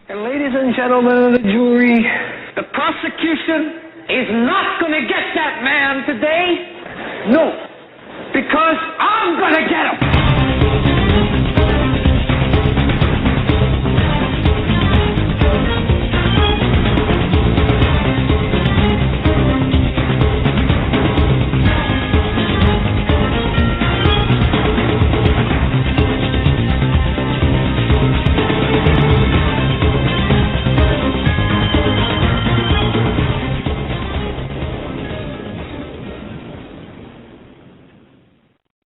And ladies and gentlemen of the jury, the prosecution is not going to get that man today. No, because I'm going to get him.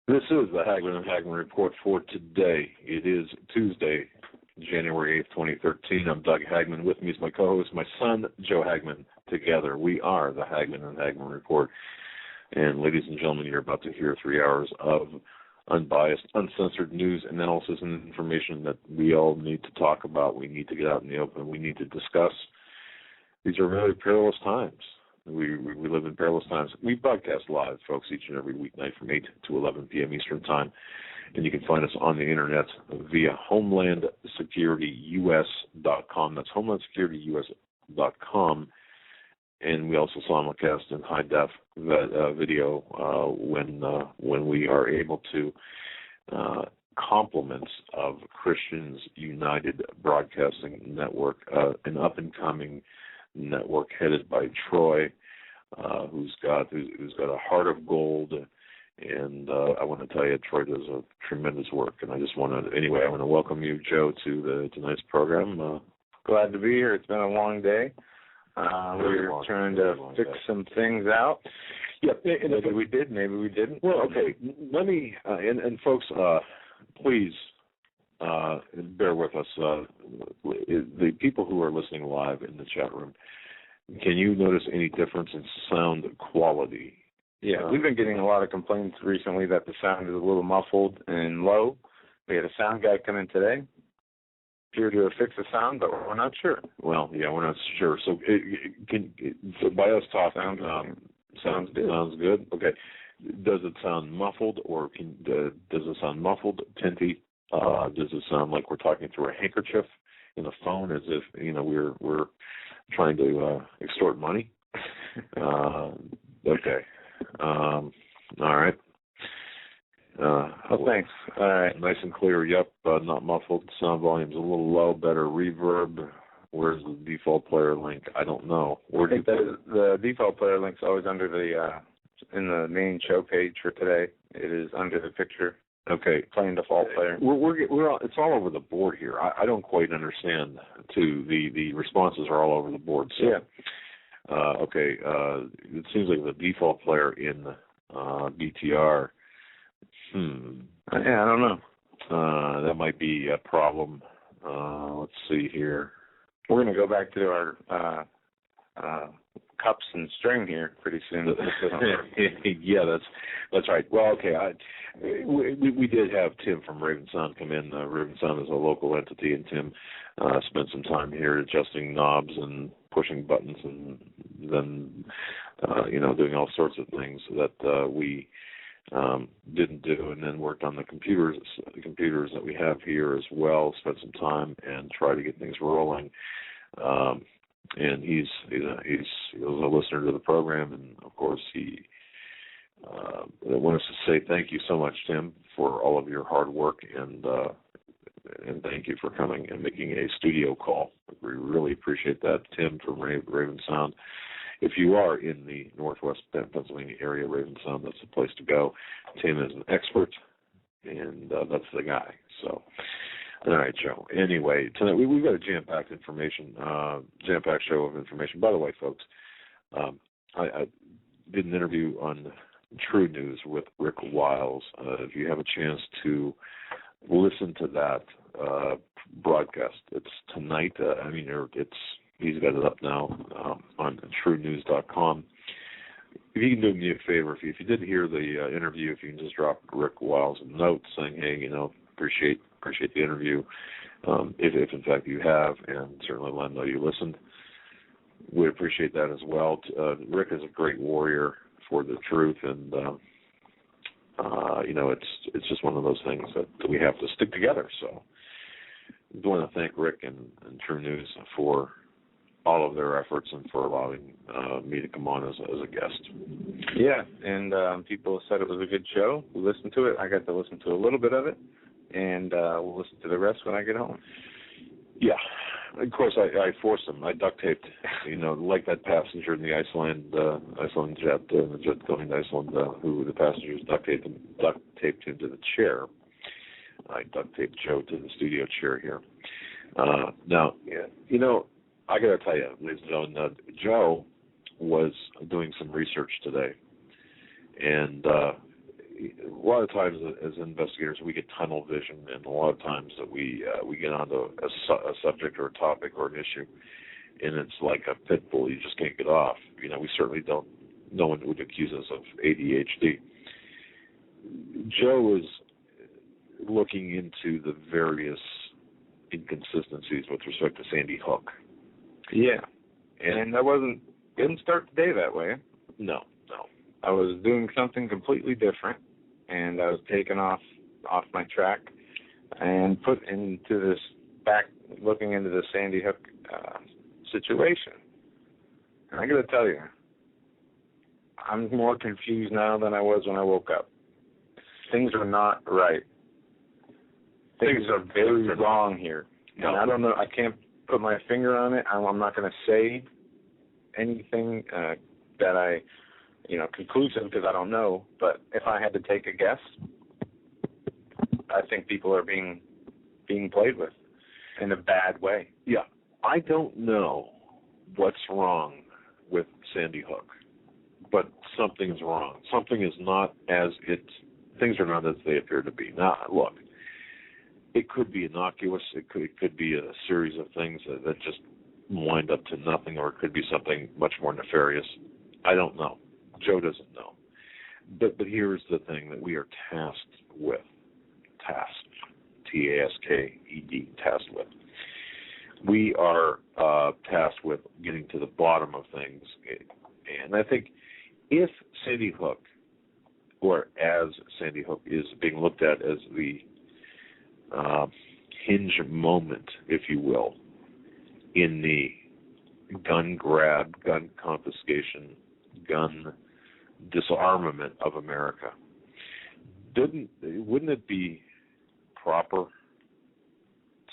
This is the Hagmann Report for today. It is Tuesday, January 8th, 2013. I'm Doug Hagmann. With me is my co-host, my son, Joe Hagmann. Together, we are the Hagmann Report. And ladies and gentlemen, you're about to hear 3 hours of unbiased, uncensored news, analysis, and information that we all need to talk about. We need to get out in the open. We need to discuss. These are really perilous times. We live in perilous times. We broadcast live, folks, each and every weeknight from 8 to 11 p.m. Eastern Time. And you can find us on the Internet via HomelandSecurityUS.com. That's HomelandSecurityUS.com. And we also simulcast in high-def video when we are able to. Compliments of Christians United Broadcasting Network, an up-and-coming network headed by Troy, who's got a heart of gold, and I want to tell you, Troy does a tremendous work. And I want to welcome you, Joe, to tonight's program. Glad to be here. It's been a long day. We're trying to fix some things out. Yeah, maybe we did, maybe we didn't. Well, okay. Let me and folks, please. Bear with us. The people who are listening live in the chat room, can you notice any difference in sound quality? Yeah, we've been getting a lot of complaints recently that the sound is a little muffled and low. We had a sound guy come in today, here to fix the sound, but we're not sure. Well, yeah, we're not sure. So, by us talking, sounds good. Okay. Does it sound muffled, or does it sound muffled, tinty? Does it sound like we're talking through a handkerchief in the phone, as if we're trying to extort money? Okay. All right. Thanks. All right. Nice and clear. Yep. Not muffled. Sound volume's a little low. Better reverb. Where's the default player link? I don't know. The default player link's always under in the main show page for today. It is under the picture. Okay, playing default player. It's all over the board here. I don't quite understand. The responses are all over the board. So, yeah. Okay. It seems like the default player in BTR. Yeah, I don't know. That might be a problem. Let's see here. We're going to go back to our cups and string here pretty soon. Yeah, that's right. Well, okay. We did have Tim from Raven Sound come in. Raven Sound is a local entity, and Tim spent some time here adjusting knobs and pushing buttons, and then doing all sorts of things that we didn't do, and then worked on the computers that we have here as well. Spent some time and tried to get things rolling. And he's a listener to the program, and of course I want us to say thank you so much, Tim, for all of your hard work, and thank you for coming and making a studio call. We really appreciate that, Tim from Raven Sound. If you are in the Northwest Pennsylvania area, Raven Sound, that's the place to go. Tim is an expert, and that's the guy. So. All right, Joe. Anyway, tonight we've got a jam-packed show of information. By the way, folks, I did an interview on True News with Rick Wiles. If you have a chance to listen to that broadcast, it's tonight. He's got it up now on TrueNews.com. If you can do me a favor, if you didn't hear the interview, if you can just drop Rick Wiles a note saying, hey, appreciate the interview, if in fact you have, and certainly let him know you listened. We'd appreciate that as well. Rick is a great warrior for the truth, and it's just one of those things that we have to stick together. So I want to thank Rick and True News for all of their efforts and for allowing me to come on as a guest. Yeah, and people said it was a good show. We listened to it. I got to listen to a little bit of it, and we'll listen to the rest when I get home. Yeah. Of course, I forced them. I duct taped, like that passenger in the Iceland jet, the jet going to Iceland, who the passengers duct taped him to the chair. I duct taped Joe to the studio chair here. Now, I got to tell you, ladies and gentlemen, Joe was doing some research today, and a lot of times as investigators we get tunnel vision, and a lot of times that we get onto a subject or a topic or an issue, and it's like a pit bull, you just can't get off. We certainly don't. No one would accuse us of ADHD. Joe was looking into the various inconsistencies with respect to Sandy Hook. Yeah, and didn't start the day that way. No. I was doing something completely different, and I was taken off my track and put into this looking into the Sandy Hook situation. And I got to tell you, I'm more confused now than I was when I woke up. Things are not right. Things are very wrong here. No. And I don't know, I can't put my finger on it. I'm not going to say anything that I, conclusive, because I don't know. But if I had to take a guess, I think people are being played with in a bad way. Yeah, I don't know what's wrong with Sandy Hook, but something's wrong. Something is not things are not as they appear to be. Now, look, it could be innocuous. It could be a series of things that just wind up to nothing, or it could be something much more nefarious. I don't know. Joe doesn't know. But here's the thing that we are tasked with. Tasked, tasked with. We are tasked with getting to the bottom of things. And I think if Sandy Hook, or as Sandy Hook is being looked at as the hinge moment, if you will, in the gun grab, gun confiscation, gun disarmament of America, wouldn't it be proper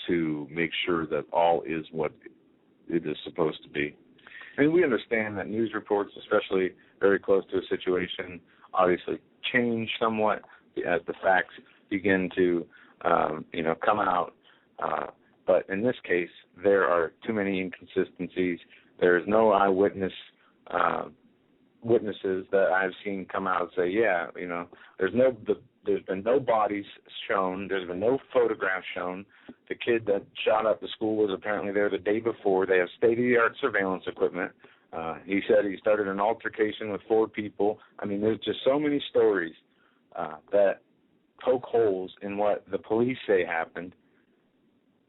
to make sure that all is what it is supposed to be? I mean, we understand that news reports, especially very close to a situation, obviously change somewhat as the facts begin to, come out. But in this case, there are too many inconsistencies. There is no eyewitness witnesses that I've seen come out and say, there's been no bodies shown. There's been no photographs shown. The kid that shot up the school was apparently there the day before. They have state-of-the-art surveillance equipment. He said he started an altercation with 4 people. I mean, there's just so many stories that poke holes in what the police say happened,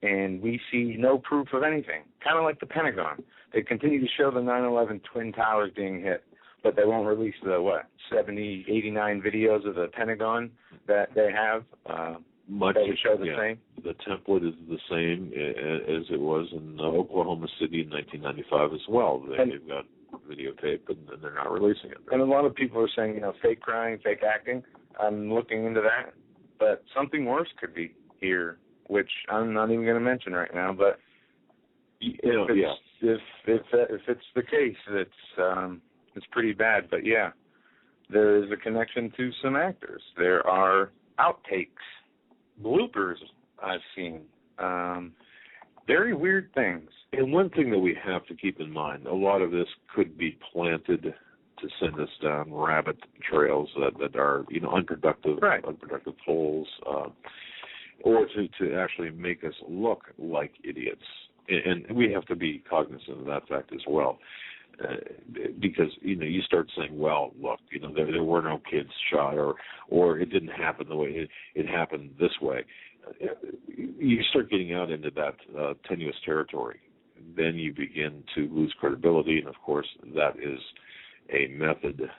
and we see no proof of anything. Kind of like the Pentagon. They continue to show the 9/11 Twin Towers being hit, but they won't release the, 70, 89 videos of the Pentagon that they have Much that would show the same? The template is the same as it was in Oklahoma City in 1995 as well. They've got videotape, and they're not releasing it. And a lot of people are saying, fake crying, fake acting. I'm looking into that. But something worse could be here, which I'm not even going to mention right now. But if it's the case, it's pretty bad. But yeah, there is a connection to some actors. There are outtakes, bloopers I've seen, very weird things. And one thing that we have to keep in mind, a lot of this could be planted to send us down rabbit trails that are, unproductive, right. Unproductive holes, or to actually make us look like idiots. And we have to be cognizant of that fact as well. Because, you start saying, well, look, there were no kids shot, or it didn't happen the way it happened this way. You start getting out into that tenuous territory. Then you begin to lose credibility, and, of course, that is a method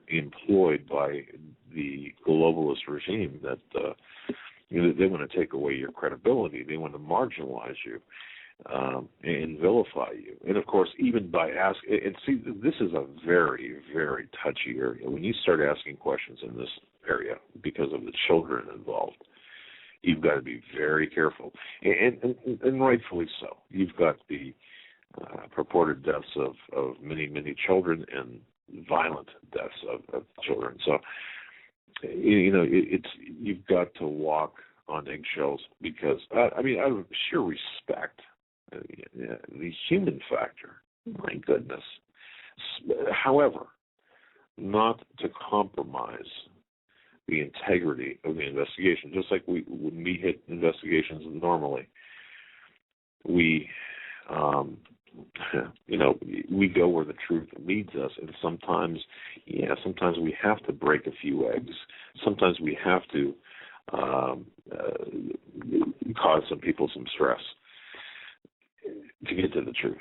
employed by the globalist regime that They want to take away your credibility. They want to marginalize you and vilify you. And, of course, even by asking – and see, this is a very, very touchy area. When you start asking questions in this area because of the children involved, you've got to be very careful, and rightfully so. You've got the purported deaths of many, many children and violent deaths of children. So, you've got to walk on eggshells because, out of sheer respect, the human factor, my goodness. However, not to compromise the integrity of the investigation. Just like when we hit investigations normally, we we go where the truth leads us, and sometimes we have to break a few eggs. Sometimes we have to cause some people some stress to get to the truth.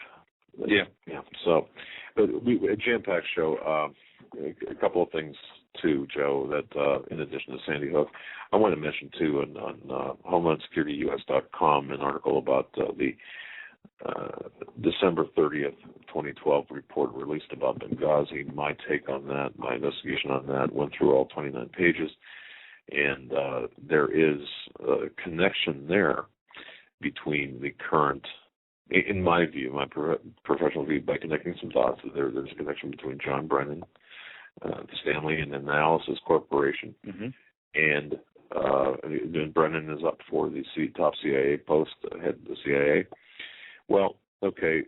Yeah. So, but a jam-packed show. A couple of things too, Joe. That in addition to Sandy Hook, I want to mention too on HomelandSecurityUS.com an article about the December 30th, 2012 report released about Benghazi. My take on that, my investigation on that, went through all 29 pages, and there is a connection there between the current, in my view, my professional view, by connecting some dots, there's a connection between John Brennan, Stanley and Analysis Corporation, and Brennan is up for the top CIA post, head of the CIA. Well, okay,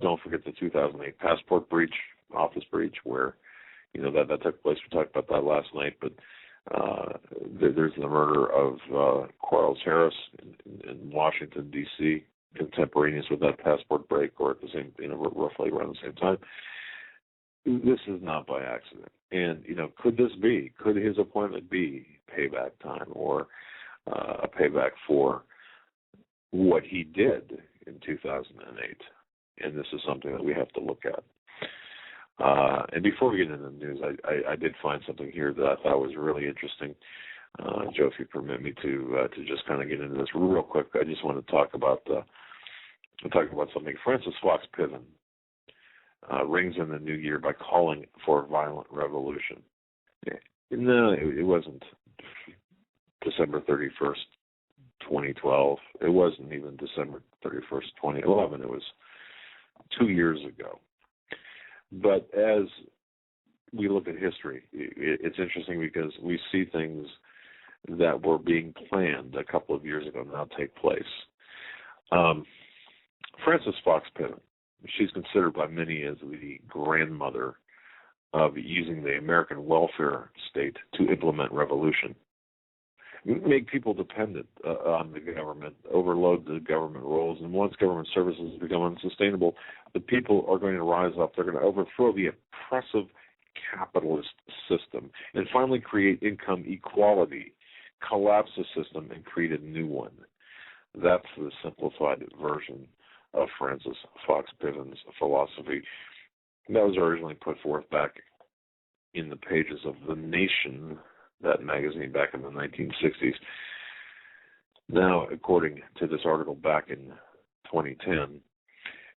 don't forget the 2008 passport breach, office breach, where, that took place. We talked about that last night, but there's the murder of Quarles Harris in Washington, D.C., contemporaneous with that passport break, or at the same, roughly around the same time. This is not by accident. And, could his appointment be payback time or a payback for what he did in 2008? And this is something that we have to look at. And before we get into the news, I did find something here that I thought was really interesting. Joe, if you permit me to just kind of get into this real quick, I just want to talk about something. Francis Fox Piven rings in the new year by calling for a violent revolution. No, it wasn't December 31st, 2012. It wasn't even December 31st, 2011. It was 2 years ago. But as we look at history, it's interesting because we see things that were being planned a couple of years ago now take place. Francis Fox Piven, she's considered by many as the grandmother of using the American welfare state to implement revolution. Make people dependent on the government, overload the government roles, and once government services become unsustainable, the people are going to rise up. They're going to overthrow the oppressive capitalist system and finally create income equality, collapse the system, and create a new one. That's the simplified version of Francis Fox Piven's philosophy. That was originally put forth back in the pages of The Nation, that magazine back in the 1960s. Now, according to this article back in 2010,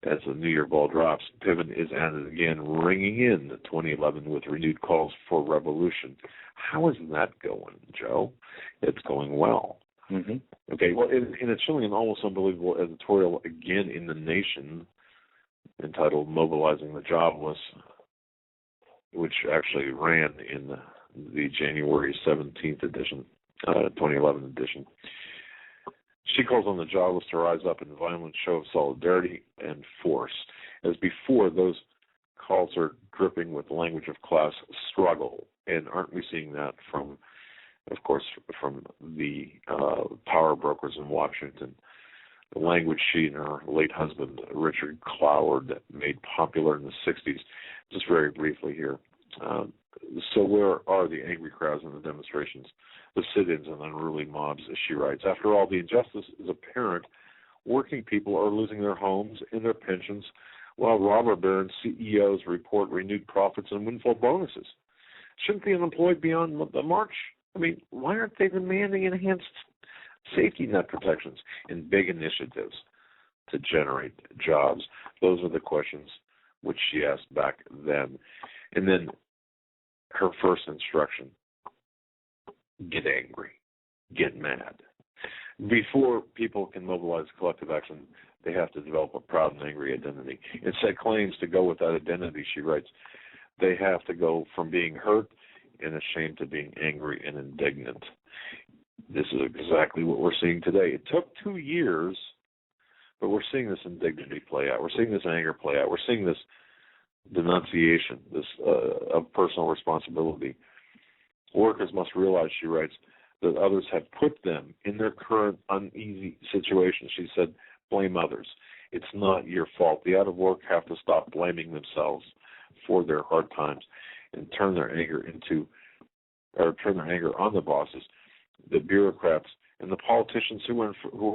as the New Year ball drops, Piven is at it again, ringing in 2011 with renewed calls for revolution. How is that going, Joe? It's going well. Okay, well, in a chilling and almost unbelievable editorial, again in The Nation, entitled Mobilizing the Jobless, which actually ran in the January 17th edition, 2011 edition, she calls on the jobless to rise up in a violent show of solidarity and force. As before, those calls are dripping with the language of class struggle. And aren't we seeing that from, of course, from the power brokers in Washington? The language she and her late husband, Richard Cloward, made popular in the 60s. Just very briefly here. So where are the angry crowds and the demonstrations, the sit-ins and unruly mobs, as she writes? After all, the injustice is apparent. Working people are losing their homes and their pensions, while robber baron CEOs report renewed profits and windfall bonuses. Shouldn't the unemployed be on the march? I mean, why aren't they demanding enhanced safety net protections and big initiatives to generate jobs? Those are the questions which she asked back then. And then her first instruction, get angry, get mad. Before people can mobilize collective action, they have to develop a proud and angry identity. And set claims to go with that identity, she writes, they have to go from being hurt and ashamed to being angry and indignant. This is exactly what we're seeing today. It took 2 years, but we're seeing this indignity play out. We're seeing this anger play out. We're seeing this denunciation, this of personal responsibility. Workers must realize, she writes, that others have put them in their current uneasy situation. She said, blame others. It's not your fault. The out of work have to stop blaming themselves for their hard times and turn their anger on the bosses, the bureaucrats, and the politicians who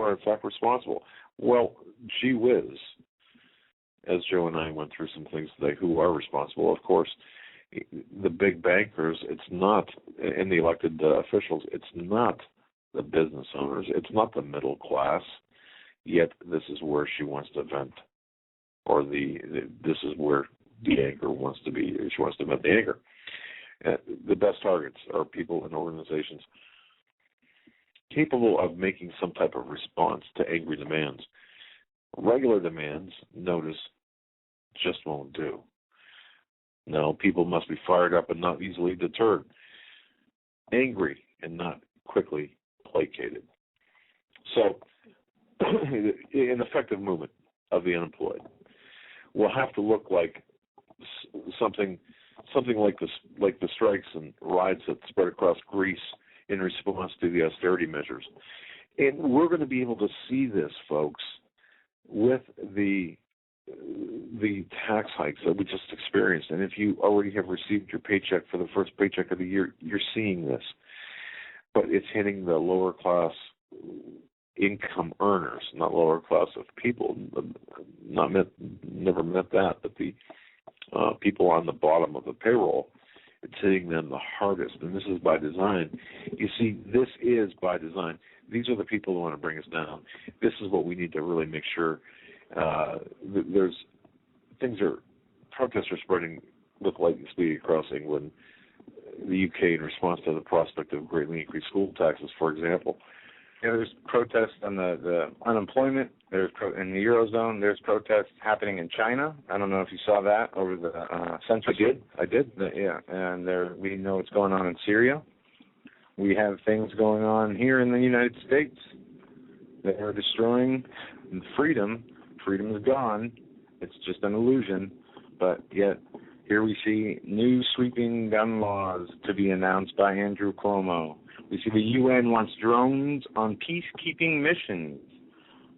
are in fact responsible. Well, gee whiz, as Joe and I went through some things today, who are responsible? Of course, the big bankers, it's not, and the elected officials, it's not the business owners, it's not the middle class, yet this is where she wants to vent, or this is where the anger wants to be, she wants to vent the anger. The best targets are people and organizations capable of making some type of response to angry demands. Regular demands, notice, just won't do. No, people must be fired up and not easily deterred. Angry and not quickly placated. So, an effective movement of the unemployed will have to look like something like the strikes and riots that spread across Greece in response to the austerity measures. And we're going to be able to see this, folks, with the tax hikes that we just experienced. And if you already have received your paycheck for the first paycheck of the year, you're seeing this. But it's hitting the lower class income earners, not lower class of people. Never meant that, but the people on the bottom of the payroll, it's hitting them the hardest. And this is by design. You see, this is by design. These are the people who want to bring us down. This is what we need to really make sure. Protests are spreading with lightning speed across England, the UK, in response to the prospect of greatly increased school taxes, for example. Yeah, there's protests on the unemployment. There's in the Eurozone. There's protests happening in China. I don't know if you saw that over the censorship. I did. Yeah, and we know what's going on in Syria. We have things going on here in the United States that are destroying freedom. Freedom is gone. It's just an illusion. But yet, here we see new sweeping gun laws to be announced by Andrew Cuomo. We see the UN wants drones on peacekeeping missions.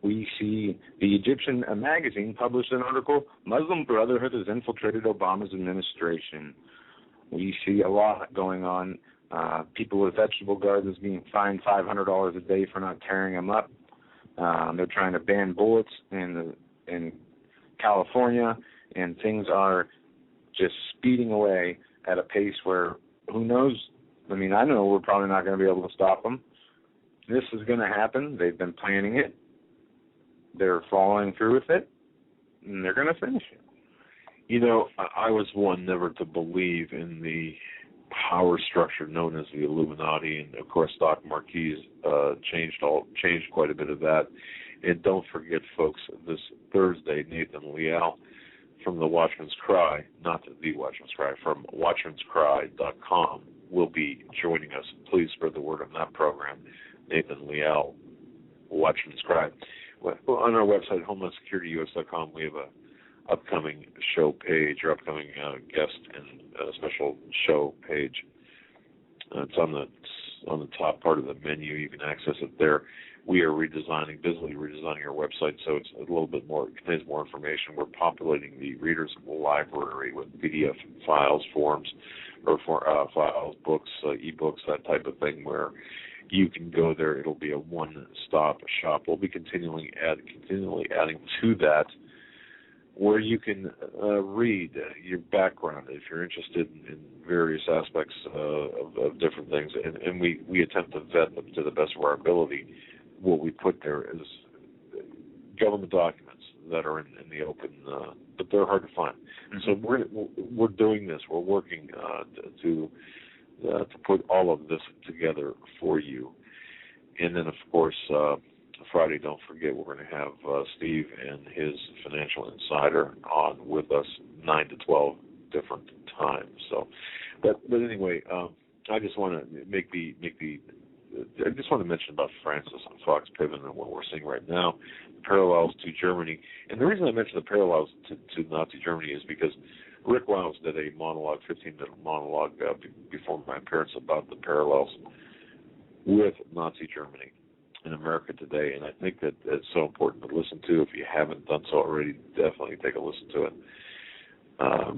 We see the Egyptian magazine published an article, Muslim Brotherhood has infiltrated Obama's administration. We see a lot going on. People with vegetable gardens being fined $500 a day for not tearing them up. They're trying to ban bullets in California, and things are just speeding away at a pace where, who knows? I mean, I know we're probably not going to be able to stop them. This is going to happen. They've been planning it. They're following through with it, and they're going to finish it. You know, I was one never to believe in the power structure known as the Illuminati, and of course, Doc Marquis changed quite a bit of that. And don't forget, folks, this Thursday, Nathan Leal from the Watchman's Cry, not the Watchman's Cry, from watchmanscry.com will be joining us. Please spread the word on that program. Nathan Leal, Watchman's Cry. Well, on our website, homelandsecurityus.com, we have a upcoming show page, or upcoming guest and special show page. It's on the top part of the menu. You can access it there. We are busily redesigning our website, so it's a little bit more, it contains more information. We're populating the reader's library with PDF files, forms, or files, books, ebooks, that type of thing, where you can go there. It'll be a one-stop shop. We'll be continually adding to that where you can read your background if you're interested in various aspects of different things, and we attempt to vet them to the best of our ability. What we put there is government documents that are in the open, but they're hard to find. So we're doing this. We're working to put all of this together for you. And then, of course, Friday, don't forget, we're going to have Steve and his financial insider on with us 9 to 12 different times. So, but anyway, I just want to I just want to mention about Francis and Fox Piven and what we're seeing right now, parallels to Germany. And the reason I mention the parallels to Nazi Germany is because Rick Wiles did a monologue, 15-minute monologue before my appearance about the parallels with Nazi Germany in America today, and I think that it's so important to listen to. If you haven't done so already, definitely take a listen to it.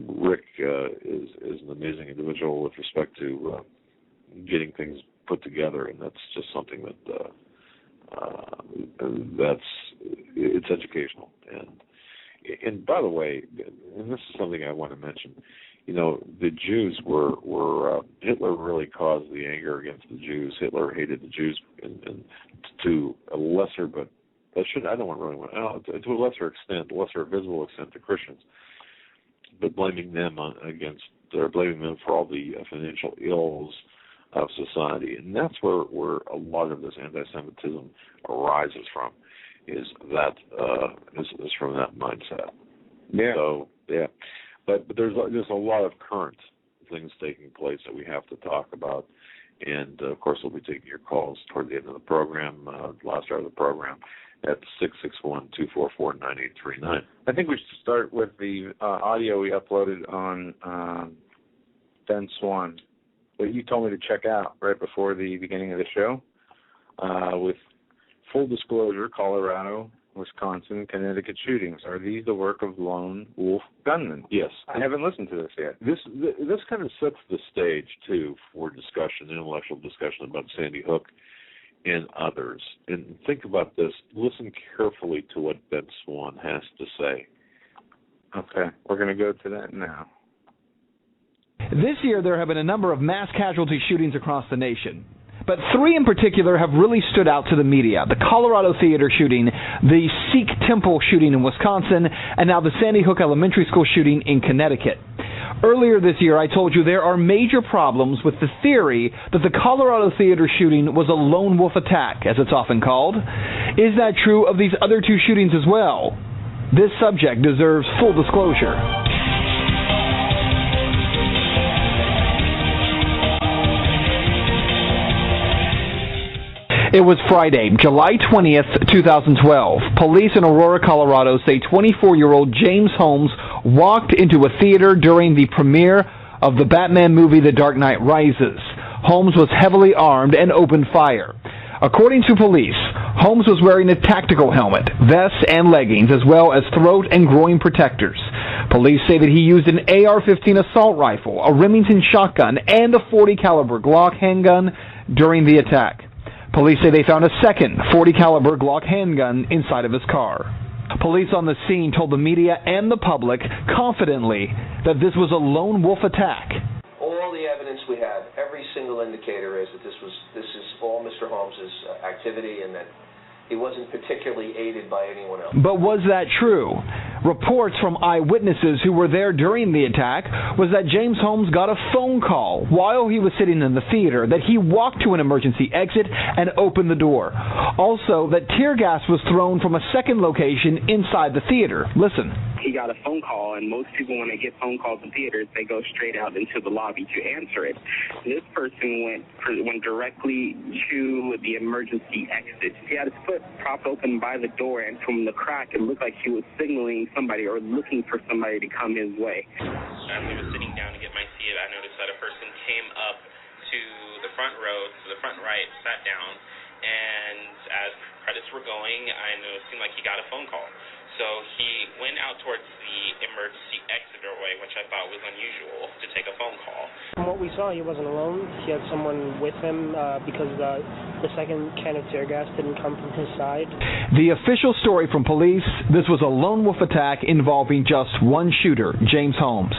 Rick is an amazing individual with respect to getting things put together, and that's just something it's educational. And by the way, and this is something I want to mention, the Jews were Hitler really caused the anger against the Jews. Hitler hated the Jews and to a lesser, but I don't want to really want to a lesser extent, lesser visible extent to Christians, but blaming them for all the financial ills of society, and that's where a lot of this anti-Semitism arises from, is from that mindset. Yeah. So yeah, but there's a lot of current things taking place that we have to talk about, and of course we'll be taking your calls toward the end of the program, last hour of the program, at 661-244-9839. I think we should start with the audio we uploaded on Ben Swan, that you told me to check out right before the beginning of the show, with full disclosure, Colorado, Wisconsin, Connecticut shootings. Are these the work of lone wolf gunmen? Yes. I haven't listened to this yet. This kind of sets the stage, too, for discussion, intellectual discussion about Sandy Hook and others. And think about this. Listen carefully to what Ben Swan has to say. Okay. We're going to go to that now. This year, there have been a number of mass casualty shootings across the nation. But three in particular have really stood out to the media. The Colorado Theater shooting, the Sikh Temple shooting in Wisconsin, and now the Sandy Hook Elementary School shooting in Connecticut. Earlier this year, I told you there are major problems with the theory that the Colorado Theater shooting was a lone wolf attack, as it's often called. Is that true of these other two shootings as well? This subject deserves full disclosure. It was Friday, July 20th, 2012. Police in Aurora, Colorado say 24-year-old James Holmes walked into a theater during the premiere of the Batman movie The Dark Knight Rises. Holmes was heavily armed and opened fire. According to police, Holmes was wearing a tactical helmet, vest, and leggings, as well as throat and groin protectors. Police say that he used an AR-15 assault rifle, a Remington shotgun, and a .40 caliber Glock handgun during the attack. Police say they found a second .40 caliber Glock handgun inside of his car. Police on the scene told the media and the public confidently that this was a lone wolf attack. All the evidence we have, every single indicator is that this is all Mr. Holmes' activity, and that he wasn't particularly aided by anyone else. But was that true? Reports from eyewitnesses who were there during the attack was that James Holmes got a phone call while he was sitting in the theater, that he walked to an emergency exit and opened the door. Also, that tear gas was thrown from a second location inside the theater. Listen. He got a phone call, and most people, when they get phone calls in theaters, they go straight out into the lobby to answer it. This person went directly to the emergency exit. He had his foot propped open by the door, and from the crack, it looked like he was signaling somebody or looking for somebody to come his way. As I was sitting down to get my seat, I noticed that a person came up to the front row, to the front right, sat down, and as credits were going, I noticed it seemed like he got a phone call. So he went out towards the emergency exit doorway, which I thought was unusual, to take a phone call. From what we saw, he wasn't alone. He had someone with him because the second can of tear gas didn't come from his side. The official story from police, this was a lone wolf attack involving just one shooter, James Holmes.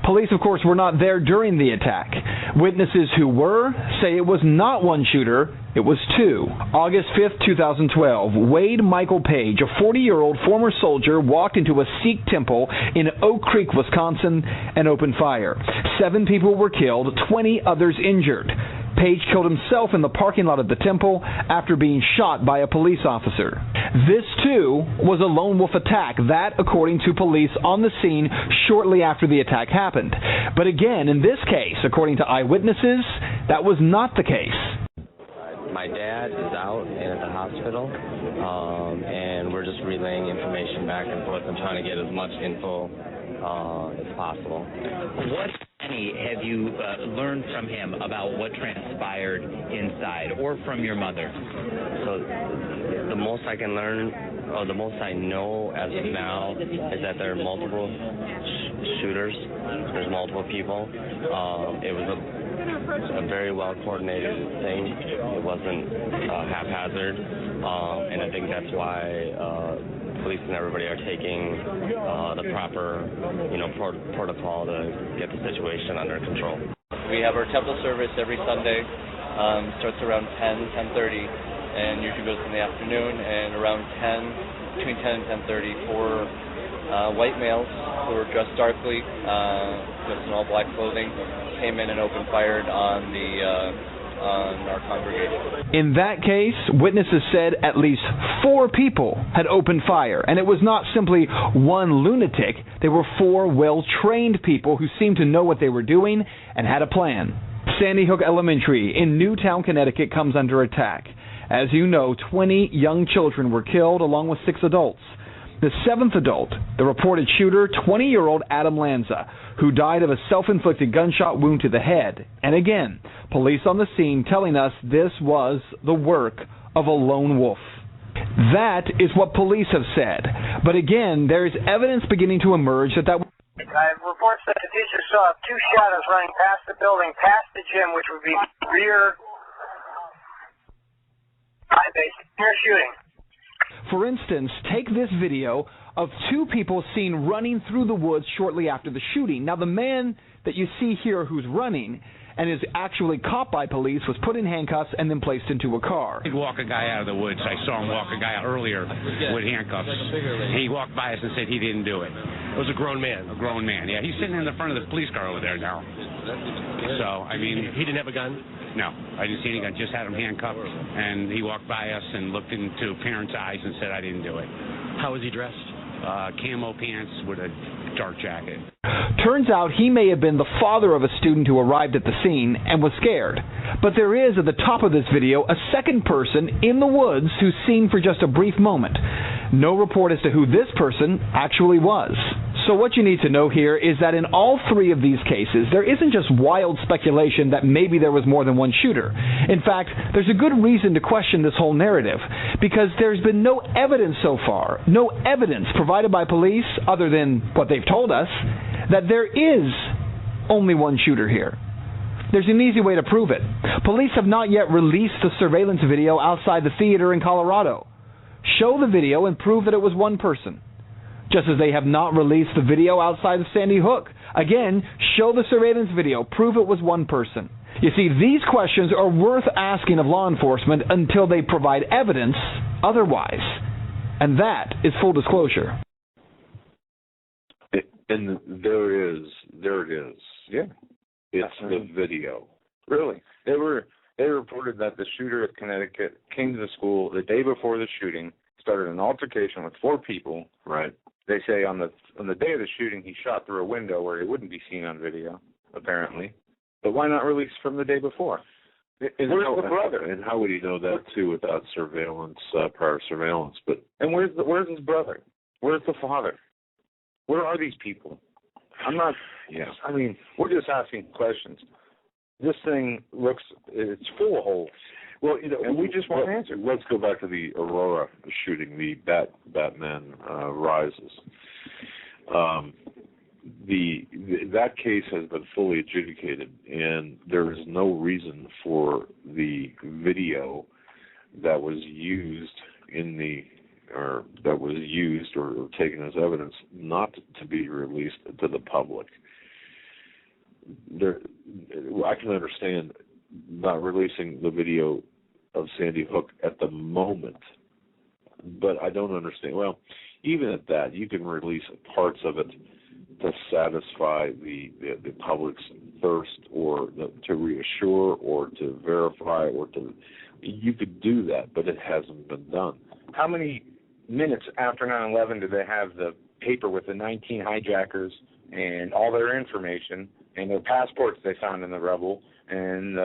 Police, of course, were not there during the attack. Witnesses who were say it was not one shooter, it was two. August 5th, 2012, Wade Michael Page, a 40-year-old former soldier, walked into a Sikh temple in Oak Creek, Wisconsin, and opened fire. 7 people were killed, 20 others injured. Page killed himself in the parking lot of the temple after being shot by a police officer. This, too, was a lone wolf attack, that according to police on the scene shortly after the attack happened. But again, in this case, according to eyewitnesses, that was not the case. My dad is out and at the hospital, and we're just relaying information back and forth and trying to get as much info as possible. What, any, have you learned from him about what transpired inside, or from your mother? So the most I can learn, or the most I know as of now, is that there are multiple shooters. There's multiple people. It was a very well coordinated thing. It wasn't haphazard, and I think that's why police and everybody are taking the proper, protocol to get the situation under control. We have our temple service every Sunday. Starts around 10:30, and usually goes in the afternoon. And around between 10 and 10:30, 4 white males who were dressed darkly, dressed in all black clothing, came in and opened fire on our congregation. In that case, witnesses said at least 4 people had opened fire, and it was not simply one lunatic. There were 4 well-trained people who seemed to know what they were doing and had a plan. Sandy Hook Elementary in Newtown, Connecticut comes under attack. As you know, 20 young children were killed along with 6 adults. The 7th adult, the reported shooter, 20-year-old Adam Lanza, who died of a self-inflicted gunshot wound to the head. And again, police on the scene telling us this was the work of a lone wolf. That is what police have said. But again, there is evidence beginning to emerge that reports that the teacher saw 2 shadows running past the building, past the gym, which would be rear shooting. For instance, take this video of 2 people seen running through the woods shortly after the shooting. Now, the man that you see here who's running and is actually caught by police was put in handcuffs and then placed into a car. He'd walk a guy out of the woods. I saw him walk a guy out earlier with handcuffs. He walked by us and said he didn't do it. It was a grown man. A grown man, yeah. He's sitting in the front of the police car over there now. So, I mean... He didn't have a gun? No, I didn't see any gun. Just had him handcuffed, and he walked by us and looked into parents' eyes and said, I didn't do it. How was he dressed? Camo pants with a dark jacket. Turns out he may have been the father of a student who arrived at the scene and was scared. But there is, at the top of this video, a second person in the woods who's seen for just a brief moment. No report as to who this person actually was. So what you need to know here is that in all 3 of these cases, there isn't just wild speculation that maybe there was more than one shooter. In fact, there's a good reason to question this whole narrative, because there's been no evidence so far, no evidence provided by police, other than what they've told us, that there is only one shooter here. There's an easy way to prove it. Police have not yet released the surveillance video outside the theater in Colorado. Show the video and prove that it was one person. Just as they have not released the video outside of Sandy Hook. Again, show the surveillance video. Prove it was one person. You see, these questions are worth asking of law enforcement until they provide evidence otherwise. And that is full disclosure. And there it is. Yeah. It's the video. Really? They reported that the shooter of Connecticut came to the school the day before the shooting, started an altercation with 4 people. Right. They say on the day of the shooting, he shot through a window where he wouldn't be seen on video, apparently. But why not release from the day before? Where's the brother? And how would he know that too without surveillance, prior surveillance? And where's his brother? Where's the father? Where are these people? I mean, we're just asking questions. This thing it's full of holes. Well, and we just want answers. Let's go back to the Aurora shooting, the Batman Rises. That case has been fully adjudicated, and there is no reason for the video that was used or taken as evidence not to be released to the public. I can understand not releasing the video of Sandy Hook at the moment, but I don't understand. Well, even at that, you can release parts of it to satisfy the public's thirst, or to reassure, or to verify, or to. You could do that, but it hasn't been done. How many minutes after 9/11 did they have the paper with the 19 hijackers and all their information and their passports they found in the rubble, and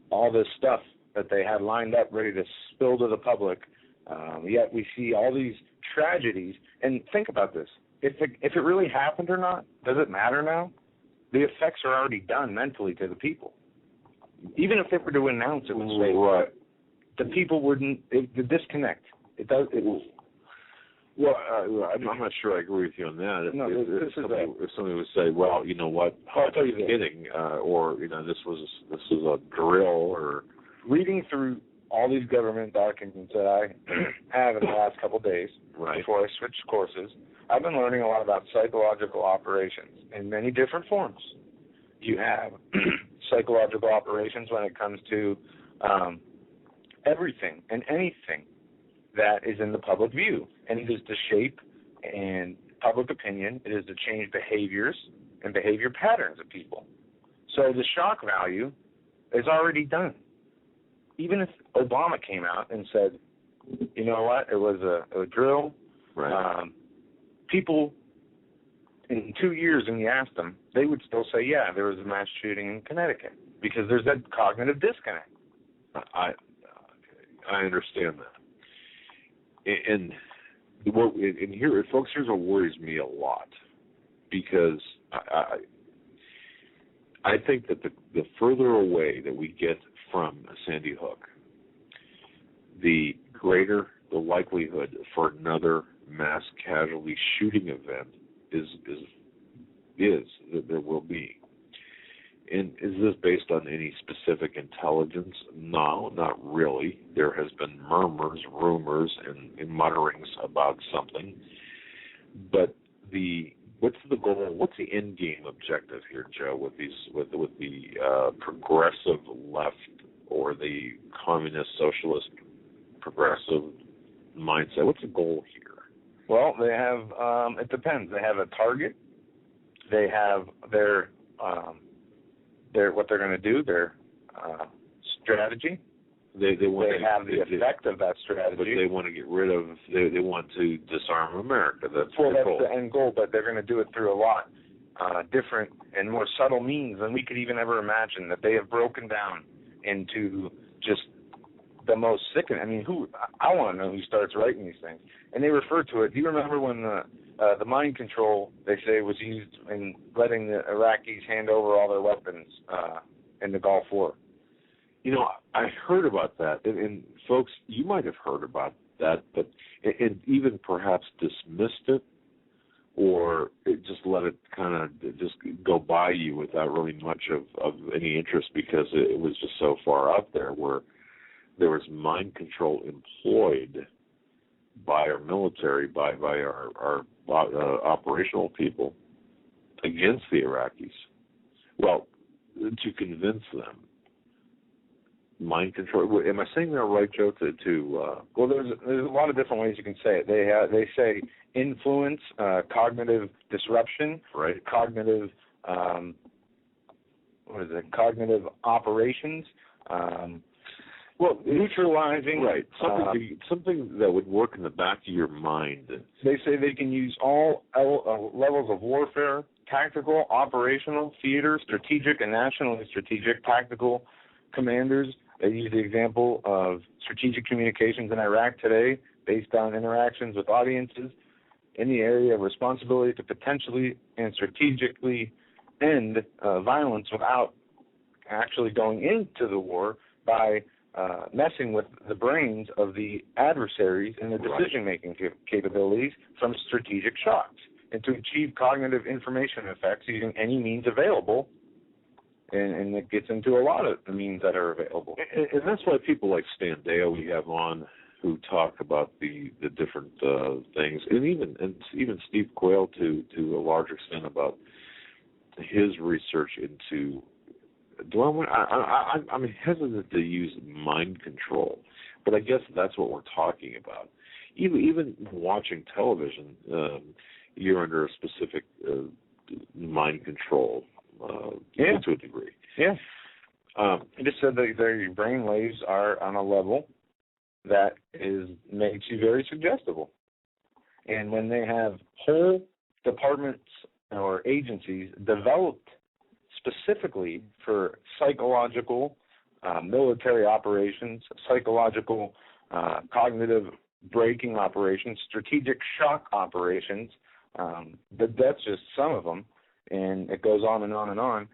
all this stuff that they had lined up ready to spill to the public? Yet we see all these tragedies. And think about this: if it really happened or not, does it matter now? The effects are already done mentally to the people. Even if they were to announce it was fake, right, the people wouldn't. The disconnect. It does. Well, I'm not sure I agree with you on that. If somebody would say, "Well, you know what? I'll tell you kidding," or this was a drill, or reading through all these government documents that I have in the last couple of days, right, before I switched courses, I've been learning a lot about psychological operations in many different forms. You have psychological operations when it comes to everything and anything that is in the public view, and it is to shape and public opinion. It is to change behaviors and behavior patterns of people. So the shock value is already done. Even if Obama came out and said, you know what, it was a drill, right. People in 2 years, and you asked them, they would still say, yeah, there was a mass shooting in Connecticut, because there's that cognitive disconnect. I understand that. And here, folks, here's what worries me a lot, because I think that the further away that we get from Sandy Hook, the greater the likelihood for another mass casualty shooting event is that there will be. And is this based on any specific intelligence? No, not really. There has been murmurs, rumors, and mutterings about something. But what's the goal? What's the end game objective here, Joe? With the progressive left, or the communist, socialist, progressive mindset? What's the goal here? Well, they have. It depends. They have a target. They have their what they're going to do, their strategy. They have the effect of that strategy. But they want to get rid of. They want to disarm America. That's the end goal. But they're going to do it through a lot different and more subtle means than we could even ever imagine. That they have broken down into just the most sickening. I mean, I want to know who starts writing these things. And they refer to it. Do you remember when the mind control, they say, was used in letting the Iraqis hand over all their weapons in the Gulf War? I heard about that. And folks, you might have heard about that, but and even perhaps dismissed it, or just let it kind of just go by you without really much of any interest, because it was just so far out there, where there was mind control employed by our military, by our operational people against the Iraqis. Well, to convince them. Mind control. Am I saying that right, Joe? Well, there's a lot of different ways you can say it. They say influence, cognitive disruption, right? Cognitive, cognitive operations. Neutralizing. Right. Something that would work in the back of your mind. They say they can use all levels of warfare: tactical, operational, theater, strategic, and nationally strategic. Tactical commanders. They use the example of strategic communications in Iraq today, based on interactions with audiences in the area of responsibility to potentially and strategically end violence without actually going into the war, by messing with the brains of the adversaries and their decision-making capabilities from strategic shocks, and to achieve cognitive information effects using any means available And it gets into a lot of the means that are available. And that's why people like Stan Deo we have on who talk about the different things, and even Steve Quayle to a large extent about his research into. I'm hesitant to use mind control, but I guess that's what we're talking about. Even watching television, you're under a specific mind control to a degree. Yeah. It just said that their brain waves are on a level that makes you very suggestible. And when they have whole departments or agencies developed specifically for psychological, military operations, psychological, cognitive breaking operations, strategic shock operations, that's just some of them, and it goes on and on and on.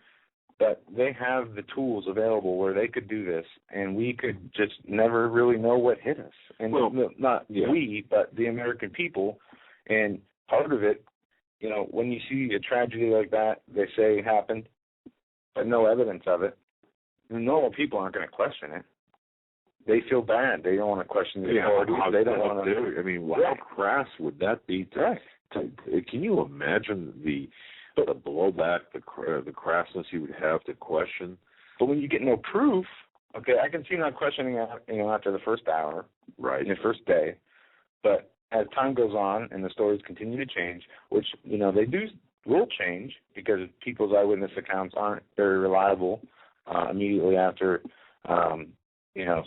But they have the tools available where they could do this, and we could just never really know what hit us. And we, but the American people. And part of it, when you see a tragedy like that, they say happened, but no evidence of it. Normal people aren't going to question it. They feel bad. They don't want to question the authorities. They don't want to. I mean, how crass would that be? Can you imagine the blowback, the crassness you would have to question? But when you get no proof, okay, I can see not questioning after the first hour, right, in the first day. But as time goes on and the stories continue to change, which they will change because people's eyewitness accounts aren't very reliable immediately after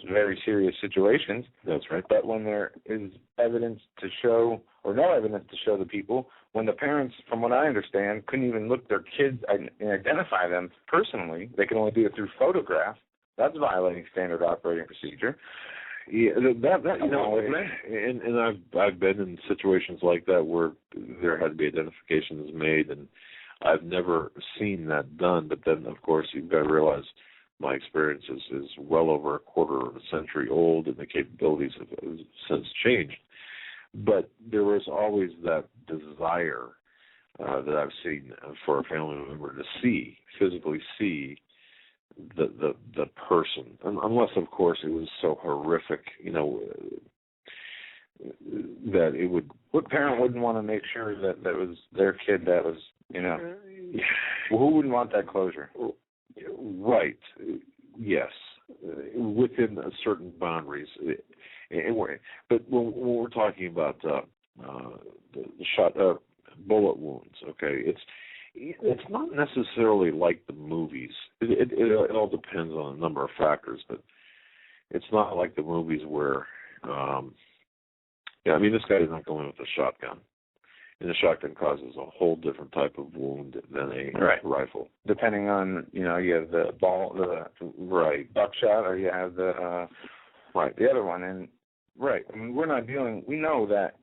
very serious situations. That's right. But when there is evidence to show, or no evidence to show the people, when the parents, from what I understand, couldn't even look their kids and identify them personally, they can only do it through photograph. That's violating standard operating procedure. Yeah, and I've been in situations like that where there had to be identifications made, and I've never seen that done. But then, of course, you've got to realize my experience is well over a quarter of a century old, and the capabilities have since changed. But there was always that desire that I've seen for a family member to physically see the person, unless, of course, it was so horrific, that it would. What parent wouldn't want to make sure that was their kid that was, who wouldn't want that closure? Right. Yes. Within certain boundaries. But when we're talking about the bullet wounds, okay, it's not necessarily like the movies. It all depends on a number of factors, but it's not like the movies where, this guy is not going with a shotgun. And the shotgun causes a whole different type of wound than a rifle. Depending on, you have the buckshot, or you have the other one. And we're not dealing. We know that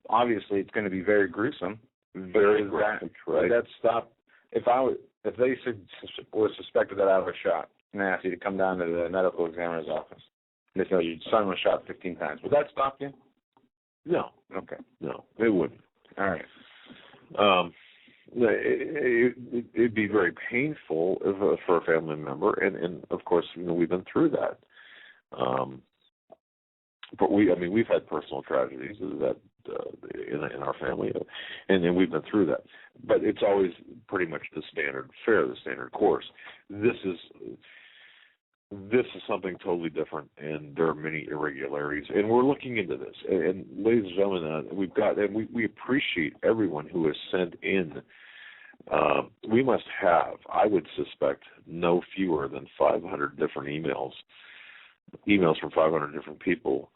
obviously it's going to be very gruesome. Very graphic, right? That stop. If they were suspected that I was shot, and I asked you to come down to the medical examiner's office, and they said your son was shot 15 times, would that stop you? No. Okay. No, it wouldn't. All right. It'd be very painful for a family member, and of course, we've been through that. But we've had personal tragedies that in our family, and we've been through that. But it's always pretty much the standard course. This is something totally different, and there are many irregularities, and we're looking into this. And ladies and gentlemen, we appreciate everyone who has sent in. We must have, I would suspect, no fewer than 500 different emails from 500 different people,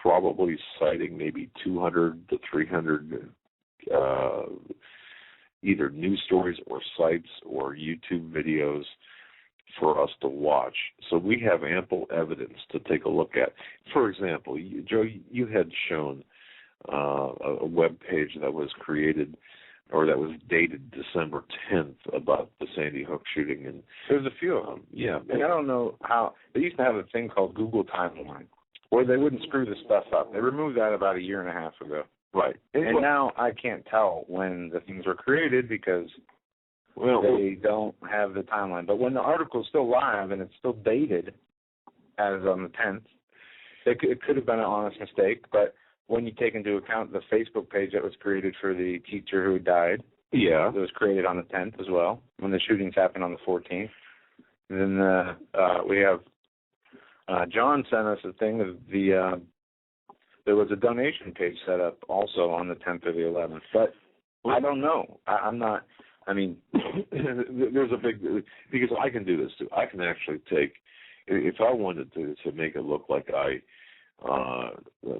probably citing maybe 200 to 300 either news stories or sites or YouTube videos for us to watch. So we have ample evidence to take a look at. For example, Joe, you had shown a web page that was created or that was dated December 10th about the Sandy Hook shooting. And there's a few of them. Yeah. And I don't know how. They used to have a thing called Google Timeline where they wouldn't screw this stuff up. They removed that about a year and a half ago. Right. And now I can't tell when the things were created because Well, they don't have the timeline. But when the article is still live and it's still dated as on the 10th, it could have been an honest mistake. But when you take into account the Facebook page that was created for the teacher who died, it was created on the 10th as well, when the shootings happened on the 14th. And then we have John sent us a thing of there was a donation page set up also on the 10th or the 11th. But I don't know. I'm not. I mean, there's a big, because I can do this too. I can actually take, if I wanted to make it look like I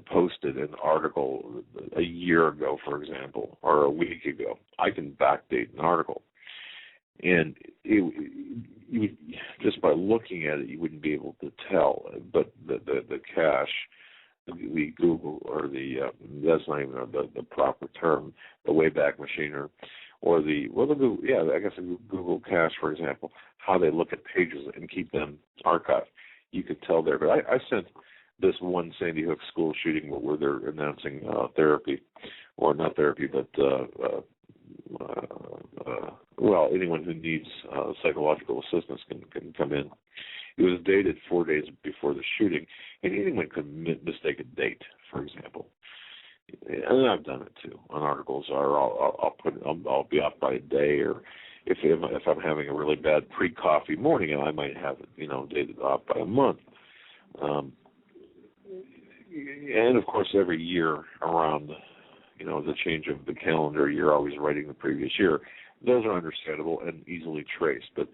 posted an article a year ago, for example, or a week ago, I can backdate an article. And just by looking at it, you wouldn't be able to tell. But the cache, the Google, or that's not even the proper term, the Wayback Machine, or the Google, I guess the Google cache, for example, how they look at pages and keep them archived. You could tell there. But I sent this one Sandy Hook school shooting where they're announcing therapy, or not therapy, but anyone who needs psychological assistance can come in. It was dated 4 days before the shooting, and anyone could mistake a date, for example. And I've done it too on articles. Or I'll be off by a day, or if I'm having a really bad pre-coffee morning, I might have it dated off by a month. And of course, every year around the change of the calendar, you're always writing the previous year. Those are understandable and easily traced, but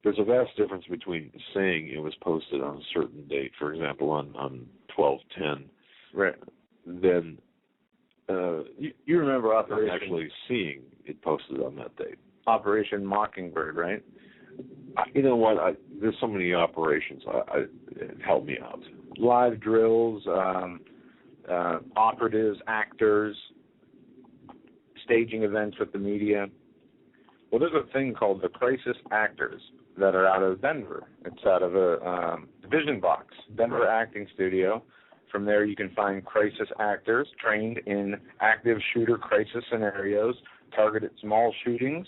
there's a vast difference between saying it was posted on a certain date, for example, on 12/10, right? Then you remember Operation, actually seeing it posted on that date. Operation Mockingbird, right? You know what? There's so many operations. Help me out. Live drills, operatives, actors, staging events with the media. Well, there's a thing called the Crisis Actors that are out of Denver. It's out of a Vision Box, Denver Acting Studio. From there, you can find crisis actors trained in active shooter crisis scenarios, targeted small shootings,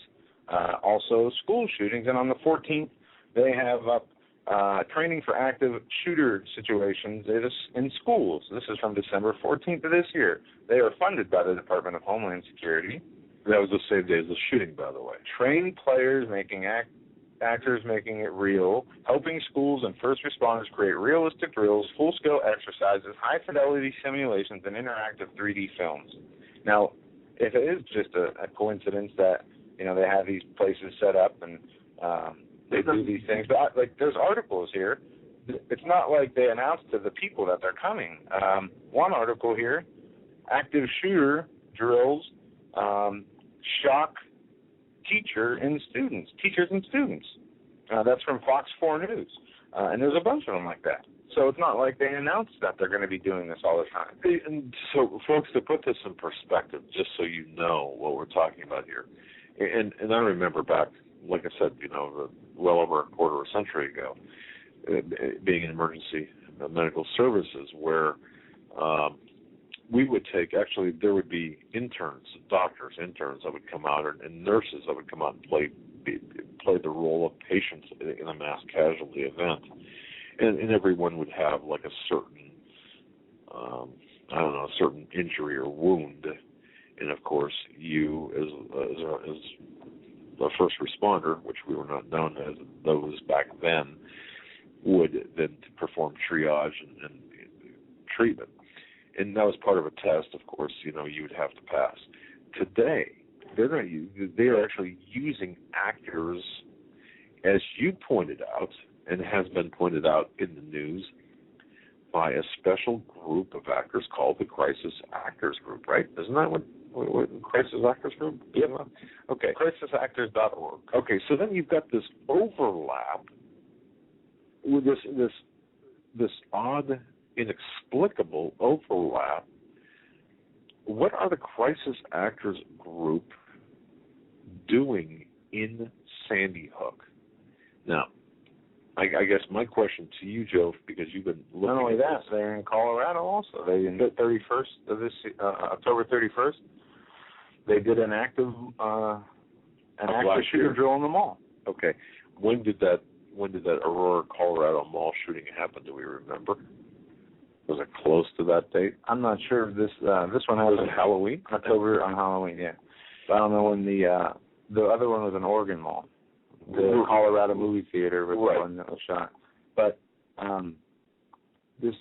also school shootings. And on the 14th, they have up training for active shooter situations in schools. This is from December 14th of this year. They are funded by the Department of Homeland Security. That was the same day as the shooting, by the way. Train players making actors making it real, helping schools and first responders create realistic drills, full-scale exercises, high-fidelity simulations, and interactive 3D films. Now, if it is just a coincidence that they have these places set up and they do these things, but there's articles here. It's not like they announced to the people that they're coming. One article here, active shooter drills, shock teachers and students. That's from Fox 4 News. And there's a bunch of them like that. So it's not like they announced that they're going to be doing this all the time. And so, folks, to put this in perspective, just so you know what we're talking about here, and I remember back, like I said, well over a quarter of a century ago, being in emergency medical services, where we would there would be interns that would come out, and nurses that would come out and play the role of patients in a mass casualty event, and everyone would have like a certain, a certain injury or wound, and of course you as a first responder, which we were not known as those back then, would then perform triage and treatment. And that was part of a test, of course, you would have to pass. Today, they are actually using actors, as you pointed out, and has been pointed out in the news, by a special group of actors called the Crisis Actors Group, right? Isn't that what Crisis Actors Group? Yep. Okay. CrisisActors.org. Okay, so then you've got this overlap with this odd, inexplicable overlap. What are the Crisis Actors Group doing in Sandy Hook? Now, I guess my question to you, Joe, because you've been looking not only at that, this. they're in Colorado also. They in the 31st of this October 31st, they did an active an active shooter drill in the mall. Okay. When did that Aurora, Colorado mall shooting happen? Do we remember? Was it close to that date? I'm not sure. This one was Halloween? October on Halloween, yeah. But I don't know when the other one was an Oregon mall. The Colorado movie theater was the one that was shot. But this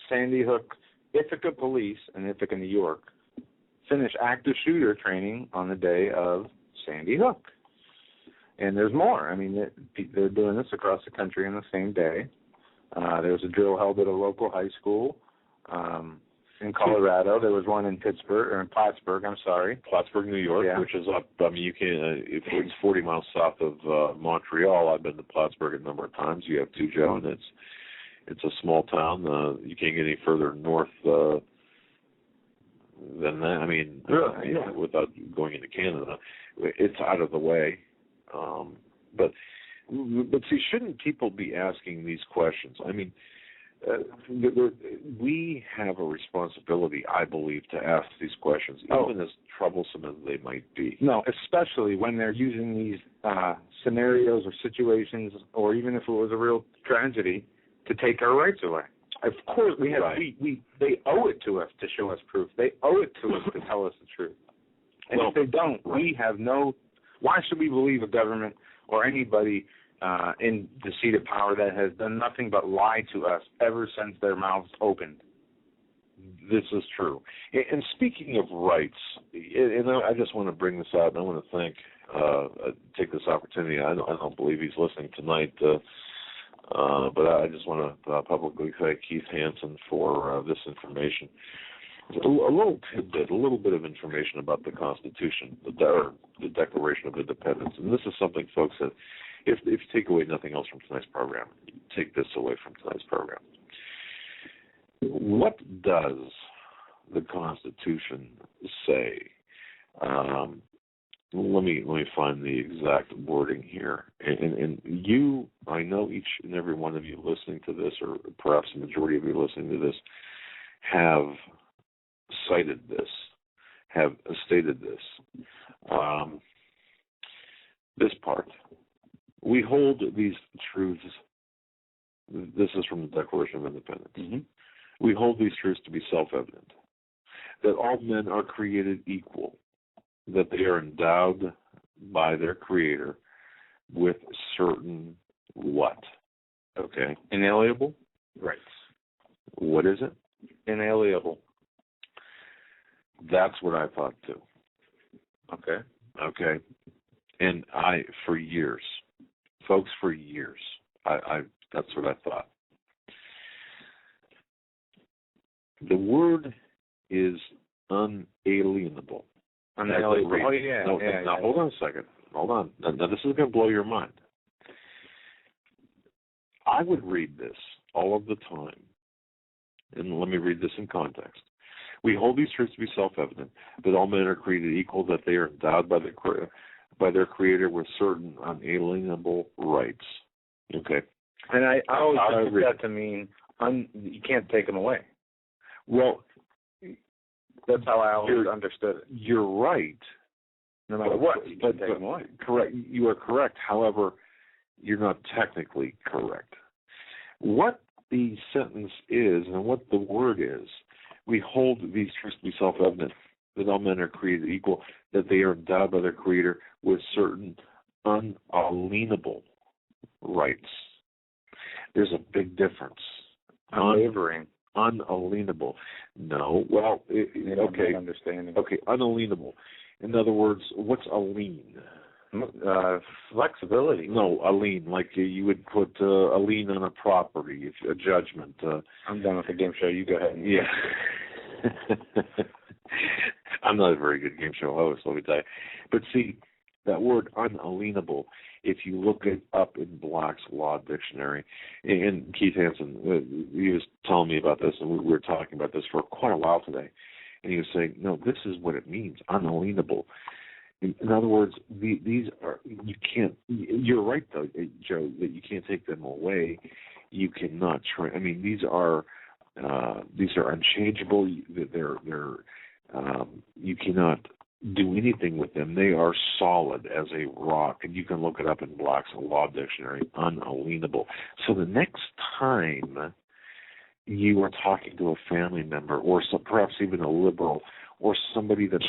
Sandy Hook, Ithaca Police in Ithaca, New York, finished active shooter training on the day of Sandy Hook. And there's more. I mean, they're doing this across the country on the same day. There was a drill held at a local high school in Colorado. There was one in Plattsburgh, Plattsburgh, New York, which is up. I mean, you can. It's 40 miles south of Montreal. I've been to Plattsburgh a number of times. You have too, Joe, and it's a small town. You can't get any further north than that. I mean, without going into Canada, it's out of the way. But see, shouldn't people be asking these questions? I mean, we have a responsibility, I believe, to ask these questions, even as troublesome as they might be. No, especially when they're using these scenarios or situations, or even if it was a real tragedy, to take our rights away. Of course, we have. They owe it to us to show us proof. They owe it to us to tell us the truth. And if they don't, we have no. Why should we believe a government or anybody in the seat of power that has done nothing but lie to us ever since their mouths opened? This is true. And speaking of rights, and I just want to bring this out, and I want to take this opportunity. I don't believe he's listening tonight, but I just want to publicly thank Keith Hansen for this information. A little tidbit, a little bit of information about the Constitution, the Declaration of Independence. And this is something, folks, that if you take away nothing else from tonight's program, take this away from tonight's program. What does the Constitution say? Let me find the exact wording here. And you, I know each and every one of you listening to this, or perhaps the majority of you listening to this, have cited this, have stated this. This part. We hold these truths. This is from the Declaration of Independence. Mm-hmm. We hold these truths to be self-evident, that all men are created equal, that they are endowed by their Creator with certain what? Okay. Inalienable rights. What is it? Inalienable. That's what I thought too. Okay. And for years, folks, that's what I thought. The word is unalienable. Unalienable. Oh, yeah. Now, hold on a second. Hold on. Now, this is going to blow your mind. I would read this all of the time. And let me read this in context. We hold these truths to be self-evident, that all men are created equal, that they are endowed by their Creator with certain unalienable rights. Okay. And I always took that to mean you can't take them away. Well, that's how I always understood it. You're right. No matter what, you can't take them away. Correct. You are correct. However, you're not technically correct. What the sentence is and what the word is, we hold these truths to be self-evident, that all men are created equal, that they are endowed by their Creator with certain unalienable rights. There's a big difference. Unwavering. Unalienable. No. Well, okay. Understanding. Okay, unalienable. In other words, what's a lien? Flexibility. No, a lien, like you would put a lien on a property, a judgment. I'm done with the game show. You go ahead. Yeah. I'm not a very good game show host, let me tell you. But see, that word unalienable, if you look it up in Black's Law Dictionary, and Keith Hansen, he was telling me about this, and we were talking about this for quite a while today, and he was saying, no, this is what it means, unalienable. In other words, these are, you can't, you're right though, Joe, that you can't take them away. You cannot try, I mean, these are unchangeable. They're you cannot do anything with them. They are solid as a rock, and you can look it up in Black's Law Dictionary, unalienable. So the next time you are talking to a family member or perhaps even a liberal or somebody that's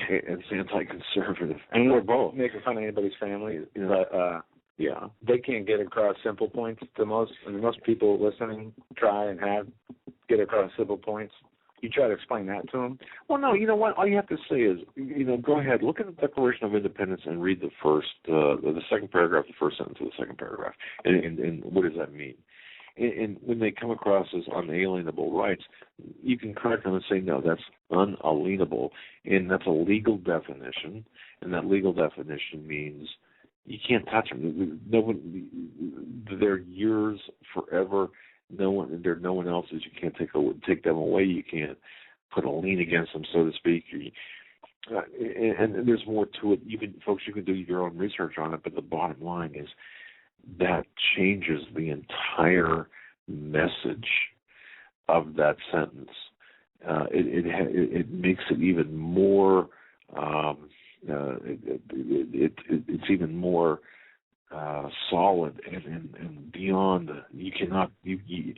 anti-conservative, and we're both making fun of anybody's family, but they can't get across simple points to most people listening try and get across simple points. You try to explain that to them. Well, no, you know what? All you have to say is, go ahead, look at the Declaration of Independence and read the second paragraph, the first sentence of the second paragraph, and what does that mean? And when they come across as unalienable rights, you can correct them and say, no, that's unalienable, and that's a legal definition, and that legal definition means you can't touch them. No one, they're yours forever. No one else's. You can't take them away. You can't put a lien against them, so to speak. And there's more to it. You can do your own research on it, but the bottom line is that changes the entire message of that sentence. It makes it even more. It's even more solid and beyond. You cannot. And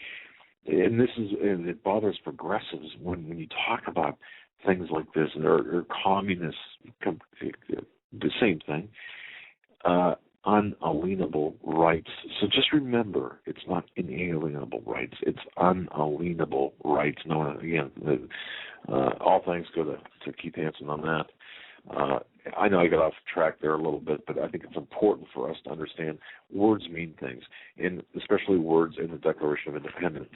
it bothers progressives when you talk about things like this, or communists. The same thing. Unalienable rights. So just remember, it's not inalienable rights. It's unalienable rights. No, again, all thanks go to Keith Hansen on that. I know I got off track there a little bit, but I think it's important for us to understand words mean things, and especially words in the Declaration of Independence.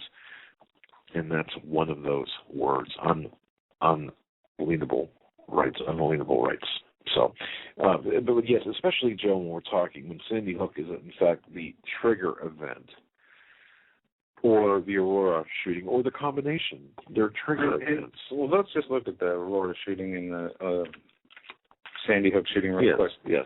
And that's one of those words, unalienable rights, unalienable rights. So, but yes, especially, Joe, when Sandy Hook is in fact the trigger event, or the Aurora shooting, or the combination. They're trigger events. Well, let's just look at the Aurora shooting and the Sandy Hook shooting real quick. Yes.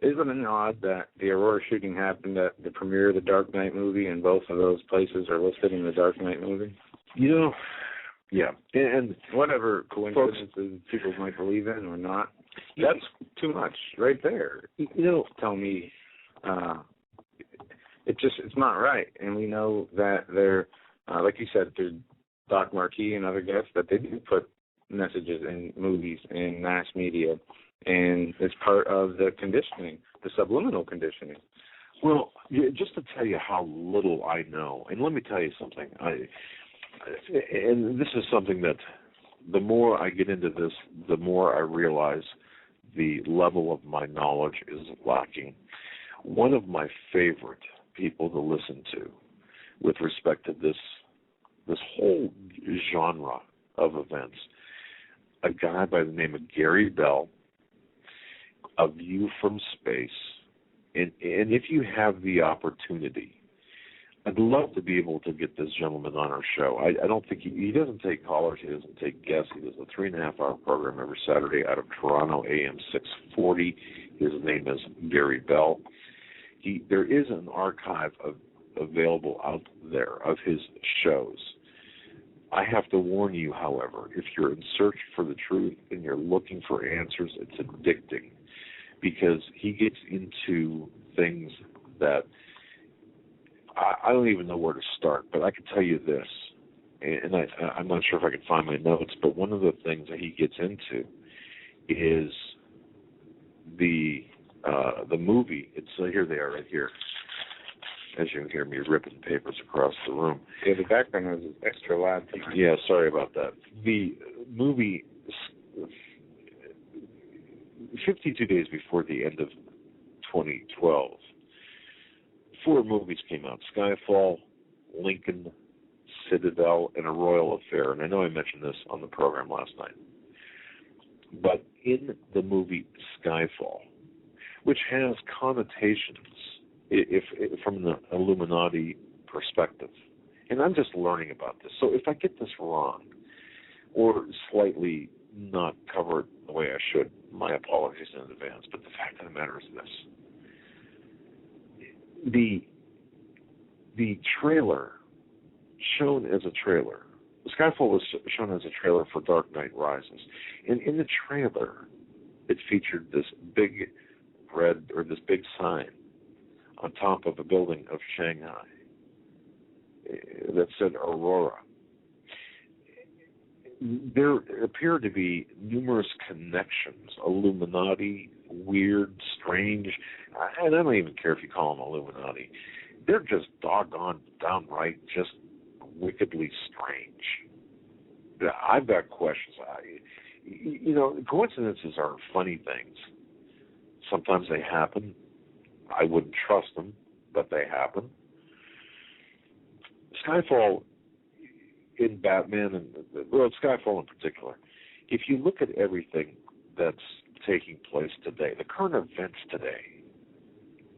Isn't it odd that the Aurora shooting happened at the premiere of the Dark Knight movie, and both of those places are listed in the Dark Knight movie? Yeah. And whatever coincidences people might believe in or not, that's too much right there. Tell me it's not right. And we know that they're, like you said, through Doc Marquis and other guests, that they do put messages in movies and mass media, and it's part of the conditioning, the subliminal conditioning. Well, just to tell you how little I know, and let me tell you something, and this is something that the more I get into this, the more I realize the level of my knowledge is lacking. One of my favorite people to listen to with respect to this whole genre of events, a guy by the name of Gary Bell, A View from Space. And if you have the opportunity, I'd love to be able to get this gentleman on our show. I don't think he doesn't take callers, he doesn't take guests. He does a 3.5-hour program every Saturday out of Toronto, AM 640. His name is Gary Bell. There is an archive available out there of his shows. I have to warn you, however, if you're in search for the truth and you're looking for answers, it's addicting, because he gets into things that I don't even know where to start. But I can tell you this, and I'm not sure if I can find my notes, but one of the things that he gets into is the movie. It's here they are right here. As you can hear me ripping papers across the room. Yeah, the background was extra loud. Yeah, sorry about that. The movie, 52 days before the end of 2012, 4 movies came out: Skyfall, Lincoln, Citadel, and A Royal Affair. And I know I mentioned this on the program last night. But in the movie Skyfall, which has connotations if from the Illuminati perspective, and I'm just learning about this, so if I get this wrong or slightly not cover it the way I should, my apologies in advance. But the fact of the matter is this: the trailer shown as a trailer, Skyfall was shown as a trailer for Dark Knight Rises, and in the trailer it featured this big big sign on top of a building of Shanghai that said Aurora. There appear to be numerous connections, Illuminati, weird, strange, and I don't even care if you call them Illuminati. They're just downright, just wickedly strange. I've got questions. Coincidences are funny things. Sometimes they happen. I wouldn't trust them, but they happen. Skyfall in Batman, Skyfall in particular, if you look at everything that's taking place today, the current events today,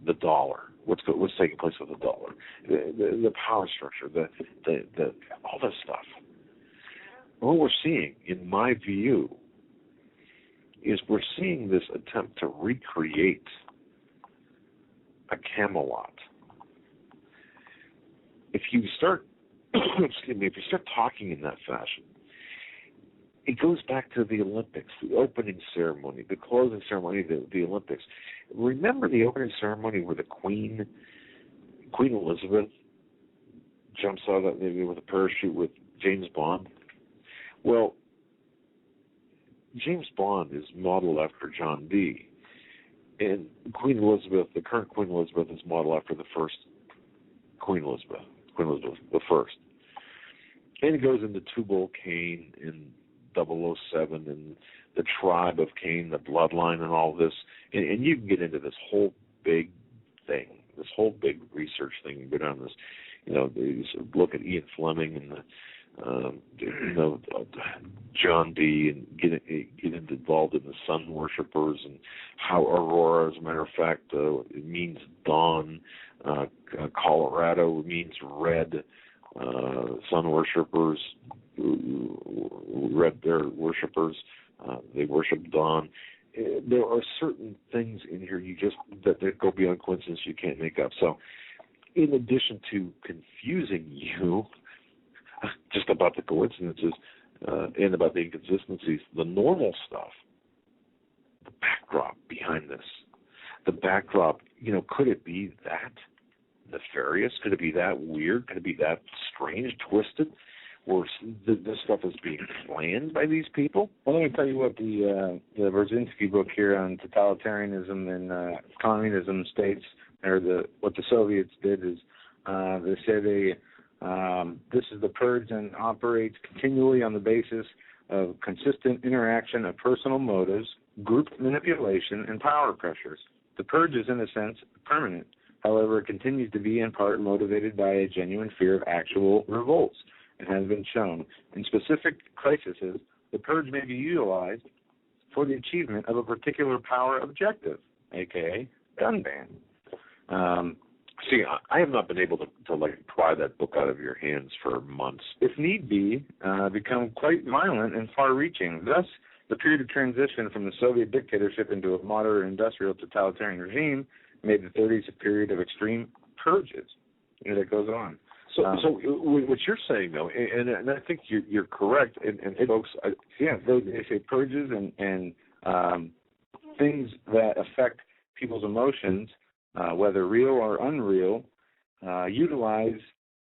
the dollar, what's taking place with the dollar, the power structure, the all this stuff, what we're seeing, in my view, is we're seeing this attempt to recreate a Camelot. If you start, if you start talking in that fashion, it goes back to the Olympics, the opening ceremony, the closing ceremony, the Olympics. Remember the opening ceremony where the Queen Elizabeth jumps out of that with a parachute with James Bond? Well, James Bond is modeled after John D. And Queen Elizabeth, the current Queen Elizabeth, is modeled after the first Queen Elizabeth the first. And it goes into Tubal Cain in 007 and the tribe of Cain, the bloodline and all this. And you can get into this whole big thing, this whole big research thing. You go down this, you look at Ian Fleming and John D. and get involved in the sun worshippers and how Aurora, as a matter of fact, it means dawn. Colorado means red. Sun worshippers, their worshippers, they worship dawn. There are certain things in here that go beyond coincidence you can't make up. So, in addition to confusing you just about the coincidences and about the inconsistencies, the normal stuff, the backdrop behind this, could it be that nefarious? Could it be that weird? Could it be that strange, twisted? Or this stuff is being planned by these people? Well, let me tell you what the Brzezinski book here on totalitarianism and communism states, or what the Soviets did is they say this is the purge and operates continually on the basis of consistent interaction of personal motives, group manipulation, and power pressures. The purge is, in a sense, permanent. However, it continues to be in part motivated by a genuine fear of actual revolts. It has been shown. In specific crises, the purge may be utilized for the achievement of a particular power objective, a.k.a. gun ban. See, I have not been able to pry that book out of your hands for months. If need be, become quite violent and far-reaching. Thus, the period of transition from the Soviet dictatorship into a modern industrial totalitarian regime made the 30s a period of extreme purges. That goes on. So what you're saying, though, and I think you're correct, and folks, they say purges and things that affect people's emotions, whether real or unreal, utilize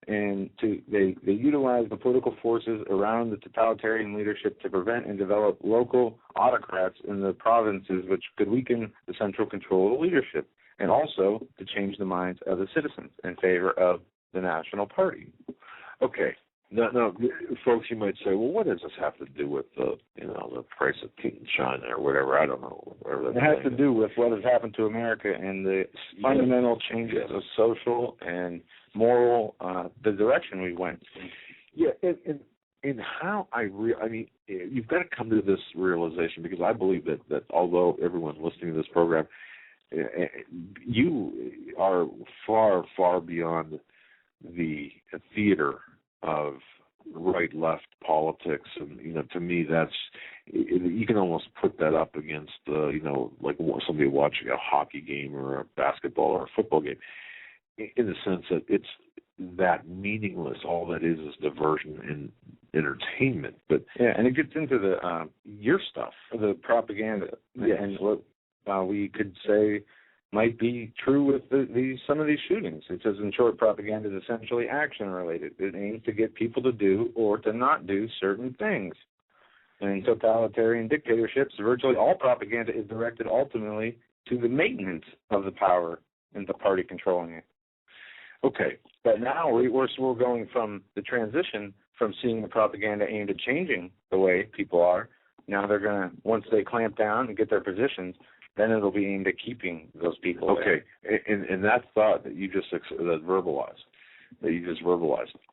the political forces around the totalitarian leadership to prevent and develop local autocrats in the provinces, which could weaken the central control of the leadership, and also to change the minds of the citizens in favor of the National Party. Okay. Now, folks, you might say, well, what does this have to do with the price of tea in China or whatever? I don't know. It has to do with what has happened to America and the fundamental changes of social and moral, the direction we went. Yeah, and how I mean, you've got to come to this realization, because I believe that although everyone listening to this program, you are far, far beyond the theater of right-left politics, and to me, that's you can almost put that up against like somebody watching a hockey game or a basketball or a football game, in the sense that that meaningless. All that is diversion and entertainment. But yeah, and it gets into the your stuff, the propaganda, and what we could say might be true with some of these shootings. It says, in short, propaganda is essentially action-related. It aims to get people to do or to not do certain things. And in totalitarian dictatorships, virtually all propaganda is directed ultimately to the maintenance of the power and the party controlling it. Okay. But now we're going from the transition from seeing the propaganda aimed at changing the way people are. Now they're going to, once they clamp down and get their positions, then it'll be aimed at keeping those people. Okay. And that thought that you just verbalized,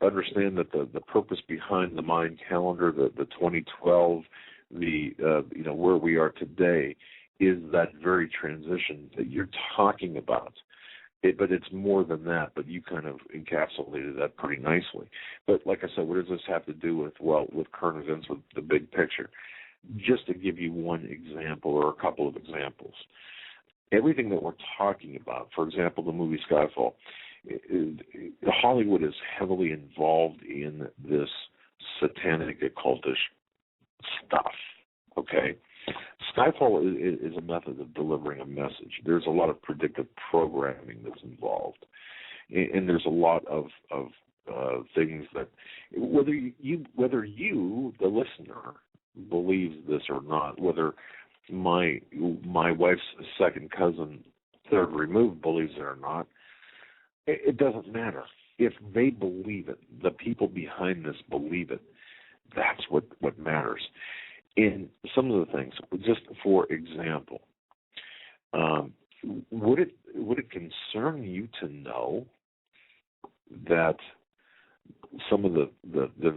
understand that the purpose behind the Mind calendar, the 2012, where we are today, is that very transition that you're talking about. But it's more than that, but you kind of encapsulated that pretty nicely. But like I said, what does this have to do with current events, with the big picture? Just to give you one example or a couple of examples, everything that we're talking about, for example, the movie Skyfall, Hollywood is heavily involved in this satanic occultish stuff, okay? Skyfall is a method of delivering a message. There's a lot of predictive programming that's involved, and there's a lot of things that, whether you, the listener, believes this or not, whether my wife's second cousin, third removed, believes it or not, it doesn't matter. If they believe it, the people behind this believe it, that's what matters. In some of the things, just for example, would it concern you to know that some of the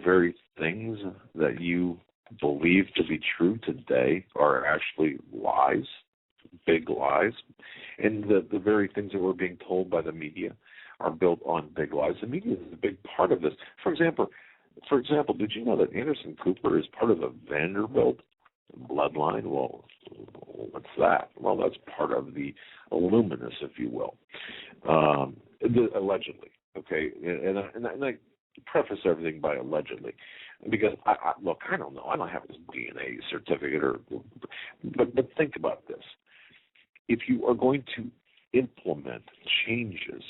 very things that you believe to be true today are actually lies, big lies, and the very things that we're being told by the media are built on big lies? The media is a big part of this. For example, did you know that Anderson Cooper is part of the Vanderbilt bloodline? Well, what's that? Well, that's part of the Illuminus, if you will, allegedly. Okay, and I preface everything by allegedly, because I don't know. I don't have this DNA certificate, but think about this. If you are going to implement changes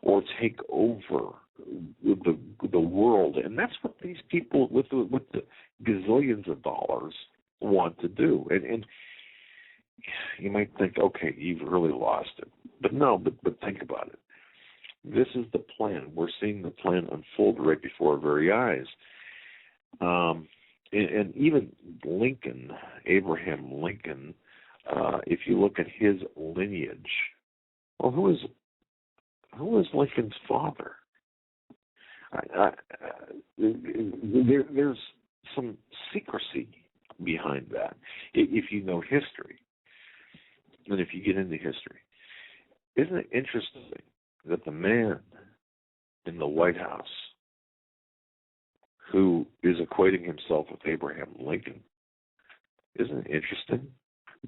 or take over the world, and that's what these people with the gazillions of dollars want to do. And you might think, okay, you've really lost it. But no, but think about it. This is the plan. We're seeing the plan unfold right before our very eyes. And even Lincoln, Abraham Lincoln, if you look at his lineage, well, who is Lincoln's father? There's some secrecy behind that, if you know history, and if you get into history. Isn't it interesting that the man in the White House who is equating himself with Abraham Lincoln, isn't it interesting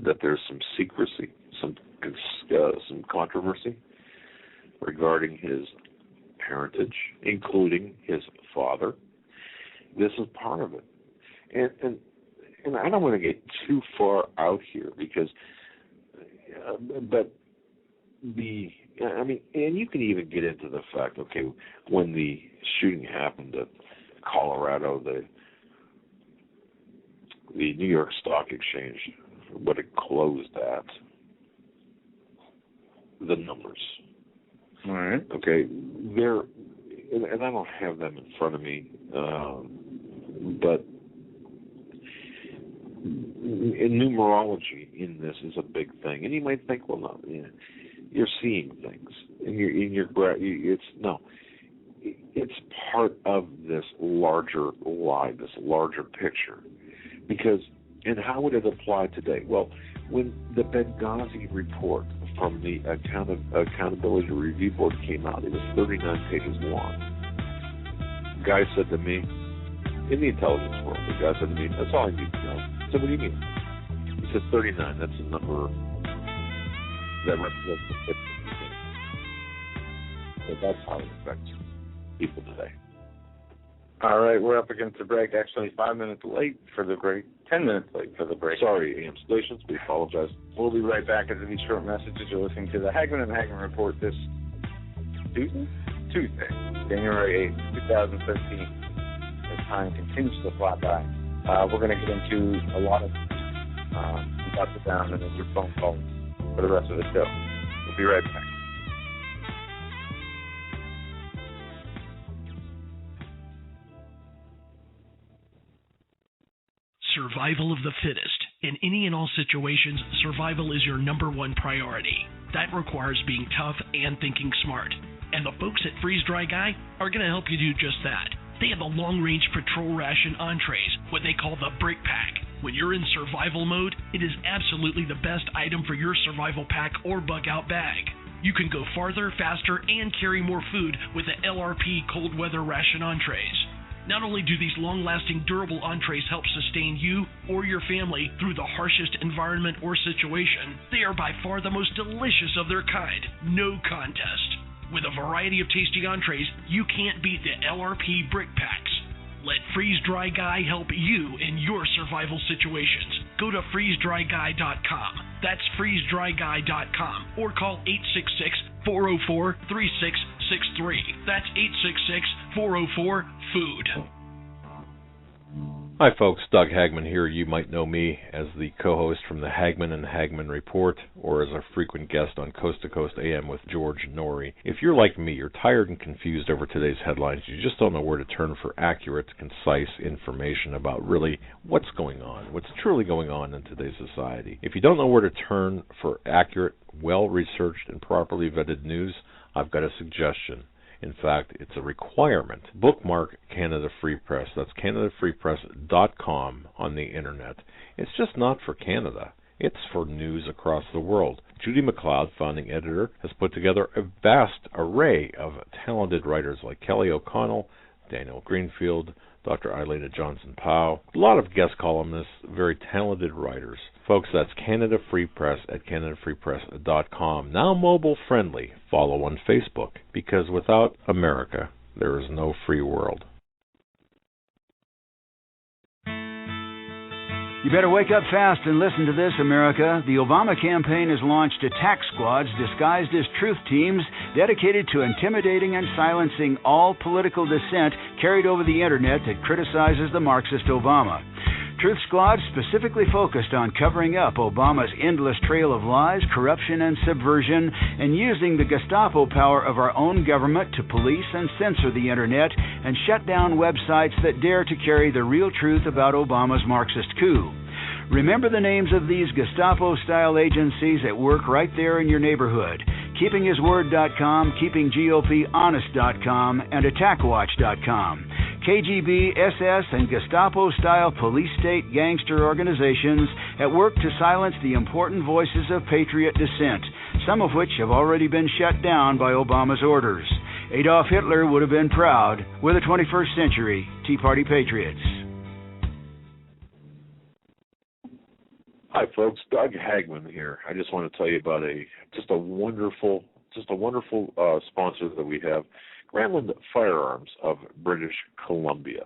that there's some secrecy, some controversy regarding his parentage, including his father? This is part of it. And I don't want to get too far out here because, and you can even get into the fact, okay, when the shooting happened at Colorado, the New York Stock Exchange, what it closed at, the numbers. All right. Okay, and I don't have them in front of me, but in numerology in this is a big thing, and you might think, well, no, you're seeing things, and it's part of this larger lie, this larger picture, because, and how would it apply today? Well, when the Benghazi report from the Accountability Review Board came out, it was 39 pages long. The guy said to me, in the intelligence world, that's all I need to know. I said, what do you mean? He said 39, that's the number that represents the 50%. So that's how it affects you. people today. All right, we're up against the break. Actually, 5 minutes late for the break. 10 minutes late for the break. Sorry, AM stations. We apologize. We'll be right back after these short messages. You're listening to the Hagmann and Hagmann Report this Tuesday, January 8th, 2013. As time continues to fly by. We're going to get into a lot of ups and downs and your phone calls for the rest of the show. We'll be right back. Survival of the fittest. In any and all situations, survival is your number one priority. That requires being tough and thinking smart. And the folks at Freeze Dry Guy are going to help you do just that. They have a long-range patrol ration entrees, what they call the Brick Pack. When you're in survival mode, it is absolutely the best item for your survival pack or bug-out bag. You can go farther, faster, and carry more food with the LRP cold weather ration entrees. Not only do these long-lasting, durable entrees help sustain you or your family through the harshest environment or situation, they are by far the most delicious of their kind. No contest. With a variety of tasty entrees, you can't beat the LRP Brick Packs. Let Freeze Dry Guy help you in your survival situations. Go to freezedryguy.com. That's freezedryguy.com. Or call 866-404-3663. That's 866-404-FOOD. Hi folks, Doug Hagmann here. You might know me as the co-host from the Hagmann and Hagmann Report, or as a frequent guest on Coast to Coast AM with George Norrie. If you're like me, you're tired and confused over today's headlines. You just don't know where to turn for accurate, concise information about really what's going on, what's truly going on in today's society. If you don't know where to turn for accurate, well-researched, and properly vetted news, I've got a suggestion. In fact, it's a requirement. Bookmark Canada Free Press. That's CanadaFreePress.com on the internet. It's just not for Canada. It's for news across the world. Judy McLeod, founding editor, has put together a vast array of talented writers like Kelly O'Connell, Daniel Greenfield, Dr. Eileen Johnson-Powell, a lot of guest columnists, very talented writers. Folks, that's Canada Free Press at CanadaFreePress.com. Now mobile friendly. Follow on Facebook, because without America, there is no free world. You better wake up fast and listen to this, America. The Obama campaign has launched attack squads disguised as truth teams dedicated to intimidating and silencing all political dissent carried over the internet that criticizes the Marxist Obama. Truth squads specifically focused on covering up Obama's endless trail of lies, corruption, and subversion, and using the Gestapo power of our own government to police and censor the internet and shut down websites that dare to carry the real truth about Obama's Marxist coup. Remember the names of these Gestapo-style agencies at work right there in your neighborhood. KeepingHisWord.com, KeepingGOPHonest.com, and AttackWatch.com. KGB, SS, and Gestapo-style police-state gangster organizations at work to silence the important voices of patriot dissent, some of which have already been shut down by Obama's orders. Adolf Hitler would have been proud. We're the 21st century Tea Party patriots. Hi, folks. Doug Hagmann here. I just want to tell you about a wonderful sponsor that we have, Granland Firearms of British Columbia.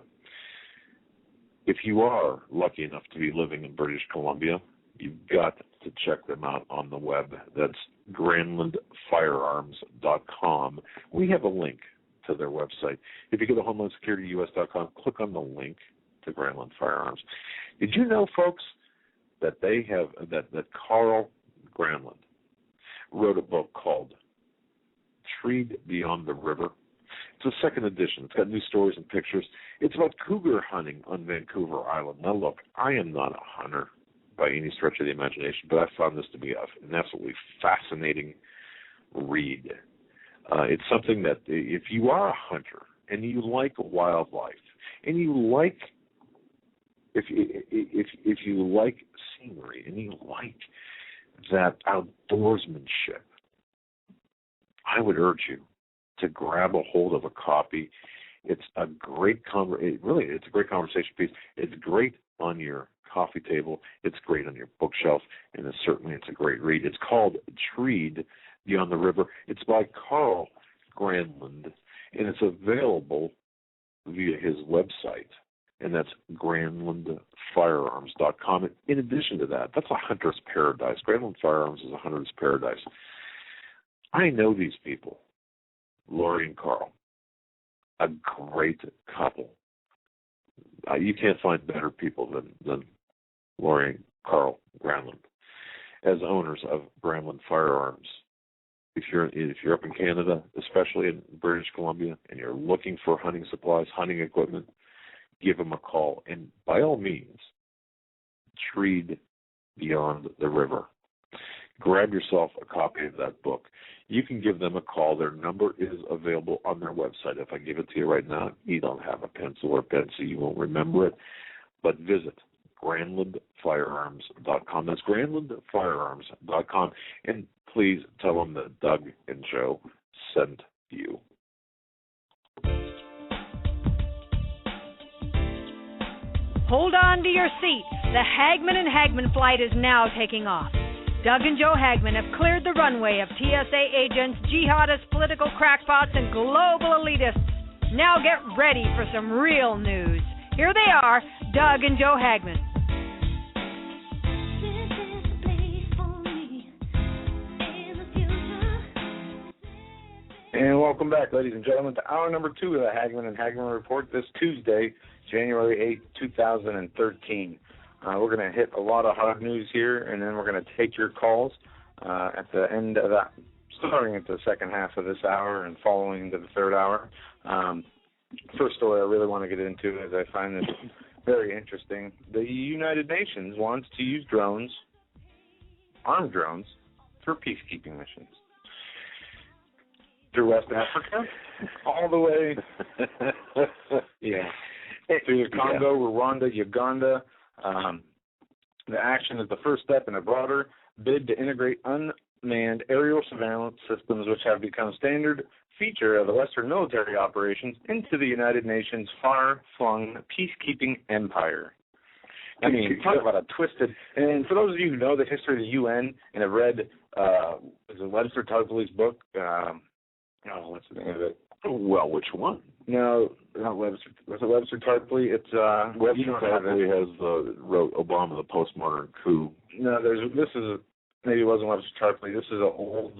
If you are lucky enough to be living in British Columbia, you've got to check them out on the web. That's GranlandFirearms.com. We have a link to their website. If you go to HomelandSecurityUS.com, click on the link to Granland Firearms. Did you know, folks, that they have that Carl Granland wrote a book called Treed Beyond the River? It's a second edition. It's got new stories and pictures. It's about cougar hunting on Vancouver Island. Now, look, I am not a hunter by any stretch of the imagination, but I found this to be an absolutely fascinating read. It's something that if you are a hunter and you like wildlife and you like if you like scenery and you like that outdoorsmanship, I would urge you to grab a hold of a copy. It's a great it's a great conversation piece. It's great on your coffee table. It's great on your bookshelf, and it's a great read. It's called Treed Beyond the River. It's by Carl Granland, and it's available via his website, and that's GranlandFirearms.com. In addition to that, that's a hunter's paradise. Granland Firearms is a hunter's paradise. I know these people, Lori and Carl, a great couple. You can't find better people than Lori and Carl Granland as owners of Granland Firearms. If you're up in Canada, especially in British Columbia, and you're looking for hunting supplies, hunting equipment, give them a call. And by all means, tread beyond the river. Grab yourself a copy of that book. You can give them a call. Their number is available on their website. If I give it to you right now, you don't have a pencil or pen, so you won't remember it. But visit GranlandFirearms.com. That's GranlandFirearms.com. And please tell them that Doug and Joe sent you. Hold on to your seat. The Hagmann and Hagmann flight is now taking off. Doug and Joe Hagmann have cleared the runway of TSA agents, jihadists, political crackpots, and global elitists. Now get ready for some real news. Here they are, Doug and Joe Hagmann. And welcome back, ladies and gentlemen, to hour number 2 of the Hagmann and Hagmann Report this Tuesday, January 8, 2013. We're going to hit a lot of hard news here, and then we're going to take your calls at the end of that, starting at the second half of this hour and following to the third hour. First story I really want to get into, as I find this very interesting. The United Nations wants to use drones, armed drones, for peacekeeping missions. Through West Africa, all the way, through the Congo, Rwanda, Uganda. The action is the first step in a broader bid to integrate unmanned aerial surveillance systems, which have become standard feature of the Western military operations, into the United Nations' far-flung peacekeeping empire. I mean, talk about a twisted. And for those of you who know the history of the UN and have read Webster Tarpley's book. What's the name of it? Well, which one? No, not Webster. Was it Webster Tarpley? It's Webster Tarpley wrote Obama, the Postmodern Coup. No, maybe it wasn't Webster Tarpley. This is an old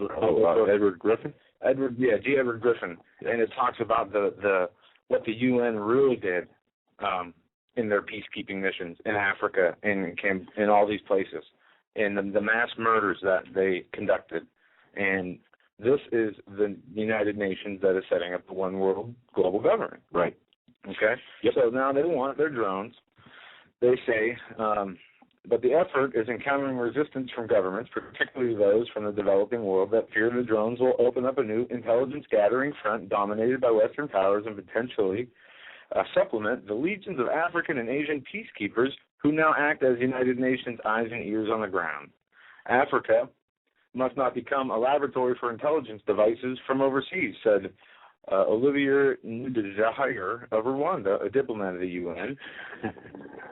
Edward Griffin. G. Edward Griffin, and it talks about what the UN really did in their peacekeeping missions in Africa and in all these places, and the mass murders that they conducted. And this is the United Nations that is setting up the one world global government. Right. Okay? Yep. So now they want their drones, they say, but the effort is encountering resistance from governments, particularly those from the developing world, that fear the drones will open up a new intelligence-gathering front dominated by Western powers and potentially supplement the legions of African and Asian peacekeepers who now act as United Nations eyes and ears on the ground. Africa must not become a laboratory for intelligence devices from overseas, said Olivier Nduhungirehe of Rwanda, a diplomat of the UN.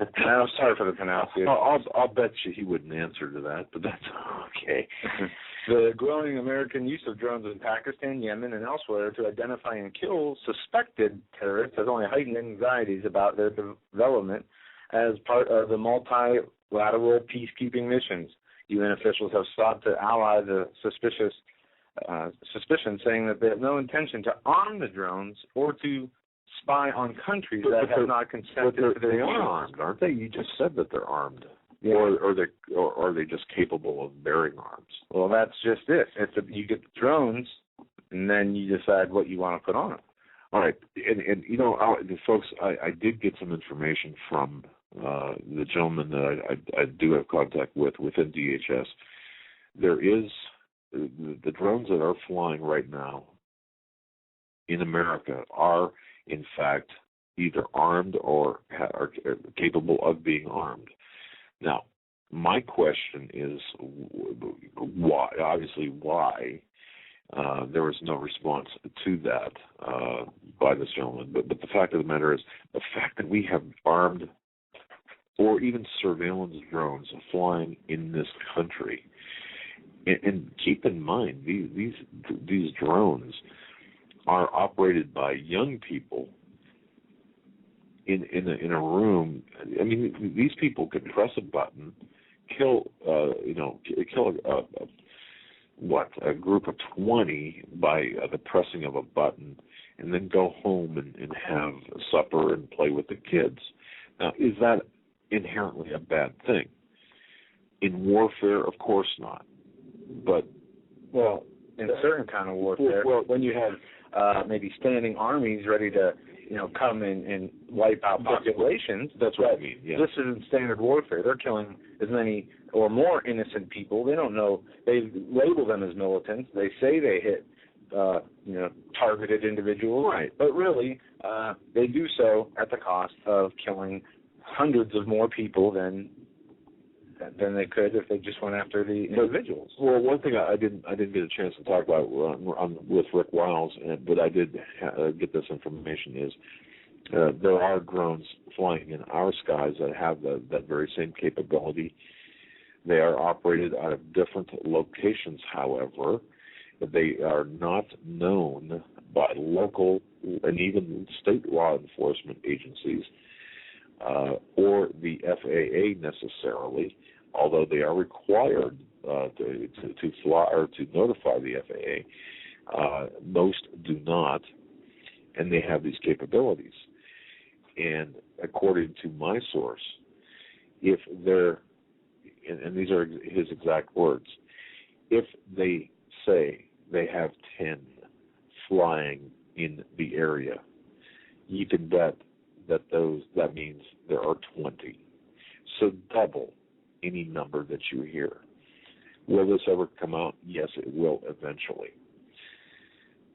I'm sorry for the pronunciation. I'll bet you he wouldn't answer to that, but that's okay. The growing American use of drones in Pakistan, Yemen, and elsewhere to identify and kill suspected terrorists has only heightened anxieties about their development as part of the multilateral peacekeeping missions. UN officials have sought to ally the suspicion, saying that they have no intention to arm the drones or to spy on countries that have not consented to their use. They are armed, aren't they? You just said that they're armed. Yeah. Or are they just capable of bearing arms? Well, that's just it. You get the drones, and then you decide what you want to put on them. All right. And folks, I did get some information from the gentleman that I do have contact within DHS. There is the drones that are flying right now in America are, in fact, either armed or are capable of being armed. Now, my question is why? Obviously, why? There was no response to that by this gentleman. But the fact of the matter is, the fact that we have armed or even surveillance drones flying in this country. And keep in mind, these drones are operated by young people in a room. I mean, these people could press a button, kill a group of 20 by the pressing of a button, and then go home and have supper and play with the kids. Now, is that inherently a bad thing? In warfare, of course not. But in certain kind of warfare, when you have maybe standing armies ready to, come and wipe out populations. That's what I mean. Yeah. This isn't standard warfare. They're killing as many or more innocent people. They don't know. They label them as militants. They say they hit, targeted individuals. Right. But really, they do so at the cost of killing hundreds of more people than they could if they just went after the individuals. Well, one thing I didn't get a chance to talk about with Rick Wiles, but I did get this information, is there are drones flying in our skies that have that very same capability. They are operated out of different locations, however. They are not known by local and even state law enforcement agencies or the FAA necessarily, although they are required to fly or to notify the FAA. Most do not, and they have these capabilities. And according to my source, if they're, and these are his exact words, if they say they have 10 flying in the area, you can bet that means there are 20. So double any number that you hear. Will this ever come out? Yes, it will eventually.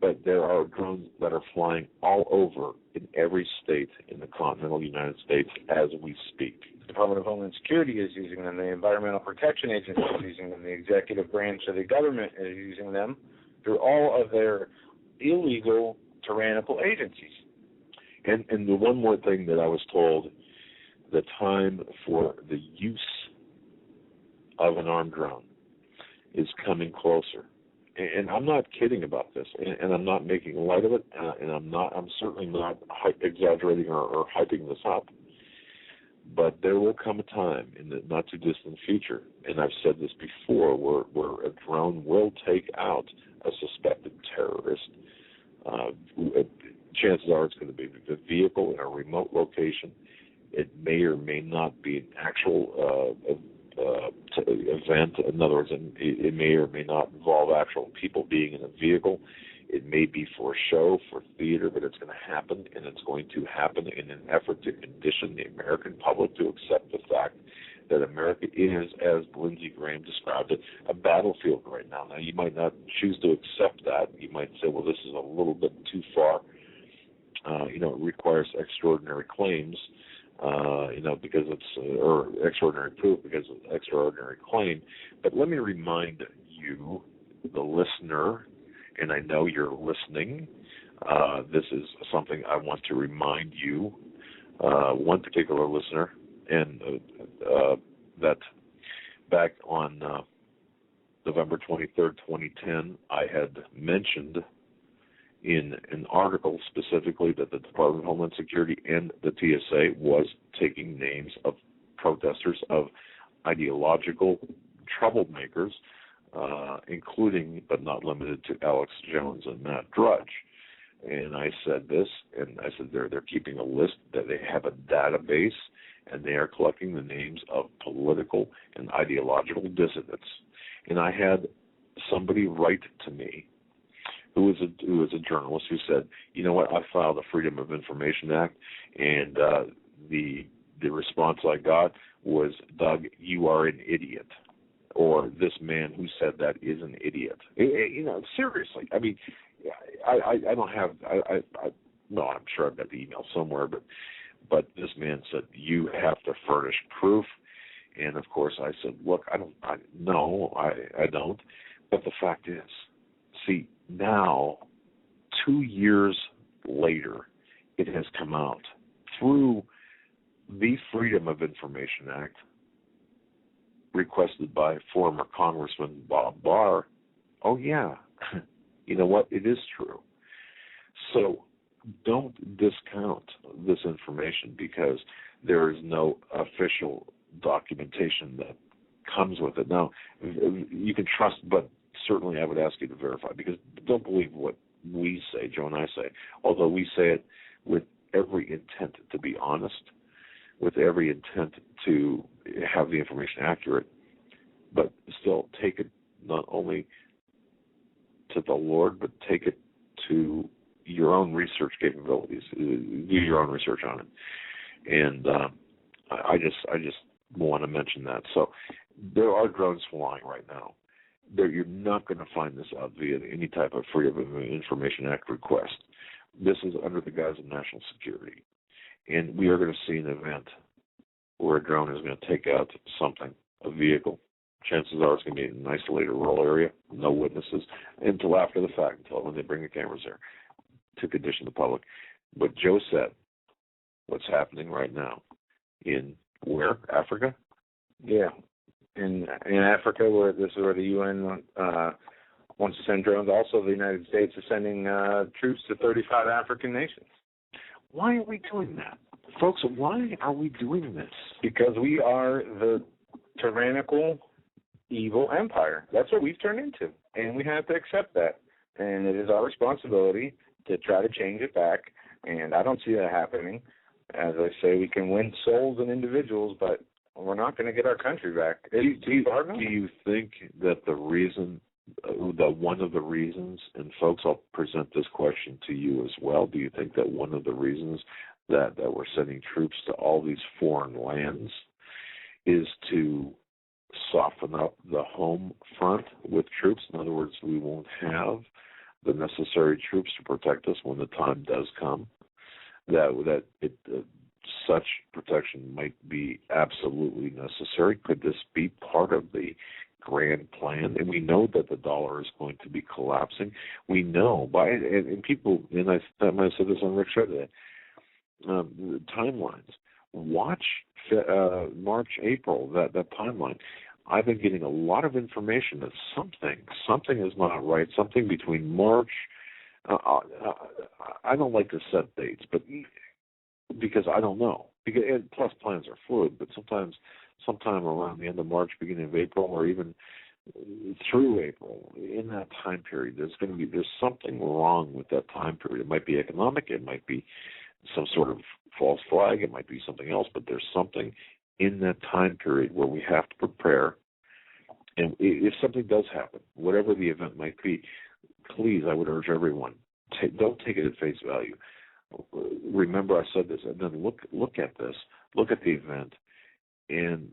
But there are drones that are flying all over in every state in the continental United States as we speak. The Department of Homeland Security is using them. The Environmental Protection Agency is using them. The executive branch of the government is using them through all of their illegal, tyrannical agencies. And the one more thing that I was told, the time for the use of an armed drone is coming closer. And I'm not kidding about this, and I'm not making light of it, and I'm certainly not exaggerating or hyping this up. But there will come a time in the not too distant future, and I've said this before, where a drone will take out a suspected terrorist. Chances are it's going to be the vehicle in a remote location. It may or may not be an actual event. In other words, it may or may not involve actual people being in a vehicle. It may be for show, for theater, but it's going to happen, and it's going to happen in an effort to condition the American public to accept the fact that America is, as Lindsey Graham described it, a battlefield right now. Now, you might not choose to accept that. You might say, well, this is a little bit too far. It requires extraordinary claims, because it's, or extraordinary proof because it's an extraordinary claim. But let me remind you, the listener, and I know you're listening, this is something I want to remind you, one particular listener, and that back on November 23rd, 2010, I had mentioned in an article specifically that the Department of Homeland Security and the TSA was taking names of protesters, of ideological troublemakers, including but not limited to Alex+Jones and Matt Drudge. And I said this, and I said they're keeping a list, that they have a database, and they are collecting the names of political and ideological dissidents. And I had somebody write to me who was a journalist who said, you know what, I filed a Freedom of Information Act, and the response I got was, Doug, you are an idiot. Or this man who said that is an idiot. Seriously. I mean, I don't have, no, I'm sure I've got the email somewhere, but this man said, you have to furnish proof. And of course I said, look, I don't. But the fact is, see, now, 2 years later, it has come out through the Freedom of Information Act requested by former Congressman Bob Barr. Oh, yeah, you know what? It is true. So don't discount this information because there is no official documentation that comes with it. Now, you can trust, but certainly I would ask you to verify, because don't believe what we say, Joe and I say, although we say it with every intent to be honest, with every intent to have the information accurate, but still take it not only to the Lord, but take it to your own research capabilities. Do your own research on it. And I just want to mention that. So there are drones flying right now. You're not going to find this out via any type of Freedom of Information Act request. This is under the guise of national security. And we are going to see an event where a drone is going to take out something, a vehicle. Chances are it's going to be in an isolated rural area, no witnesses, until after the fact, until when they bring the cameras there, to condition the public. But Joe said, what's happening right now in where? Africa? Yeah. In Africa, where this is where the UN wants to send drones. Also, the United States is sending troops to 35 African nations. Why are we doing that? Folks, why are we doing this? Because we are the tyrannical, evil empire. That's what we've turned into, and we have to accept that. And it is our responsibility to try to change it back, and I don't see that happening. As I say, we can win souls and individuals, but we're not going to get our country back. Do you think that the reason, that one of the reasons, and folks, I'll present this question to you as well, do you think that one of the reasons that we're sending troops to all these foreign lands is to soften up the home front with troops? In other words, we won't have the necessary troops to protect us when the time does come, such protection might be absolutely necessary. Could this be part of the grand plan? And we know that the dollar is going to be collapsing. We know and people, and I said this on Rick Show today, timelines. Watch March, April, that timeline. I've been getting a lot of information that something is not right. Something between March. I don't like to set dates, but because I don't know. And plus, plans are fluid. But sometime around the end of March, beginning of April, or even through April, in that time period, there's something wrong with that time period. It might be economic. It might be some sort of false flag. It might be something else. But there's something in that time period where we have to prepare. And if something does happen, whatever the event might be, please, I would urge everyone, don't take it at face value. Remember I said this, and then look at this, look at the event, and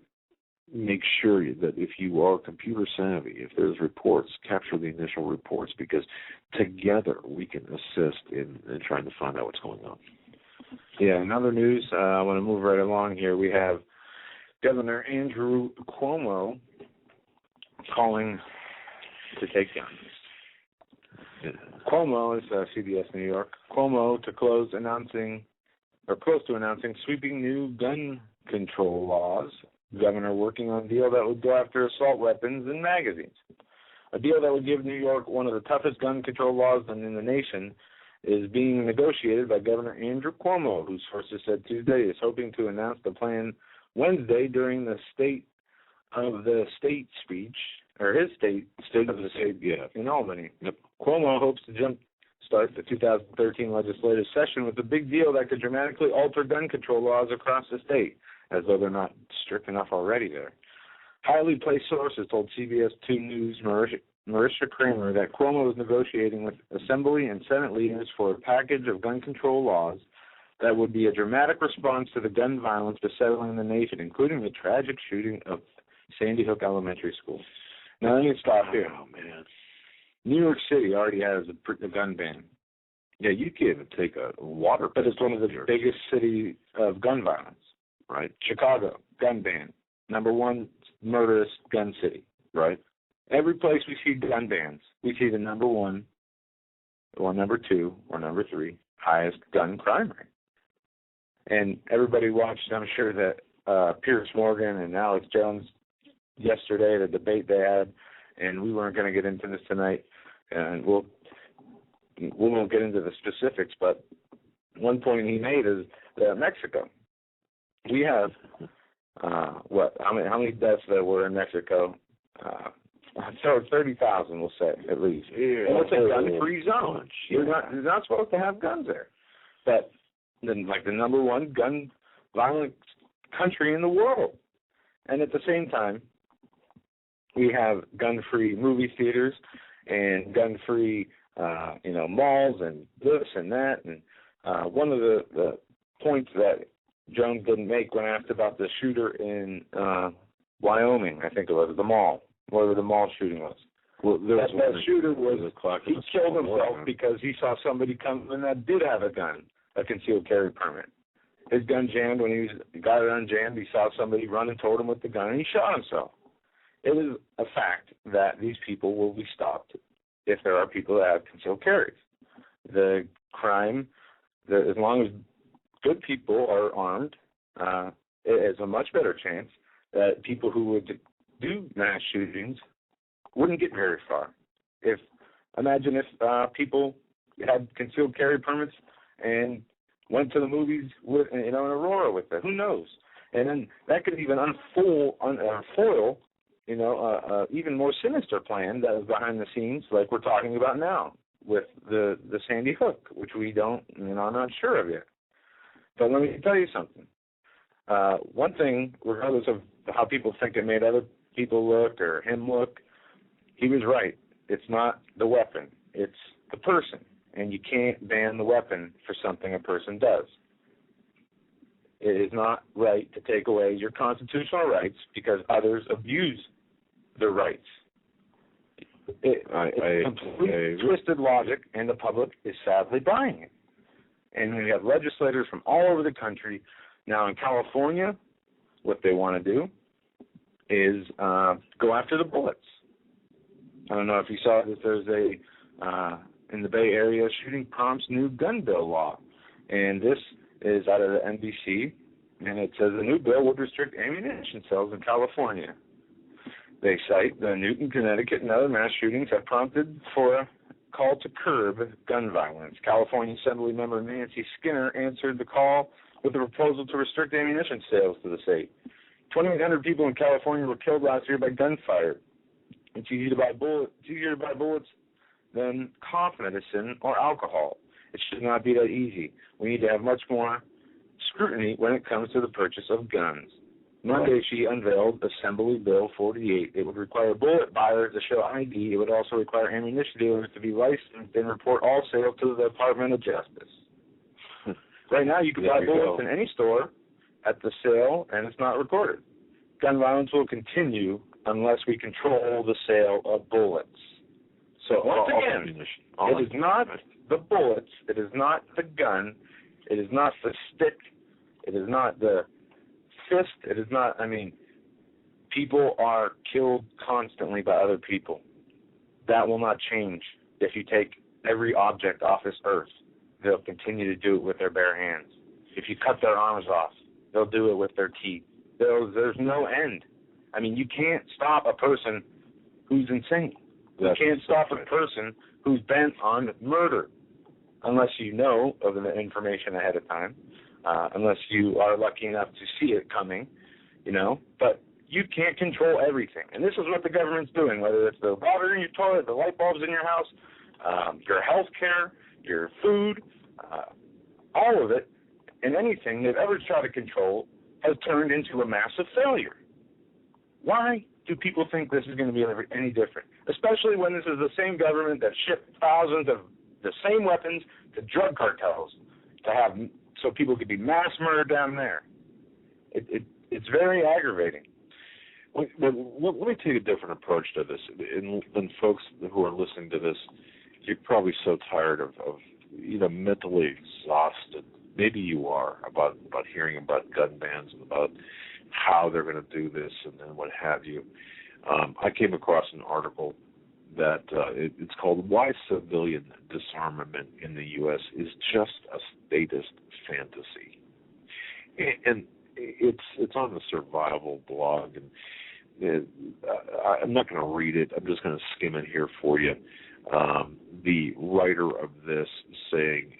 make sure that if you are computer savvy, if there's reports, capture the initial reports, because together we can assist in trying to find out what's going on. Yeah, in other news, I want to move right along here. We have Governor Andrew Cuomo calling to take guns. Cuomo is CBS New York. Cuomo close to announcing sweeping new gun control laws. Governor working on a deal that would go after assault weapons and magazines. A deal that would give New York one of the toughest gun control laws in the nation is being negotiated by Governor Andrew Cuomo, whose sources said Tuesday is hoping to announce the plan Wednesday during the State of the State speech, or his State of the State in Albany. Yep. Cuomo hopes to jumpstart the 2013 legislative session with a big deal that could dramatically alter gun control laws across the state, as though they're not strict enough already there. Highly placed sources told CBS 2 News Marisha Kramer that Cuomo is negotiating with Assembly and Senate leaders for a package of gun control laws that would be a dramatic response to the gun violence besetting the nation, including the tragic shooting of Sandy Hook Elementary School. Now, let me stop here. Oh, man. New York City already has a gun ban. Yeah, you can't even take a water. But it's one of the biggest cities of gun violence. Right. Chicago, gun ban. Number one murderous gun city. Right. Every place we see gun bans, we see the number one or number two or number three highest gun crime rate. And everybody watched, I'm sure, that Piers Morgan and Alex+Jones yesterday, the debate they had, and we weren't going to get into this tonight. And we won't get into the specifics, but one point he made is that Mexico, we have, how many deaths there were in Mexico? So 30,000, we'll say, at least. Yeah, and it's a gun-free zone. You're not supposed to have guns there. But then, like, the number one gun violent country in the world. And at the same time, we have gun-free movie theaters and gun-free, malls and this and that. And one of the points that Jones didn't make when asked about the shooter in Wyoming, I think it was, the mall, wherever the mall shooting was. Well, that shooter he killed himself because he saw somebody come in that did have a gun, a concealed carry permit. His gun jammed when he got it unjammed. He saw somebody running toward him with the gun, and he shot himself. It is a fact that these people will be stopped if there are people that have concealed carries. The crime, as long as good people are armed, it is a much better chance that people who would do mass shootings wouldn't get very far. Imagine if people had concealed carry permits and went to the movies with, in Aurora with it. Who knows? And then that could even foil, even more sinister plan that is behind the scenes, like we're talking about now with the Sandy Hook, which we don't, I'm not sure of yet. But let me tell you something. One thing, regardless of how people think it made other people look or him look, he was right. It's not the weapon. It's the person. And you can't ban the weapon for something a person does. It is not right to take away your constitutional rights because others abuse their rights. It's complete twisted logic, and the public is sadly buying it. And we have legislators from all over the country. Now in California, what they want to do is go after the bullets. I don't know if you saw that there's in the Bay Area, shooting prompts new gun bill law. And this is out of the NBC, and it says the new bill would restrict ammunition sales in California. They cite the Newton, Connecticut, and other mass shootings have prompted for a call to curb gun violence. California Assembly member Nancy Skinner answered the call with a proposal to restrict ammunition sales to the state. 2,800 people in California were killed last year by gunfire. It's easier to buy bullets than cough medicine or alcohol. It should not be that easy. We need to have much more scrutiny when it comes to the purchase of guns. Monday, she unveiled Assembly Bill 48. It would require bullet buyers to show ID. It would also require ammunition dealers to be licensed and report all sales to the Department of Justice. Right now, you can buy bullets in any store at the sale, and it's not recorded. Gun violence will continue unless we control the sale of bullets. So once again, it is not the bullets, it is not the gun, it is not the stick, it is not the fist, it is not, people are killed constantly by other people. That will not change if you take every object off this earth. They'll continue to do it with their bare hands. If you cut their arms off, they'll do it with their teeth. There's no end. You can't stop a person who's insane. You can't stop a person who's bent on murder unless you know of the information ahead of time, unless you are lucky enough to see it coming, But you can't control everything. And this is what the government's doing, whether it's the water in your toilet, the light bulbs in your house, your health care, your food, all of it, and anything they've ever tried to control has turned into a massive failure. Why do people think this is going to be any different? Especially when this is the same government that shipped thousands of the same weapons to drug cartels to have so people could be mass murdered down there. It's very aggravating. Let me take a different approach to this. And folks who are listening to this, you're probably so tired of mentally exhausted. Maybe you are about hearing about gun bans and about how they're going to do this and then what have you. I came across an article that it's called "Why Civilian Disarmament in the U.S. is Just a Statist Fantasy," and it's on the Survival blog, and I'm not going to read it. I'm just going to skim it here for you. The writer of this saying,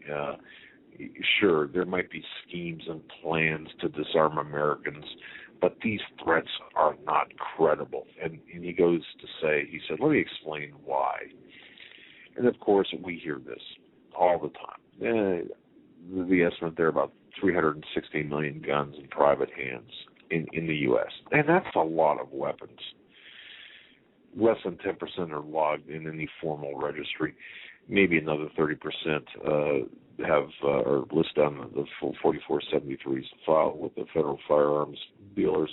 sure, there might be schemes and plans to disarm Americans, but these threats are not credible. And he goes to say, he said, let me explain why. And of course, we hear this all the time. The estimate there about 316 million guns in private hands in the U.S. And that's a lot of weapons. Less than 10% are logged in any formal registry. Maybe another 30% are listed on the full 4473s file with the federal firearms dealers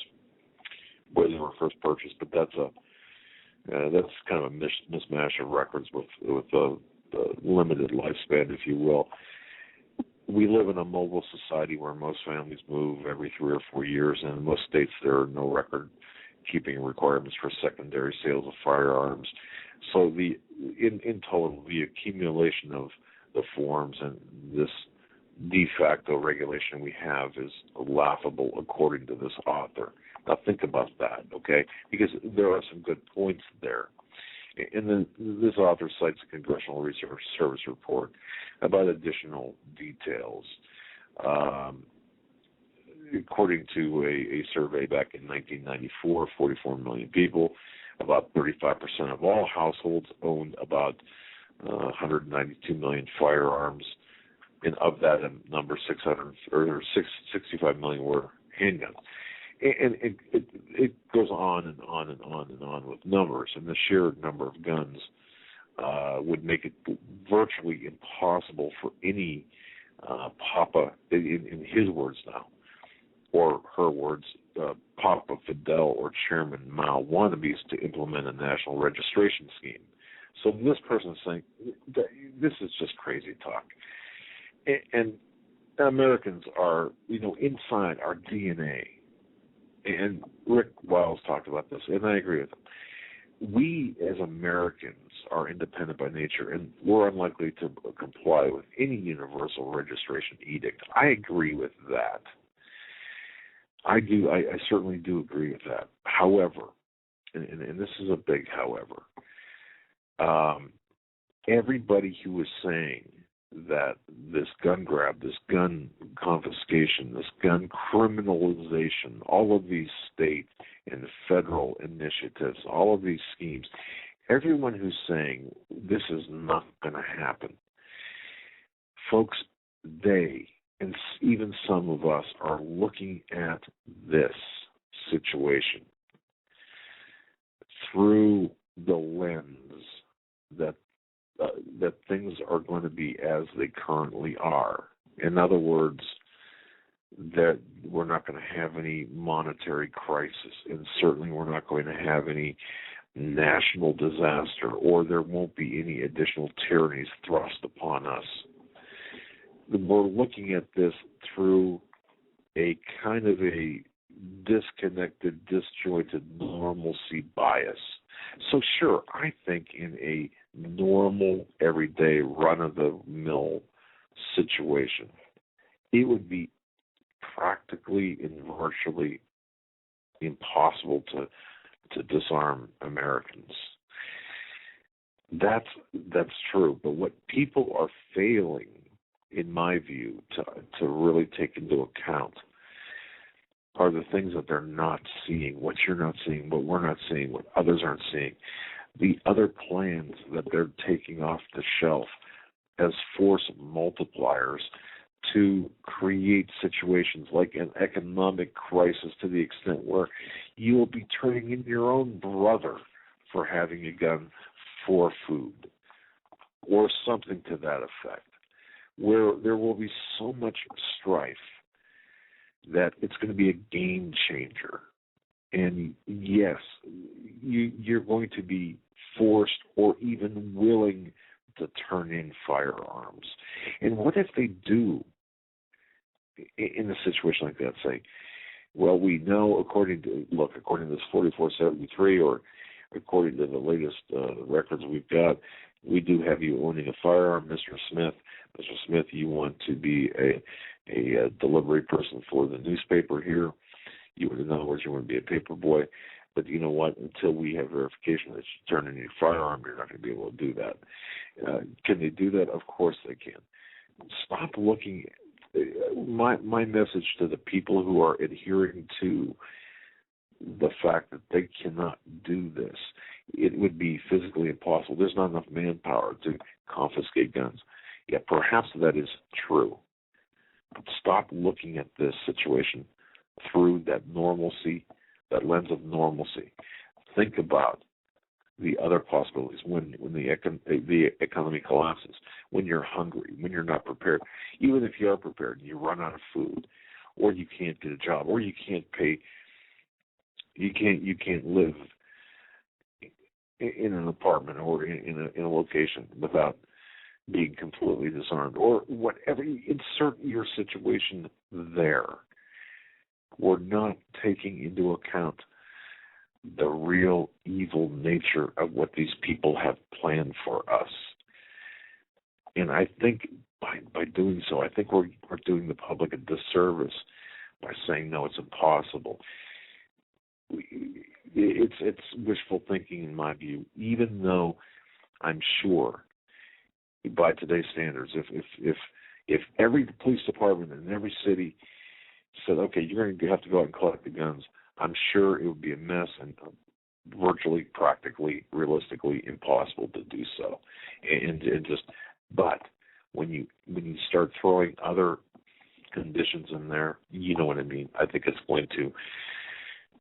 where they were first purchased. But that's kind of a mismatch of records with a limited lifespan, if you will. We live in a mobile society where most families move every 3 or 4 years, and in most states there are no record-keeping requirements for secondary sales of firearms. So in total, the accumulation of the forms and this de facto regulation we have is laughable, according to this author. Now think about that, okay? Because there are some good points there. And then this author cites a Congressional Research Service report about additional details. According to a survey back in 1994, 44 million people, about 35% of all households owned about 192 million firearms, and of that number, 65 million were handguns. And it goes on and on and on and on with numbers, and the sheer number of guns would make it virtually impossible for any Papa, in his words now, or her words, Papa Fidel or Chairman Mao wannabes to implement a national registration scheme. So this person is saying, this is just crazy talk. And Americans are, inside our DNA, and Rick Wiles talked about this, and I agree with him. We as Americans are independent by nature, and we're unlikely to comply with any universal registration edict. I agree with that. I certainly do agree with that. However, and this is a big however, everybody who is saying that this gun grab, this gun confiscation, this gun criminalization, all of these state and federal initiatives, all of these schemes, everyone who's saying this is not going to happen, folks, they and even some of us are looking at this situation through the lens that things are going to be as they currently are. In other words, that we're not going to have any monetary crisis, and certainly we're not going to have any national disaster, or there won't be any additional tyrannies thrust upon us. We're looking at this through a kind of a disconnected, disjointed normalcy bias. So sure, I think in a normal, everyday, run-of-the-mill situation, it would be practically and virtually impossible to disarm Americans. That's true. But what people are failing, in my view, to really take into account are the things that they're not seeing, what you're not seeing, what we're not seeing, what others aren't seeing, the other plans that they're taking off the shelf as force multipliers to create situations like an economic crisis, to the extent where you will be turning in your own brother for having a gun for food or something to that effect, where there will be so much strife that it's going to be a game changer. And yes, you're going to be forced or even willing to turn in firearms. And what if they do in a situation like that? Say, well, we know according to this 4473 or according to the latest records we've got, we do have you owning a firearm, Mr. Smith. Mr. Smith, you want to be a delivery person for the newspaper here. In other words, you want to be a paper boy. But you know what? Until we have verification that you turn in your firearm, you're not going to be able to do that. Can they do that? Of course they can. Stop looking. My message to the people who are adhering to the fact that they cannot do this, it would be physically impossible. There's not enough manpower to confiscate guns. Yeah, perhaps that is true. But stop looking at this situation through that normalcy, that lens of normalcy. Think about the other possibilities when the economy collapses, when you're hungry, when you're not prepared. Even if you are prepared, you run out of food, or you can't get a job, or you can't pay. You can't live in an apartment or in a location without being completely disarmed, or whatever. Insert your situation there. We're not taking into account the real evil nature of what these people have planned for us. And I think by doing so, I think we're doing the public a disservice by saying, no, it's impossible. It's wishful thinking in my view, even though I'm sure by today's standards, if every police department in every city said, okay, you're going to have to go out and collect the guns, I'm sure it would be a mess and virtually, practically, realistically impossible to do so. But when you start throwing other conditions in there, you know what I mean. I think it's going to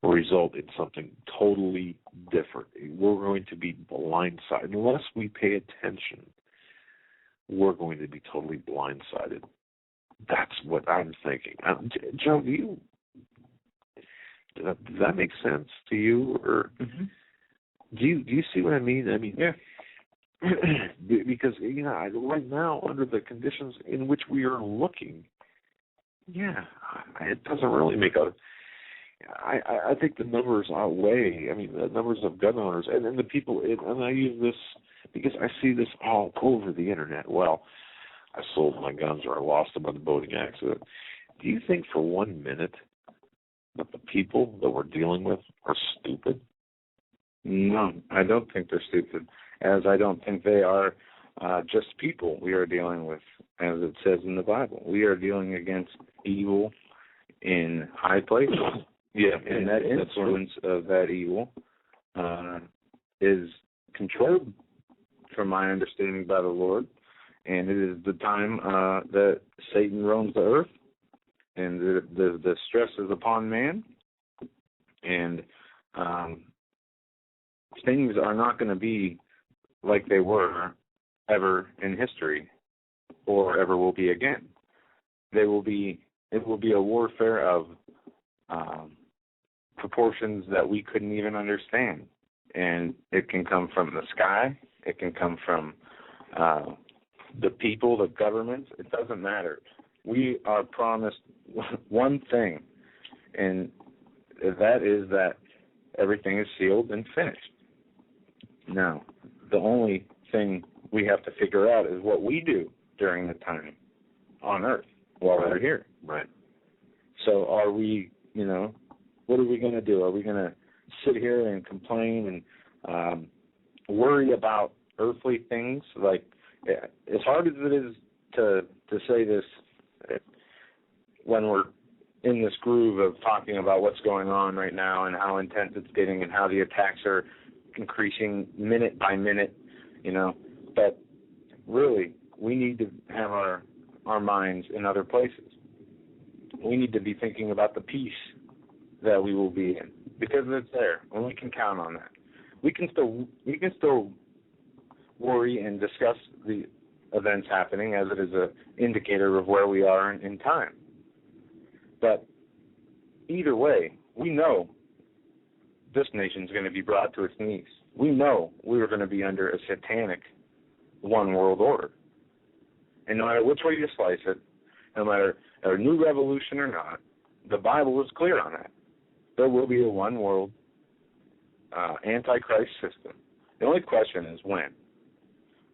result in something totally different. We're going to be blindsided unless we pay attention. We're going to be totally blindsided. That's what I'm thinking. Joe, does that make sense to you, or do you see what I mean? I mean, yeah. Because right now, under the conditions in which we are looking, it doesn't really make a. I think the numbers outweigh. I mean, the numbers of gun owners and the people. And I use this because I see this all over the internet. Well, I sold my guns or I lost them in a boating accident. Do you think for 1 minute that the people that we're dealing with are stupid? No, I don't think they're stupid, as I don't think they are just people we are dealing with, as it says in the Bible. We are dealing against evil in high places. And that influence of that evil is controlled, from my understanding, by the Lord. And it is the time that Satan roams the earth, and the stress is upon man, and things are not going to be like they were ever in history, or ever will be again. It will be a warfare of proportions that we couldn't even understand, and it can come from the sky, it can come from the people, the governments. It doesn't matter. We are promised one thing, and that is that everything is sealed and finished. Now, the only thing we have to figure out is what we do during the time on Earth while we're here. Right. So are we, what are we going to do? Are we going to sit here and complain and worry about earthly things? Like, as hard as it is to say this when we're in this groove of talking about what's going on right now and how intense it's getting and how the attacks are increasing minute by minute, but really we need to have our minds in other places. We need to be thinking about the peace that we will be in, because it's there and we can count on that. We can still worry and discuss the events happening as it is an indicator of where we are in time. But either way, we know this nation's going to be brought to its knees. We know we're going to be under a satanic one world order. And no matter which way you slice it, no matter a new revolution or not, the Bible is clear on that. There will be a one world antichrist system. The only question is when.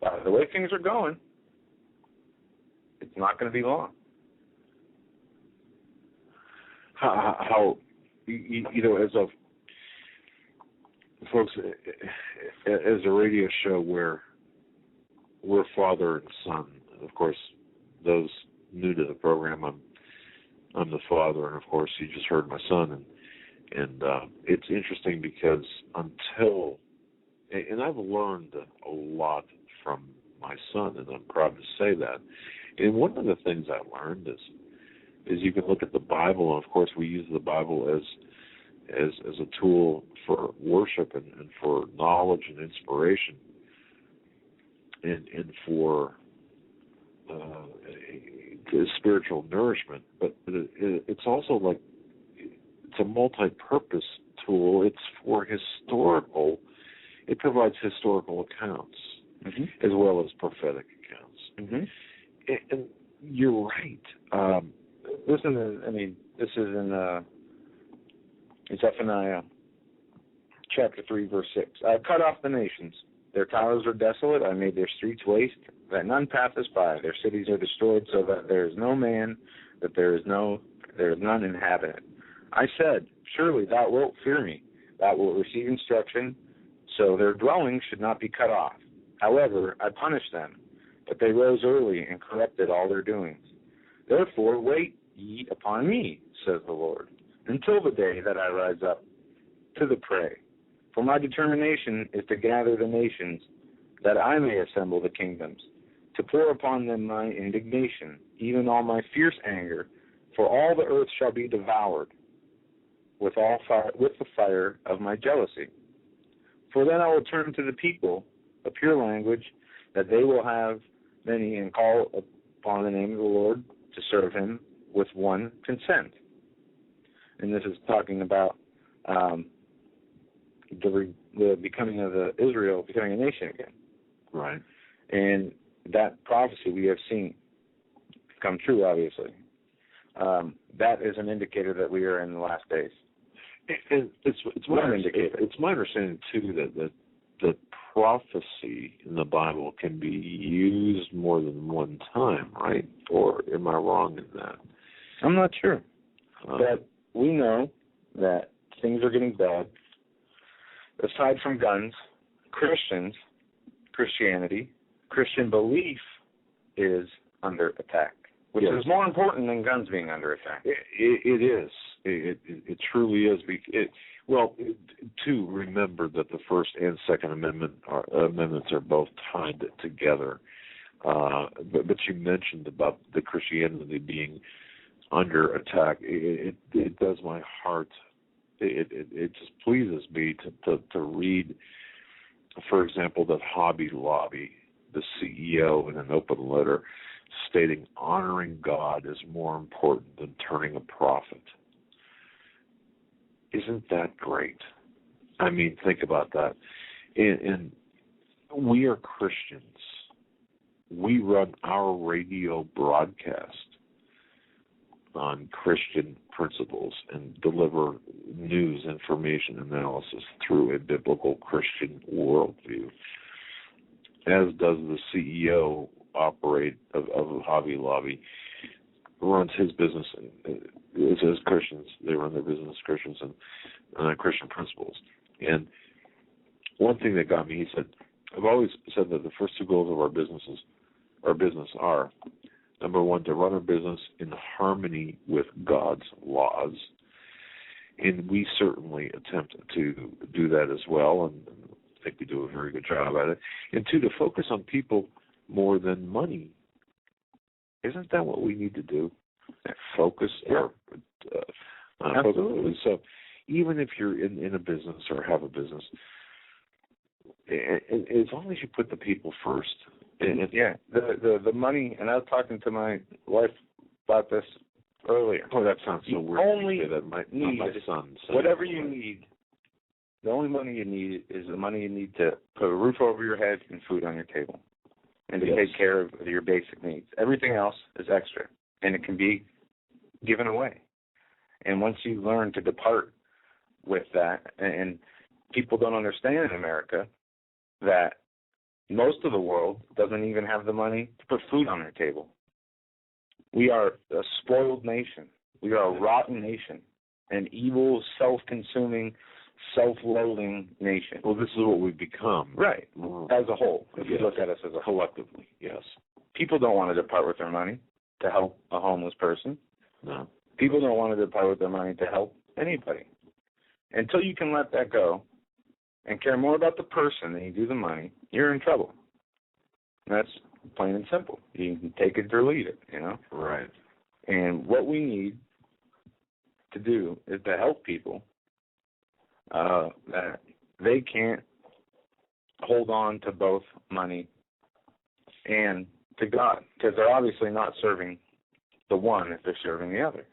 By the way things are going, it's not going to be long. How as of folks, as a radio show where we're father and son, of course, those new to the program, I'm the father, and of course, you just heard my son, and it's interesting because and I've learned a lot from my son, and I'm proud to say that. And one of the things I learned is you can look at the Bible, and of course, we use the Bible as a tool for worship and for knowledge and inspiration, and for spiritual nourishment. But it's also like it's a multi-purpose tool. It's for historical. It provides historical accounts as well as prophetic accounts. And you're right. Listen, this is in it's Zephaniah chapter 3, verse 6. I cut off the nations. Their towers are desolate. I made their streets waste, that none passeth by. Their cities are destroyed, so that there is no man, that there is none inhabitant. I said, surely thou wilt fear me. Thou wilt receive instruction, so their dwellings should not be cut off. However, I punished them, but they rose early and corrupted all their doings. Therefore wait ye upon me, says the Lord, until the day that I rise up to the prey. For my determination is to gather the nations, that I may assemble the kingdoms, to pour upon them my indignation, even all my fierce anger, for all the earth shall be devoured with the fire of my jealousy. For then I will turn to the people a pure language, that they will have many, and call upon the name of the Lord to serve him with one consent. And this is talking about the becoming of Israel becoming a nation again. Right. And that prophecy we have seen come true, obviously. That is an indicator that we are in the last days. And it's my understanding, too, that prophecy in the Bible can be used more than one time, right? Or am I wrong in that? I'm not sure. But we know that things are getting bad. Aside from guns, Christianity, Christian belief is under attack, which is more important than guns being under attack. It is. It truly is. To remember that the First and Second amendments are both tied together. But you mentioned about the Christianity being under attack. It does my heart. It just pleases me to read, for example, that Hobby Lobby, the CEO, in an open letter stating honoring God is more important than turning a profit. Isn't that great? I mean, think about that. And we are Christians. We run our radio broadcast on Christian principles and deliver news, information, analysis through a biblical Christian worldview, as does the CEO of Hobby Lobby, runs his business as Christians. They run their business as Christians and on Christian principles. And one thing that got me, he said, I've always said that the first two goals of our business are, number one, to run our business in harmony with God's laws. And we certainly attempt to do that as well, and I think we do a very good job at it. And two, to focus on people more than money. Isn't that what we need to do? Focus. Absolutely. So even if you're in a business or have a business, as long as you put the people first. The money, and I was talking to my wife about this earlier. Oh, that sounds so weird. Only that my son said whatever you need. The only money you need is the money you need to put a roof over your head and food on your table, and to take care of your basic needs. Everything else is extra, and it can be given away. And once you learn to depart with that, and people don't understand in America that most of the world doesn't even have the money to put food on their table. We are a spoiled nation. We are a rotten nation, an evil, self-consuming, self-loathing nation. Well, this is what we've become. Right. As a whole, if you look at us as a whole. Collectively, yes. People don't want to depart with their money to help a homeless person. No. People don't want to depart with their money to help anybody. Until you can let that go and care more about the person than you do the money, you're in trouble. And that's plain and simple. You can take it or leave it, you know? Right. And what we need to do is to help people that they can't hold on to both money and to God, because they're obviously not serving the one if they're serving the other.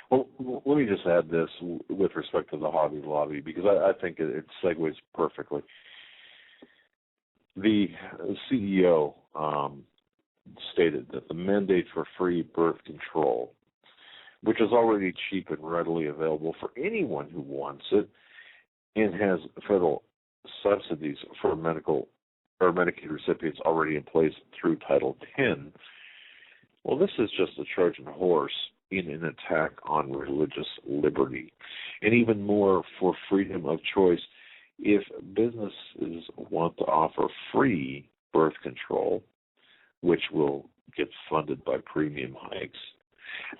Well, let me just add this with respect to the Hobby Lobby, because I think it segues perfectly. The CEO stated that the mandate for free birth control, which is already cheap and readily available for anyone who wants it, and has federal subsidies for Medicaid recipients already in place through Title X. Well, this is just a Trojan horse in an attack on religious liberty, and even more for freedom of choice. If businesses want to offer free birth control, which will get funded by premium hikes,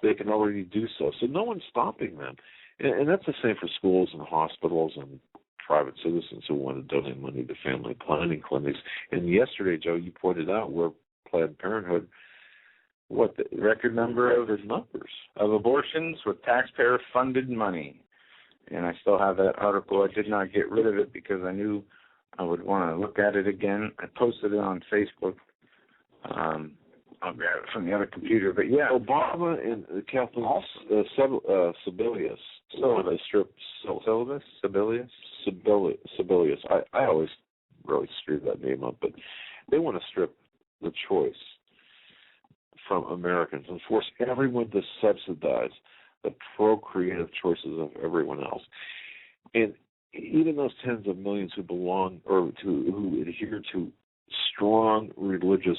they can already do so. So no one's stopping them. And that's the same for schools and hospitals and private citizens who want to donate money to family planning clinics. And yesterday, Joe, you pointed out where Planned Parenthood, what the record number of numbers of abortions with taxpayer-funded money. And I still have that article. I did not get rid of it because I knew I would want to look at it again. I posted it on Facebook. I'll grab it from the other computer. But yeah, Obama and Kathleen Sebelius. Sebelius. I always really screw that name up, but they want to strip the choice from Americans and force everyone to subsidize the procreative choices of everyone else. And even those tens of millions who belong or who adhere to strong religious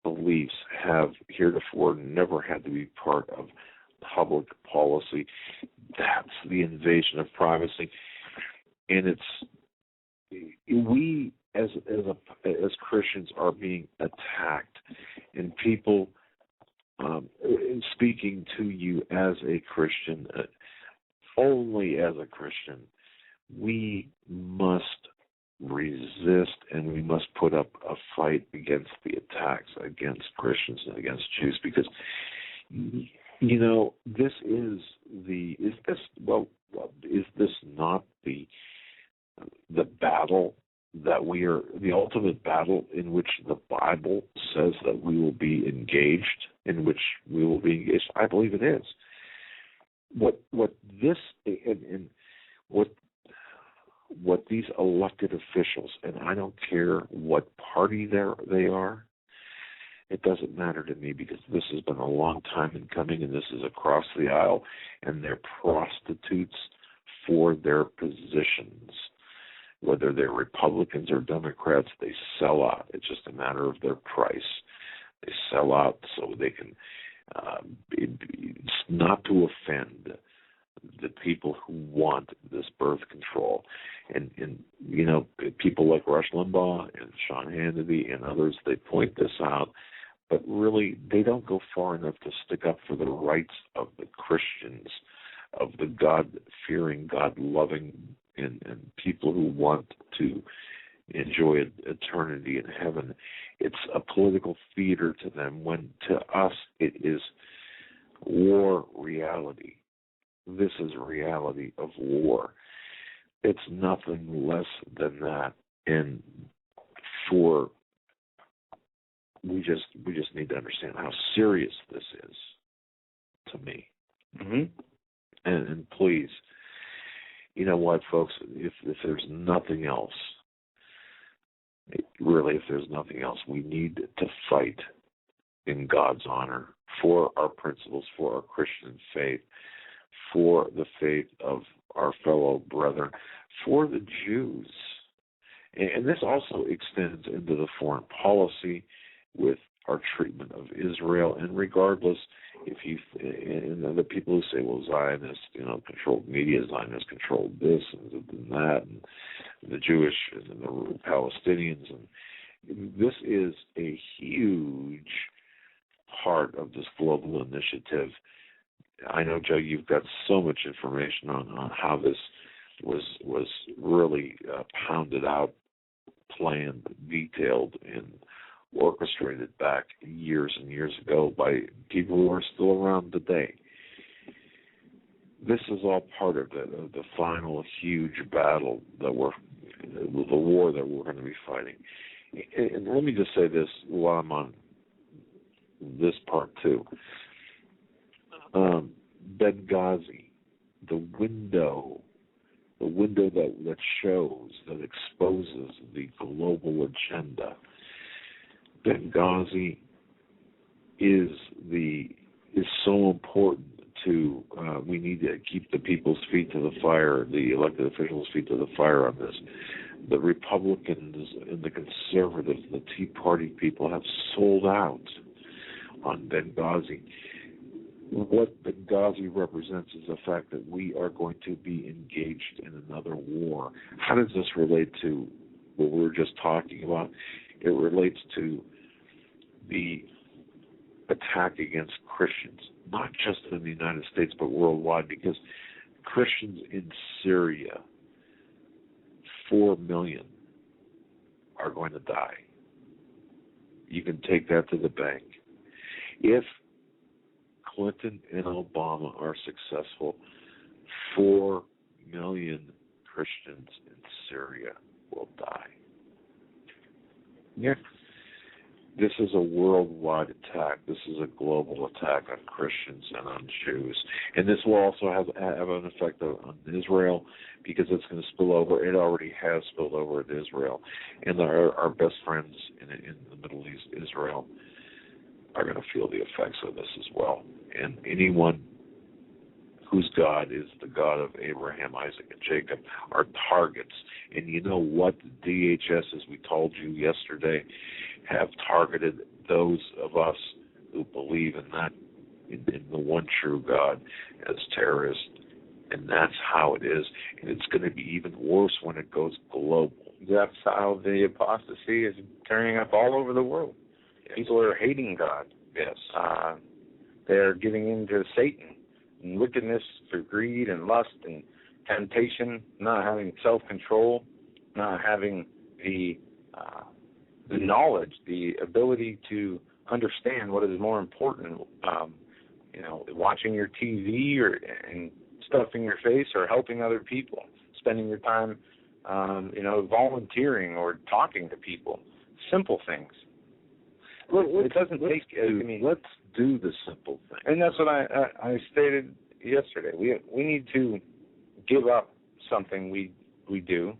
beliefs have heretofore never had to be part of public policy. That's the invasion of privacy. And we as Christians are being attacked, and people speaking to you as a Christian, only as a Christian, we must resist and we must put up a fight against the attacks against Christians and against Jews, because this is this not the battle that we are, the ultimate battle in which the Bible says that we will be engaged, in which we will be engaged? I believe it is. What these elected officials, and I don't care what party they are, it doesn't matter to me, because this has been a long time in coming, and this is across the aisle, and they're prostitutes for their positions. Whether they're Republicans or Democrats, they sell out. It's just a matter of their price. They sell out so they can, not to offend the people who want this birth control. And people like Rush Limbaugh and Sean Hannity and others, they point this out, but really they don't go far enough to stick up for the rights of the Christians, of the God-fearing, God-loving, and people who want to enjoy eternity in heaven. It's a political theater to them, when to us it is war reality. This is reality of war. It's nothing less than that. And we just need to understand how serious this is to me. Mm-hmm. And please, you know what, folks, if there's nothing else, we need to fight in God's honor for our principles, for our Christian faith, for the faith of our fellow brethren, for the Jews. And this also extends into the foreign policy with our treatment of Israel, and regardless if you and the people who say, well, Zionists, controlled media, Zionists controlled this and that, and the Jewish and the Palestinians, and this is a huge part of this global initiative. I know, Joe, you've got so much information on how this was really pounded out, planned, detailed, and orchestrated back years and years ago by people who are still around today. This is all part of the final huge battle the war that we're going to be fighting. And let me just say this while I'm on this part too. Benghazi, the window that shows, that exposes the global agenda. Benghazi is so important to. We need to keep the people's feet to the fire, the elected officials' feet to the fire on this. The Republicans and the conservatives, the Tea Party people have sold out on Benghazi. What Benghazi represents is the fact that we are going to be engaged in another war. How does this relate to what we were just talking about? It relates to the attack against Christians, not just in the United States, but worldwide, because Christians in Syria, 4 million, are going to die. You can take that to the bank. If Clinton and Obama are successful, 4 million Christians in Syria will die. Yeah. This is a worldwide attack. This is a global attack on Christians and on Jews. And this will also have an effect on Israel, because it's going to spill over. It already has spilled over into Israel. And our best friends in the Middle East, Israel, are going to feel the effects of this as well. And anyone whose God is the God of Abraham, Isaac, and Jacob are targets. And you know what? The DHS, as we told you yesterday, have targeted those of us who believe in that, in the one true God, as terrorists. And that's how it is. And it's going to be even worse when it goes global. That's how the apostasy is turning up all over the world. Yes. People are hating God. Yes. They're giving in to Satan and wickedness through greed and lust and temptation, not having self-control, not having the knowledge, the ability to understand what is more important. Watching your TV and stuffing your face, or helping other people, spending your time, volunteering or talking to people. Simple things. It doesn't take. Let's do the simple thing. And that's what I stated yesterday. We need to give up something we do.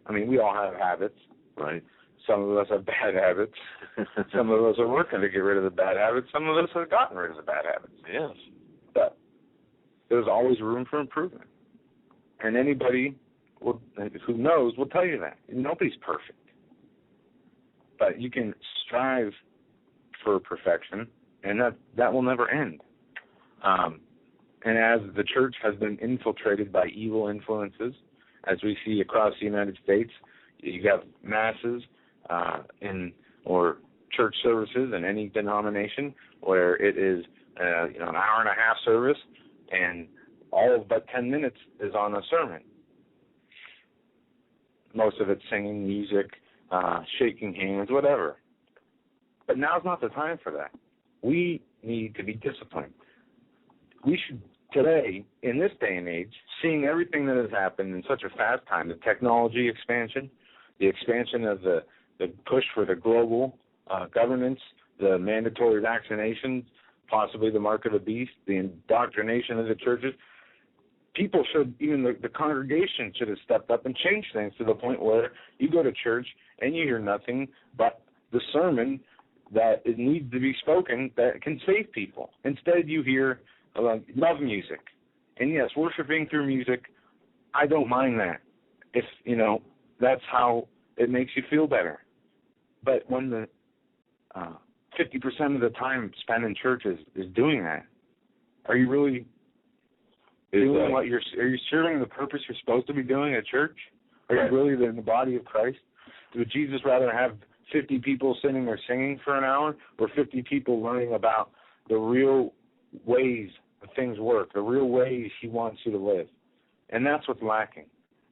I mean, we all have habits, right? Some of us have bad habits. Some of us are working to get rid of the bad habits. Some of us have gotten rid of the bad habits. Yes. But there's always room for improvement. And anybody who knows will tell you that. Nobody's perfect. But you can strive for perfection, and that will never end. And as the church has been infiltrated by evil influences, as we see across the United States, you have masses or church services in any denomination where it is an hour and a half service, and all but 10 minutes is on a sermon. Most of it's singing, music, shaking hands, whatever. But now's not the time for that. We need to be disciplined. We should, today, in this day and age, seeing everything that has happened in such a fast time, the technology expansion, the expansion of the push for the global governance, the mandatory vaccinations, possibly the mark of the beast, the indoctrination of the churches, people should, even the congregation should have stepped up and changed things to the point where you go to church and you hear nothing but the sermon that it needs to be spoken that can save people. Instead, you hear love music. And yes, worshiping through music, I don't mind that. If, that's how it makes you feel better. But when the 50% of the time spent in church is doing that. Are you really doing what are you serving the purpose you're supposed to be doing at church? Are you really in the body of Christ? Would Jesus rather have 50 people sitting or singing for an hour, or 50 people learning about the real ways that things work, the real ways he wants you to live? And that's what's lacking,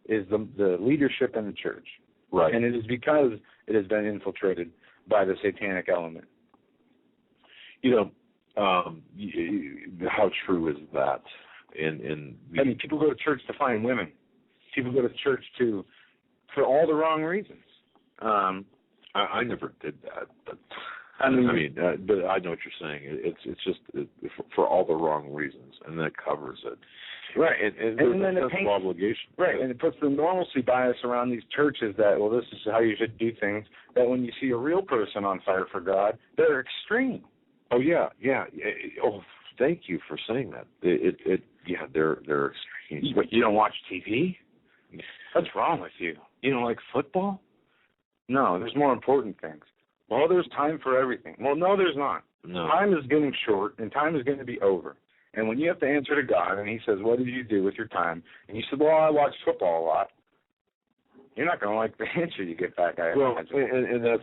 is the leadership in the church. Right. And it is because it has been infiltrated by the satanic element. You know, how true is that? I mean, people go to church to find women. People go to church for all the wrong reasons. I never did that, but but I know what you're saying. It's just for all the wrong reasons, and that covers it. Right, and then a sense of obligation. Right, and it puts the normalcy bias around these churches that, well, this is how you should do things, that when you see a real person on fire for God, they're extreme. Oh, yeah. Oh, thank you for saying that. They're extreme. But you don't watch TV? What's wrong with you? You don't like football? No, there's more important things. Well, there's time for everything. Well, no, there's not. No. Time is getting short, and time is going to be over. And when you have to answer to God, and he says, what did you do with your time? And you said, well, I watched football a lot. You're not going to like the answer you get back, I imagine.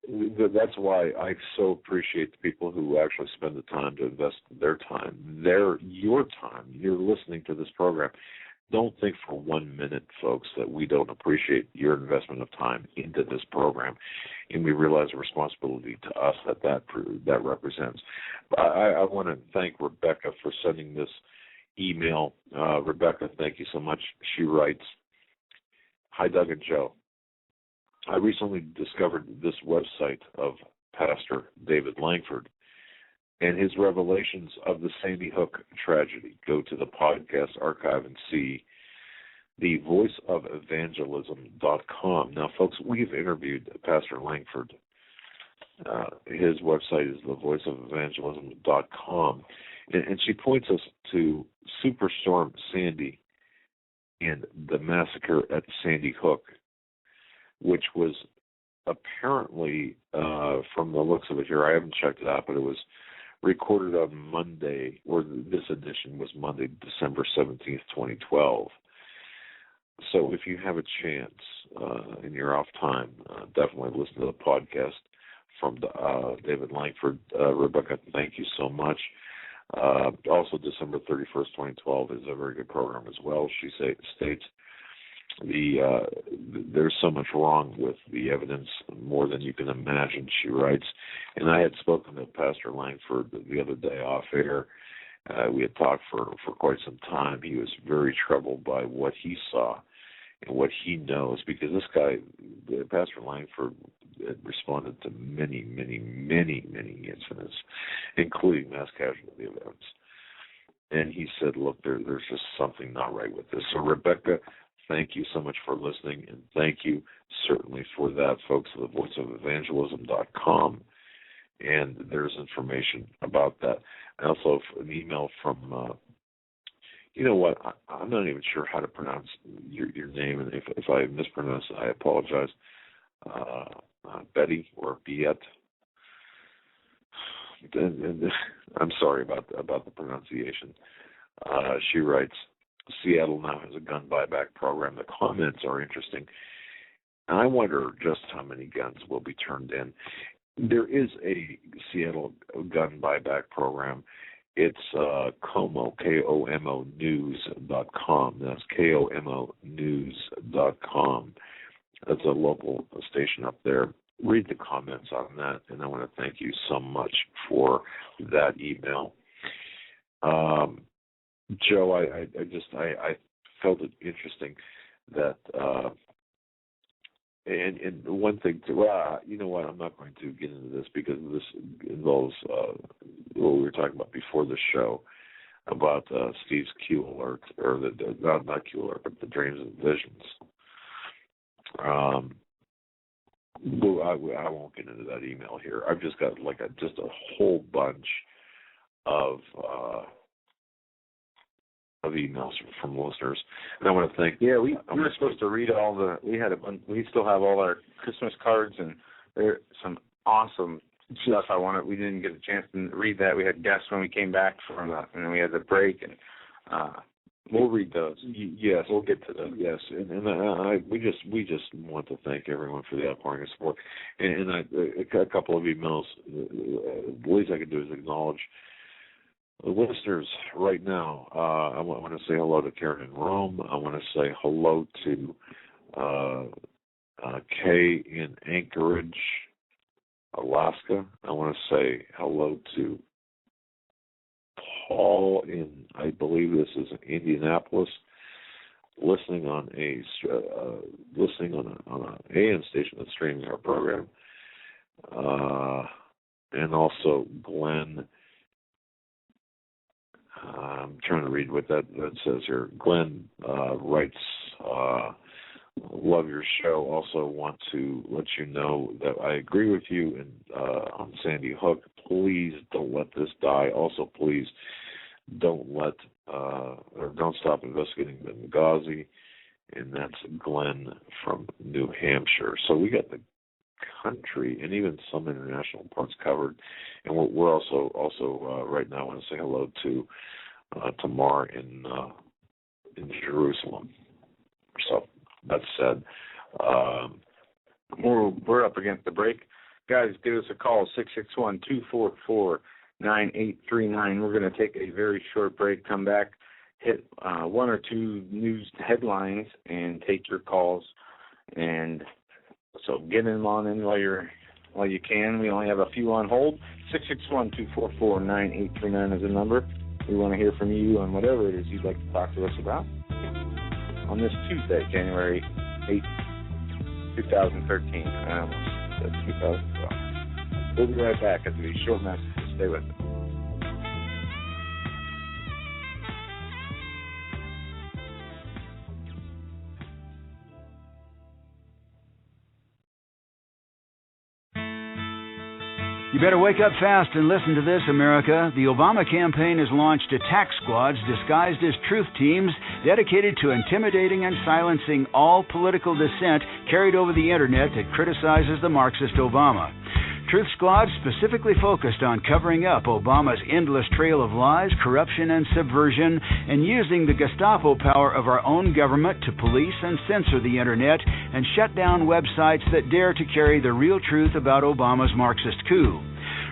And that's why I so appreciate the people who actually spend the time to invest their time, your time. You're listening to this program. Don't think for 1 minute, folks, that we don't appreciate your investment of time into this program, and we realize the responsibility to us that represents. I want to thank Rebecca for sending this email. Rebecca, thank you so much. She writes, "Hi, Doug and Joe. I recently discovered this website of Pastor David Langford and his revelations of the Sandy Hook tragedy. Go to the podcast archive and see the voiceofevangelism.com. Now, folks, we've interviewed Pastor Langford. His website is the voiceofevangelism.com. And she points us to Superstorm Sandy and the massacre at Sandy Hook, which was apparently, from the looks of it here, I haven't checked it out, but it was recorded on Monday, or this edition was Monday, December 17th, 2012. So if you have a chance in your off time, definitely listen to the podcast from David Langford. Rebecca, thank you so much. Also, December 31st, 2012 is a very good program as well. She states, there's so much wrong with the evidence, more than you can imagine, she writes. And I had spoken to Pastor Langford the other day off air. We had talked for quite some time. He was very troubled by what he saw and what he knows, because this guy, Pastor Langford, had responded to many, many, many, many incidents, including mass casualty events. And he said, look, there's just something not right with this. So, Rebecca, thank you so much for listening, and thank you certainly for that, folks, at the voiceofevangelism.com. And there's information about that. And also an email from, you know what, I'm not even sure how to pronounce your name, and if I mispronounce it, I apologize. Betty or Biet. And I'm sorry about the pronunciation. She writes, Seattle now has a gun buyback program. The comments are interesting. And I wonder just how many guns will be turned in. There is a Seattle gun buyback program. It's KOMO, KOMO news.com. That's KOMO news.com. That's a local station up there. Read the comments on that, and I want to thank you so much for that email. Joe, I felt it interesting that, and one thing too, you know what, I'm not going to get into this because this involves what we were talking about before the show about Steve's Q alert, or not Q alert, but the dreams and visions. I won't get into that email here. I've just got just a whole bunch of emails from listeners, and I want to thank. Yeah, we were supposed to read we still have all our Christmas cards, and there's some awesome stuff I wanted. We didn't get a chance to read that. We had guests when we came back from and we had the break, and we'll read those. Yes, we'll get to those. Yes, and we just want to thank everyone for the outpouring of support. And a couple of emails. The least I can do is acknowledge the listeners right now. I want to say hello to Karen in Rome. I want to say hello to Kay in Anchorage, Alaska. I want to say hello to Paul in, I believe this is Indianapolis, listening on an AM station that's streaming our program, and also Glenn. I'm trying to read what that says here. Glenn writes, love your show. Also want to let you know that I agree with you on Sandy Hook. Please don't let this die. Also, please don't stop investigating Benghazi. And that's Glenn from New Hampshire. So we got the country and even some international parts covered. And we're also right now I want to say hello to Tamar in Jerusalem. So that said, we're up against the break. Guys, give us a call, 661-244-9839. We're going to take a very short break, come back, hit one or two news headlines, and take your calls. And so get them on in while you can. We only have a few on hold. 661-244-9839 is the number. We want to hear from you on whatever it is you'd like to talk to us about on this Tuesday, January 8th, 2013. I almost said 2012. We'll be right back after these short messages. Stay with us. You better wake up fast and listen to this, America. The Obama campaign has launched attack squads disguised as truth teams dedicated to intimidating and silencing all political dissent carried over the internet that criticizes the Marxist Obama. Truth squads specifically focused on covering up Obama's endless trail of lies, corruption, and subversion, and using the Gestapo power of our own government to police and censor the internet and shut down websites that dare to carry the real truth about Obama's Marxist coup.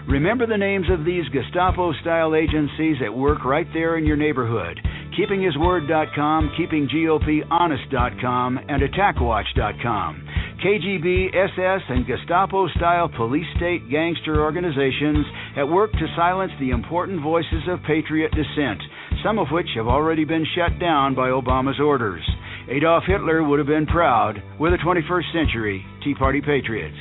Remember the names of these Gestapo-style agencies at work right there in your neighborhood: KeepingHisWord.com, KeepingGOPHonest.com, and AttackWatch.com. KGB, SS, and Gestapo-style police-state gangster organizations at work to silence the important voices of patriot dissent, some of which have already been shut down by Obama's orders. Adolf Hitler would have been proud. We're the 21st century Tea Party patriots.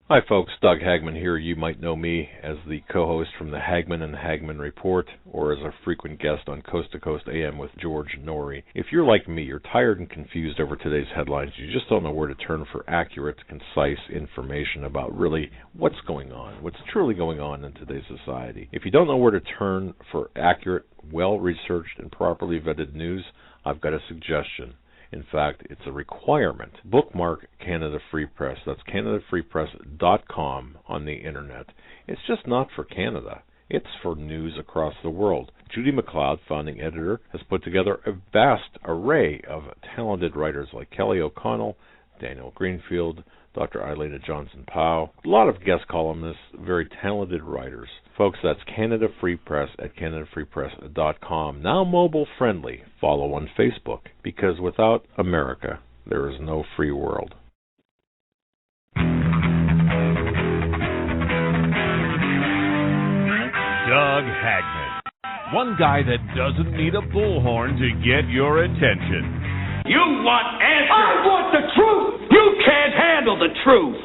Hi folks, Doug Hagmann here. You might know me as the co-host from the Hagmann and Hagmann Report, or as a frequent guest on Coast to Coast AM with George Norrie. If you're like me, you're tired and confused over today's headlines. You just don't know where to turn for accurate, concise information about really what's going on, what's truly going on in today's society. If you don't know where to turn for accurate, well-researched, and properly vetted news, I've got a suggestion. In fact, it's a requirement. Bookmark Canada Free Press. That's CanadaFreePress.com on the internet. It's just not for Canada. It's for news across the world. Judy McLeod, founding editor, has put together a vast array of talented writers like Kelly O'Connell, Daniel Greenfield, Dr. Eileen Johnson-Powell, a lot of guest columnists, very talented writers. Folks, that's Canada Free Press at CanadaFreePress.com. Now mobile friendly. Follow on Facebook, because without America, there is no free world. Doug Hagmann. One guy that doesn't need a bullhorn to get your attention. You want answers! I want the truth! You can't handle the truth!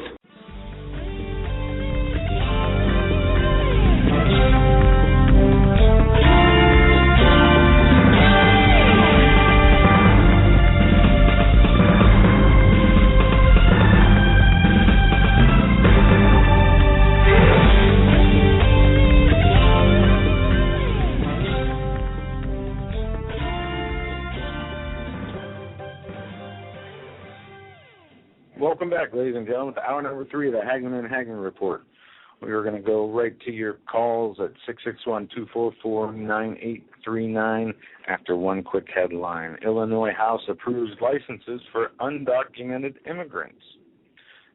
Welcome back, ladies and gentlemen, to hour number 3 of the Hagmann and Hagmann Report. We are going to go right to your calls at 661-244-9839 after one quick headline. Illinois House approves licenses for undocumented immigrants.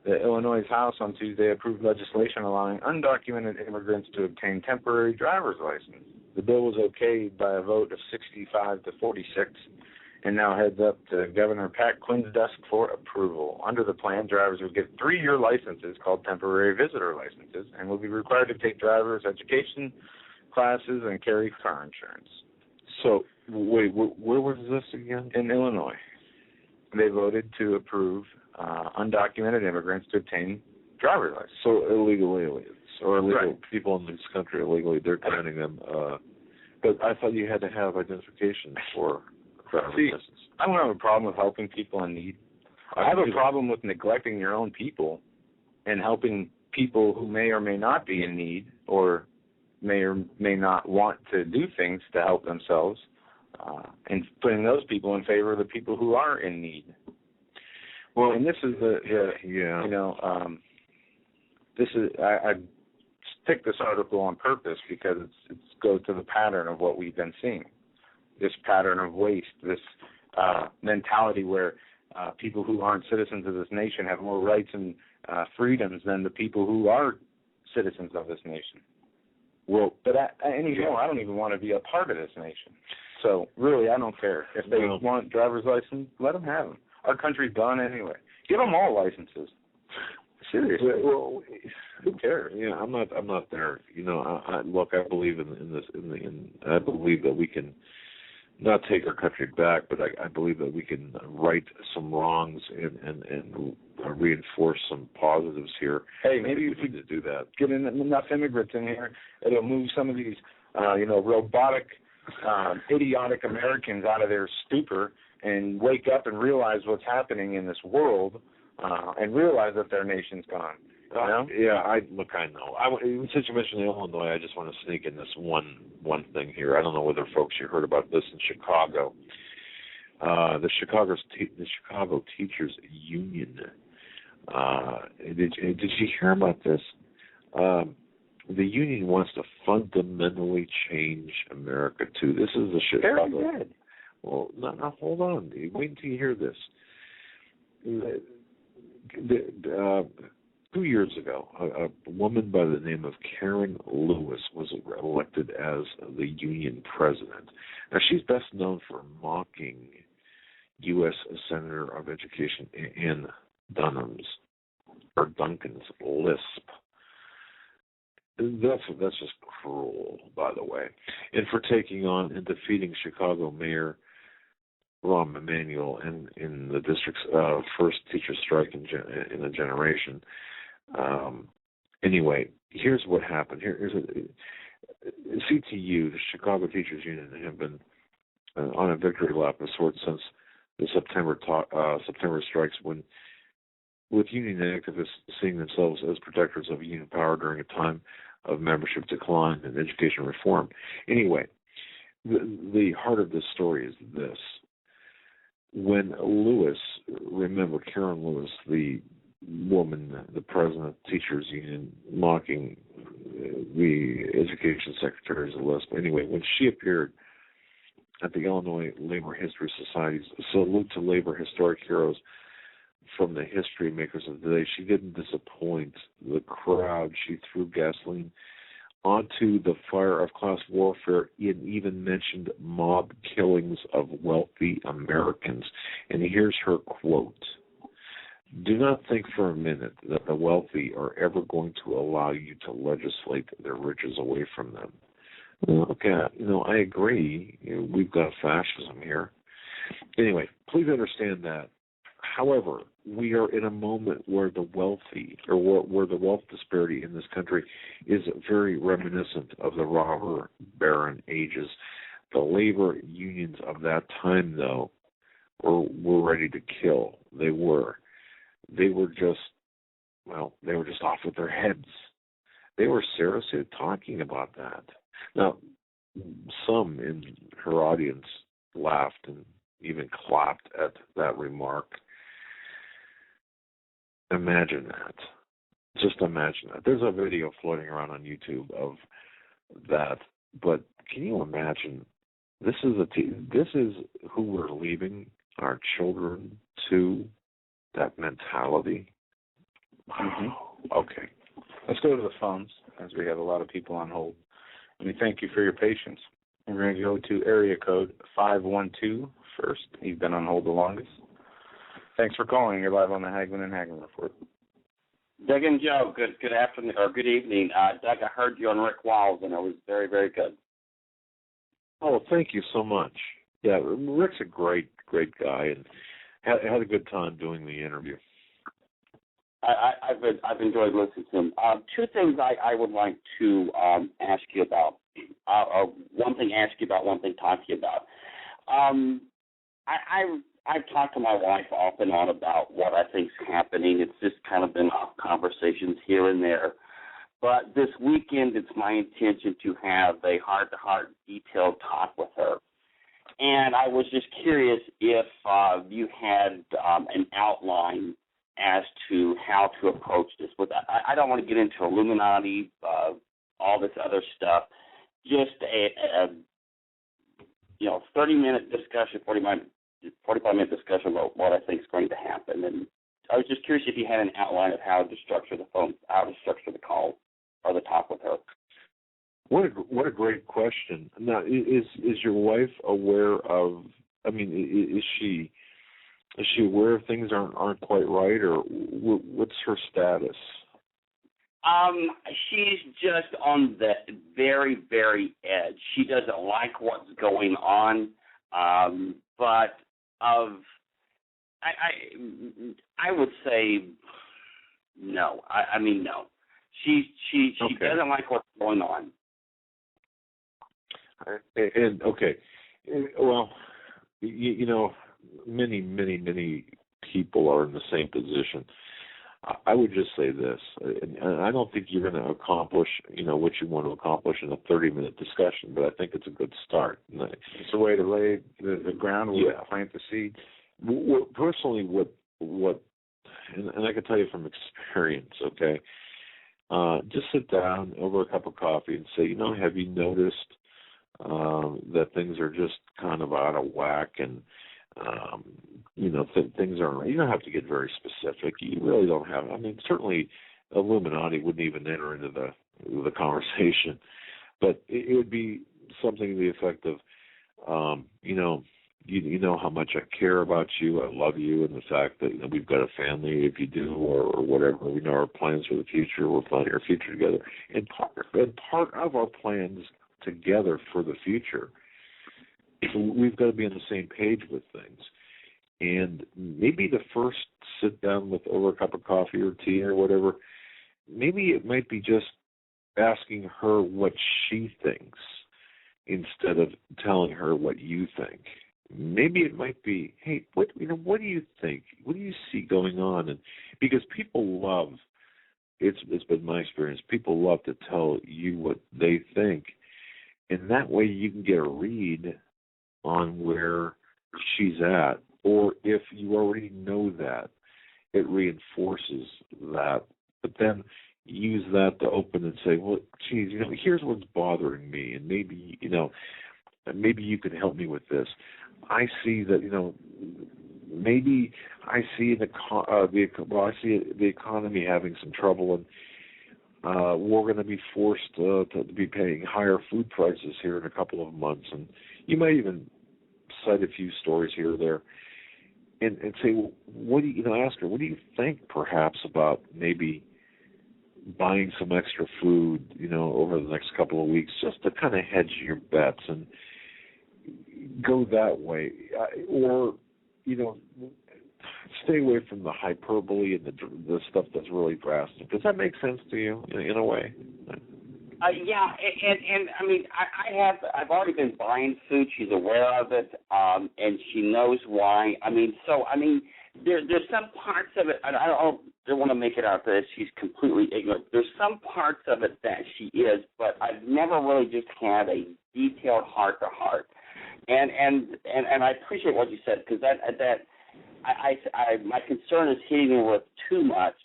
The Illinois House on Tuesday approved legislation allowing undocumented immigrants to obtain temporary driver's license. The bill was okayed by a vote of 65 to 46 and now heads up to Governor Pat Quinn's desk for approval. Under the plan, drivers would get 3-year licenses called temporary visitor licenses and will be required to take driver's education classes and carry car insurance. So, wait, where was this again? In Illinois. They voted to approve undocumented immigrants to obtain driver's license. So illegal aliens or illegal Right. people in this country illegally, they're counting them. But I thought you had to have identification for driver's license. I don't have a problem with helping people in need. I have a problem with neglecting your own people and helping people who may or may not be in need or may not want to do things to help themselves, and putting those people in favor of the people who are in need. Well, and this is I picked this article on purpose because it goes to the pattern of what we've been seeing. This pattern of waste, this mentality where people who aren't citizens of this nation have more rights and freedoms than the people who are citizens of this nation. Well, but anymore, I don't even want to be a part of this nation. So really, I don't care. If they want driver's license, let them have them. Our country's done anyway. Give them all licenses. Seriously. Well, who cares? Yeah, I'm not there. You know, I believe in this. I believe that we can not take our country back, but I believe that we can right some wrongs and reinforce some positives here. Hey, maybe if we need to do that. Get enough immigrants in here, it'll move some of these, robotic, idiotic Americans out of their stupor and wake up and realize what's happening in this world, and realize that their nation's gone. You know? I know. Since you mentioned Illinois, I just want to sneak in this one thing here. I don't know whether folks you heard about this in Chicago. The Chicago Teachers Union. Did you hear about this? The union wants to fundamentally change America too. This is the Chicago. Very good. Well, now hold on. Wait until you hear this. 2 years ago, a woman by the name of Karen Lewis was elected as the union president. Now, she's best known for mocking U.S. Senator of Education Ann Duncan's lisp. That's just cruel, by the way. And for taking on and defeating Chicago Mayor Rahm Emanuel in the district's first teacher strike in a generation. Anyway, here's what happened. Here's CTU, the Chicago Teachers Union, have been on a victory lap of sorts since the September strikes, with union activists seeing themselves as protectors of union power during a time of membership decline and education reform. Anyway, the heart of this story is this. When remember Karen Lewis, the woman, the president of the Teachers Union, mocking the Education Secretary's list. Anyway, when she appeared at the Illinois Labor History Society's Salute to Labor Historic Heroes from the History Makers of the Day, she didn't disappoint the crowd. She threw gasoline onto the fire of class warfare and even mentioned mob killings of wealthy Americans. And here's her quote. "Do not think for a minute that the wealthy are ever going to allow you to legislate their riches away from them." Okay, I agree. We've got fascism here. Anyway, please understand that. However, we are in a moment where the wealthy, or where the wealth disparity in this country is very reminiscent of the robber baron ages. The labor unions of that time, though, were ready to kill. They were just off with their heads. They were seriously talking about that. Now, some in her audience laughed and even clapped at that remark. Imagine that. Just imagine that. There's a video floating around on YouTube of that, but can you imagine? This is who we're leaving our children to. That mentality. Wow. Okay. Let's go to the phones, as we have a lot of people on hold. And we thank you for your patience. We're going to go to area code 512 first. He's been on hold the longest. Thanks for calling. You're live on the Hagmann and Hagmann Report. Doug and Joe, good afternoon or good evening. Doug, I heard you on Rick Wiles, and it was very, very good. Oh, thank you so much. Yeah, Rick's a great guy, and had a good time doing the interview. I've enjoyed listening to him. Two things I would like to ask you about. One thing ask you about, one thing talk to you about. I've talked to my wife off and on about what I think's happening. It's just kind of been conversations here and there. But this weekend, it's my intention to have a heart-to-heart, detailed talk with her. And I was just curious if you had an outline as to how to approach this. But I don't want to get into Illuminati, all this other stuff. Just a 30-minute discussion, 45-minute discussion about what I think is going to happen. And I was just curious if you had an outline of how to structure the phone, how to structure the call or the talk with her. What a great question. Now, is your wife aware of? I mean, is she aware of things aren't quite right, or what's her status? She's just on the very, very edge. She doesn't like what's going on, but I would say no. I mean no. She okay. doesn't like what's going on. And okay, well, you know, many people are in the same position. I would just say this, and I don't think you're going to accomplish, what you want to accomplish in a 30-minute discussion, but I think it's a good start. It's a way to lay the groundwork, plant the seeds. Personally, what, and I can tell you from experience, okay, just sit down over a cup of coffee and say, have you noticed that things are just kind of out of whack and things aren't. You don't have to get very specific. You really don't have. I mean, certainly, Illuminati wouldn't even enter into the conversation, but it would be something to the effect of, you know how much I care about you. I love you, and the fact that we've got a family. If you do, or whatever, we know our plans for the future. We're planning our future together, and part of our plans together for the future, we've got to be on the same page with things. And maybe the first sit down with over a cup of coffee or tea or whatever, maybe it might be just asking her what she thinks instead of telling her what you think. Maybe it might be, hey, what do you think? What do you see going on? And because people love, it's been my experience, people love to tell you what they think. And that way you can get a read on where she's at. Or if you already know that, it reinforces that. But then use that to open and say, well, geez, here's what's bothering me, and maybe you can help me with this. I see that, maybe I see I see the economy having some trouble, and we're going to be forced to be paying higher food prices here in a couple of months. And you might even cite a few stories here or there. And say, well, what do you ask her, what do you think perhaps about maybe buying some extra food, over the next couple of weeks, just to kind of hedge your bets and go that way, or stay away from the hyperbole and the stuff that's really drastic. Does that make sense to you in a way? Yeah, and I mean, I've already been buying food. She's aware of it, and she knows why. I mean, there's some parts of it. I don't want to make it out that she's completely ignorant. There's some parts of it that she is, but I've never really just had a detailed heart to heart. And I appreciate what you said, because that my concern is hitting him with too much.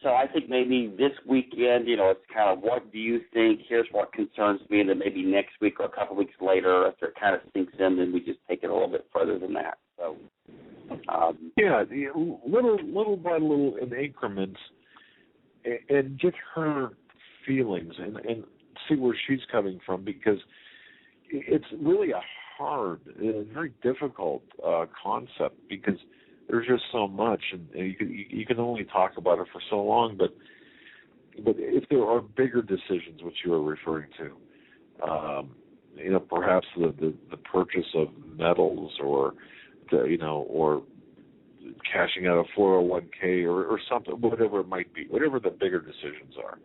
So I think maybe this weekend, it's kind of what do you think? Here's what concerns me, and then maybe next week or a couple weeks later, after it kind of sinks in, then we just take it a little bit further than that. So little by little in increments, and get her feelings and see where she's coming from, because it's really a hard, very difficult concept, because there's just so much, and you can only talk about it for so long. But if there are bigger decisions, which you are referring to, perhaps the purchase of metals, or or cashing out a 401k or something, whatever it might be, whatever the bigger decisions are,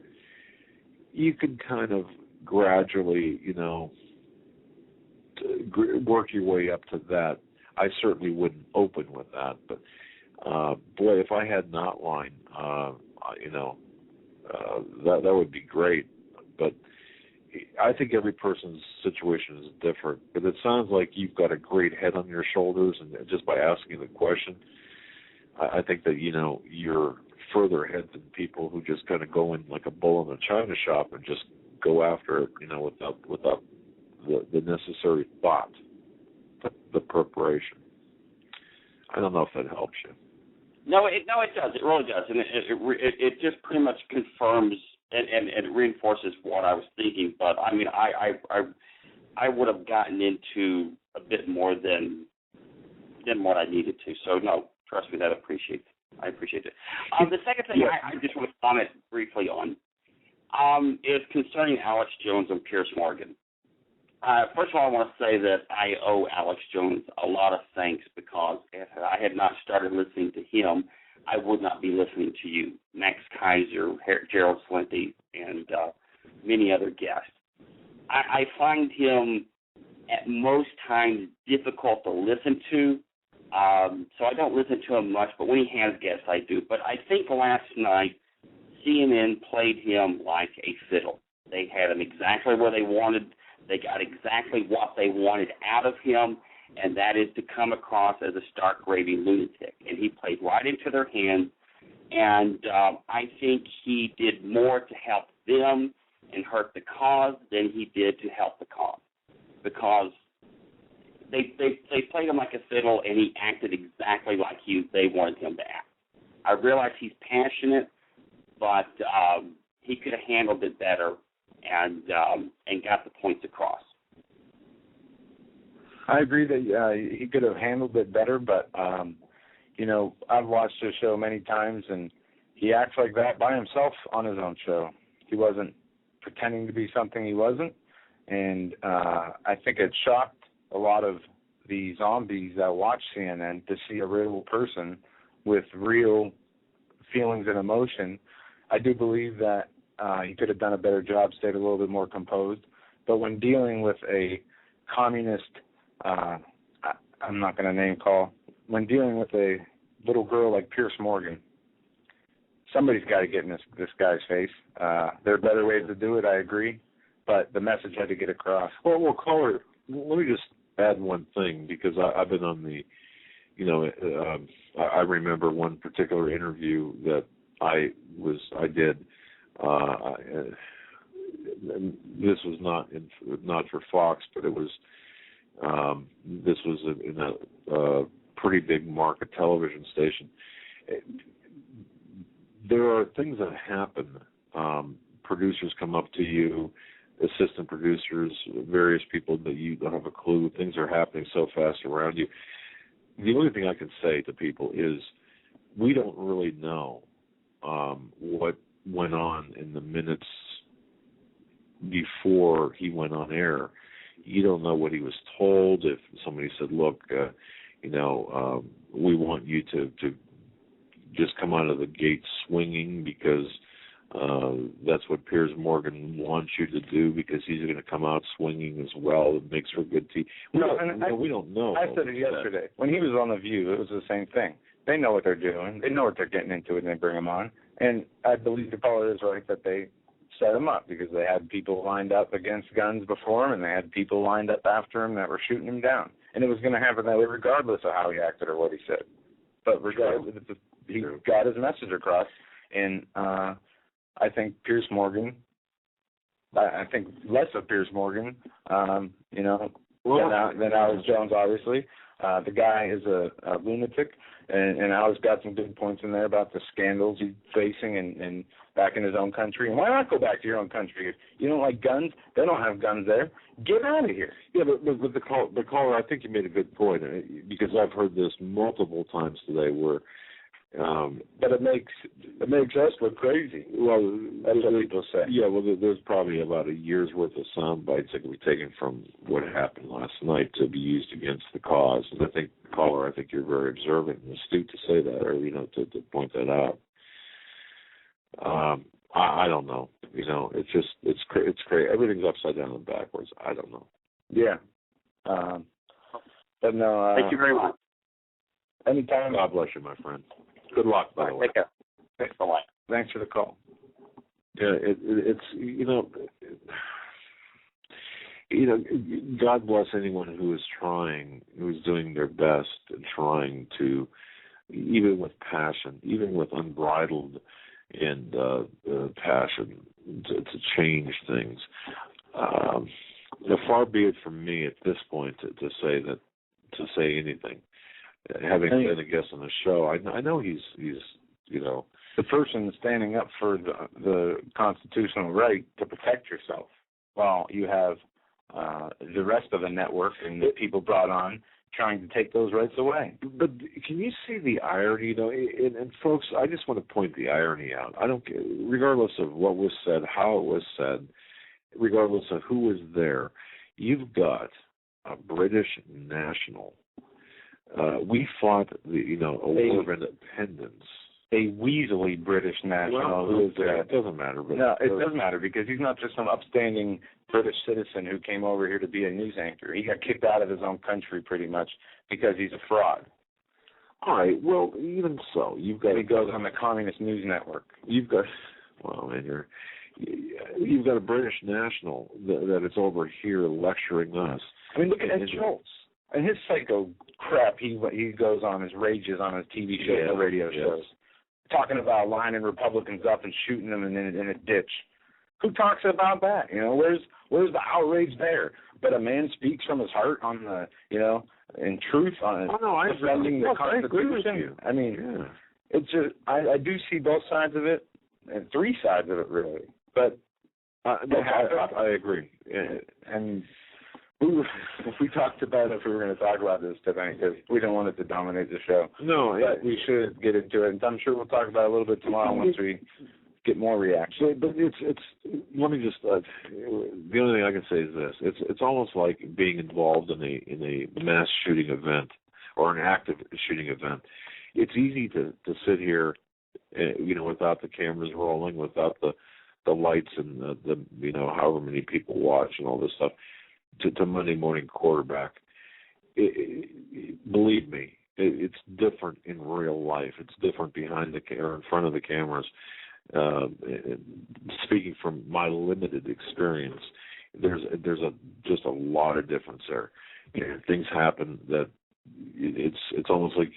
you can kind of gradually, work your way up to that. I certainly wouldn't open with that, but boy, if I had an outline, that would be great. But I think every person's situation is different. But it sounds like you've got a great head on your shoulders, and just by asking the question, I think that you're further ahead than people who just kind of go in like a bull in a china shop and just go after it, without the necessary thought. The preparation. I don't know if that helps you. No, it does. It really does, and it just pretty much confirms and it reinforces what I was thinking. But I mean, I would have gotten into a bit more than what I needed to. So no, trust me, I appreciate it. The second thing I just want to comment briefly on is concerning Alex Jones and Piers Morgan. First of all, I want to say that I owe Alex Jones a lot of thanks, because if I had not started listening to him, I would not be listening to you, Max Kaiser, Gerald Slinty, and many other guests. I find him at most times difficult to listen to, so I don't listen to him much, but when he has guests, I do. But I think last night CNN played him like a fiddle. They had him exactly where they wanted. They got exactly what they wanted out of him, and that is to come across as a stark raving lunatic. And he played right into their hands, and I think he did more to help them and hurt the cause than he did to help the cause, because they played him like a fiddle, and he acted exactly like they wanted him to act. I realize he's passionate, but he could have handled it better and got the points across. I agree that he could have handled it better, but I've watched his show many times, and he acts like that by himself on his own show. He wasn't pretending to be something he wasn't, and I think it shocked a lot of the zombies that watch CNN to see a real person with real feelings and emotion. I do believe that he could have done a better job, stayed a little bit more composed. But when dealing with a communist, I'm not going to name call, when dealing with a little girl like Piers Morgan, somebody's got to get in this guy's face. There are better ways to do it, I agree, but the message had to get across. Well, caller, let me just add one thing, because I've been on the, I remember one particular interview that I did. This was not for Fox, but it was. This was in a pretty big market television station. There are things that happen. Producers come up to you, assistant producers, various people that you don't have a clue. Things are happening so fast around you. The only thing I can say to people is we don't really know what went on in the minutes before he went on air. You don't know what he was told. If somebody said, look, we want you to just come out of the gate swinging because that's what Piers Morgan wants you to do, because he's going to come out swinging as well. It makes for good TV. We don't know. I said it yesterday. When he was on The View, it was the same thing. They know what they're doing. They know what they're getting into when they bring him on. And I believe the caller is right that they set him up, because they had people lined up against guns before him, and they had people lined up after him that were shooting him down. and it was going to happen that way regardless of how he acted or what he said. But regardless, he got his message across, and I think Piers Morgan, I think less of Piers Morgan, than Alex Jones, obviously. The guy is a lunatic, and Alex got some good points in there about the scandals he's facing and back in his own country. And why not go back to your own country? If you don't like guns, they don't have guns there. Get out of here. Yeah, but the caller, I think you made a good point, because I've heard this multiple times today where but it makes us look crazy. Well, that's what people say. Yeah, well, there's probably about a year's worth of sound bites that can be taken from what happened last night to be used against the cause. And I think, caller, you're very observant and astute to say that, or to point that out. I don't know. It's crazy. Everything's upside down and backwards. I don't know. Yeah. But no. Thank you very much. Anytime. God bless you, my friend. Good luck, by the way. Take care. Thanks a lot. Thanks for the call. Yeah, God bless anyone who is trying, who's doing their best and trying to, even with passion, even with unbridled and passion, to change things. Far be it from me at this point to say anything. Having been a guest on the show, I know he's the person standing up for the constitutional right to protect yourself, while you have the rest of the network and the people brought on trying to take those rights away. But can you see the irony, though? And folks, I just want to point the irony out. I don't, regardless of what was said, how it was said, regardless of who was there, you've got a British national. We fought a war of independence. A weaselly British national who is it doesn't matter. But no, it does matter, because he's not just some upstanding British citizen who came over here to be a news anchor. He got kicked out of his own country pretty much because he's a fraud. All right. Well, even so, you've got. And he goes on the Communist News Network. You've got. Well, man, you've got a British national that is over here lecturing us. I mean, look at Ed Schultz. And his psycho crap he goes on, his rages on his TV shows and radio shows, talking about lining Republicans up and shooting them in a ditch. Who talks about that? Where's the outrage there? But a man speaks from his heart on the, in truth on defending the Constitution. I mean, it's just I do see both sides of it, and three sides of it really. But I agree, and. If we talked about if we were going to talk about this tonight, because we don't want it to dominate the show. No, but we should get into it, and I'm sure we'll talk about it a little bit tomorrow once we get more reaction. But it's. Let me just. The only thing I can say is this: it's almost like being involved in a mass shooting event or an active shooting event. It's easy to sit here, without the cameras rolling, without the lights and the however many people watch and all this stuff. To Monday morning quarterback. Believe me, it's different in real life. It's different behind or in front of the cameras. Speaking from my limited experience, there's just a lot of difference there. Things happen that it's almost like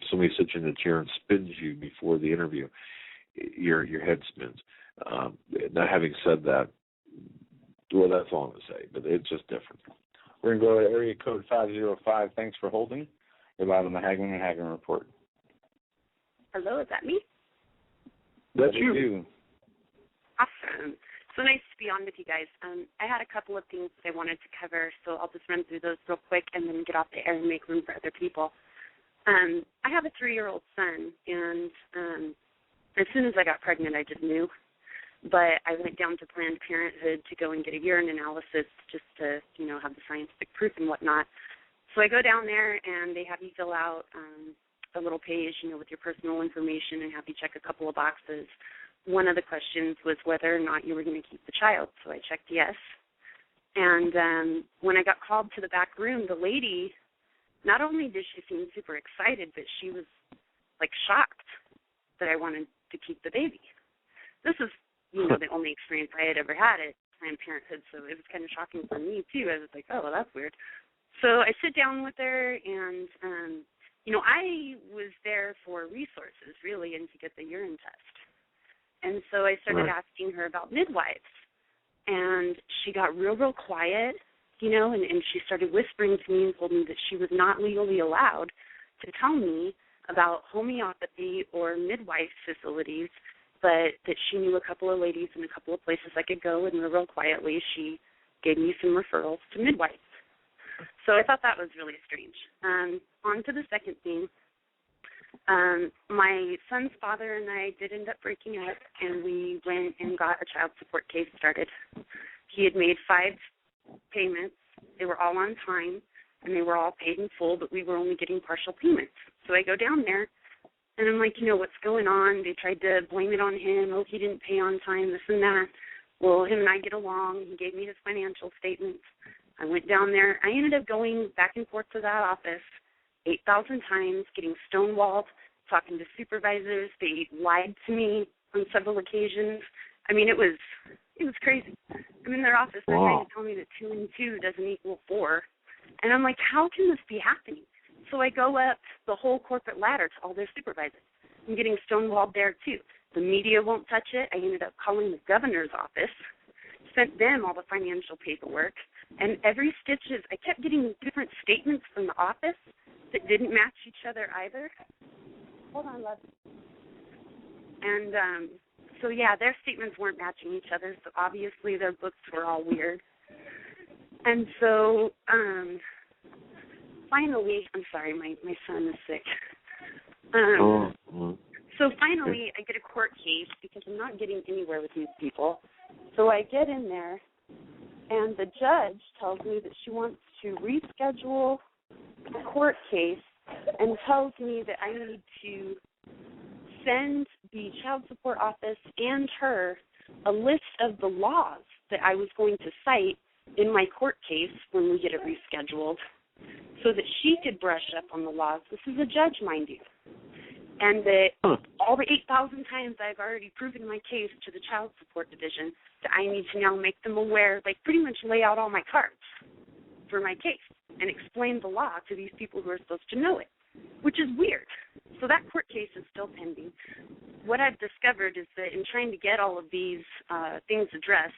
somebody sits you in a chair and spins you before the interview. Your head spins. Now, having said that. Well, that's all I'm going to say, but it's just different. We're going to go to area code 505. Thanks for holding. You're live on the Hagmann and Hagmann Report. Hello, is that me? That's you. Awesome. So nice to be on with you guys. I had a couple of things that I wanted to cover, so I'll just run through those real quick and then get off the air and make room for other people. I have a 3-year-old son, and as soon as I got pregnant, I just knew. But I went down to Planned Parenthood to go and get a urine analysis just to, have the scientific proof and whatnot. So I go down there, and they have you fill out a little page, with your personal information and have you check a couple of boxes. One of the questions was whether or not you were going to keep the child. So I checked yes. And when I got called to the back room, the lady, not only did she seem super excited, but she was, shocked that I wanted to keep the baby. This is the only experience I had ever had at Planned Parenthood, so it was kind of shocking for me, too. I was like, oh, well, that's weird. So I sit down with her, and, I was there for resources, really, and to get the urine test. And so I started asking her about midwives. And she got real quiet, and she started whispering to me and told me that she was not legally allowed to tell me about homeopathy or midwife facilities, but that she knew a couple of ladies and a couple of places I could go, and real quietly she gave me some referrals to midwives. So I thought that was really strange. On to the second thing. My son's father and I did end up breaking up, and we went and got a child support case started. He had made 5 payments. They were all on time, and they were all paid in full, but we were only getting partial payments. So I go down there, and I'm like, what's going on? They tried to blame it on him. Oh, he didn't pay on time, this and that. Well, him and I get along. He gave me his financial statements. I went down there. I ended up going back and forth to that office 8,000 times, getting stonewalled, talking to supervisors. They lied to me on several occasions. I mean, it was crazy. I'm in their office. They're trying to tell me that 2 and 2 doesn't equal 4. And I'm like, how can this be happening? So I go up the whole corporate ladder to all their supervisors. I'm getting stonewalled there, too. The media won't touch it. I ended up calling the governor's office, sent them all the financial paperwork, and every stitches, I kept getting different statements from the office that didn't match each other either. Hold on, love. And so, their statements weren't matching each other, so obviously their books were all weird. And so finally, I'm sorry, my son is sick. So finally I get a court case because I'm not getting anywhere with these people. So I get in there, and the judge tells me that she wants to reschedule the court case and tells me that I need to send the child support office and her a list of the laws that I was going to cite in my court case when we get it rescheduled so that she could brush up on the laws. This is a judge, mind you. And that all the 8,000 times I've already proven my case to the child support division that I need to now make them aware, like pretty much lay out all my cards for my case and explain the law to these people who are supposed to know it, which is weird. So that court case is still pending. What I've discovered is that in trying to get all of these things addressed,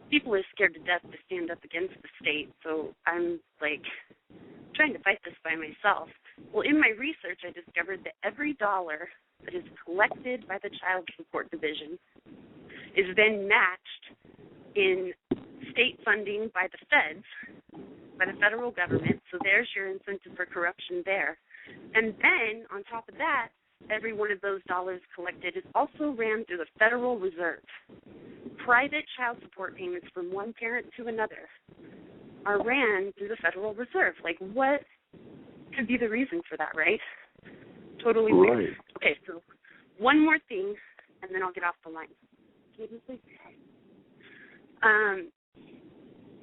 people are scared to death to stand up against the state. So I'm like trying to fight this by myself. Well, in my research, I discovered that every dollar that is collected by the Child Support Division is then matched in state funding by the feds, by the federal government. So there's your incentive for corruption there. And then, on top of that, every one of those dollars collected is also ran through the Federal Reserve. Private child support payments from one parent to another are ran through the Federal Reserve. Like, what could be the reason for that, right? Totally weird. Okay, so one more thing, and then I'll get off the line. Can you please?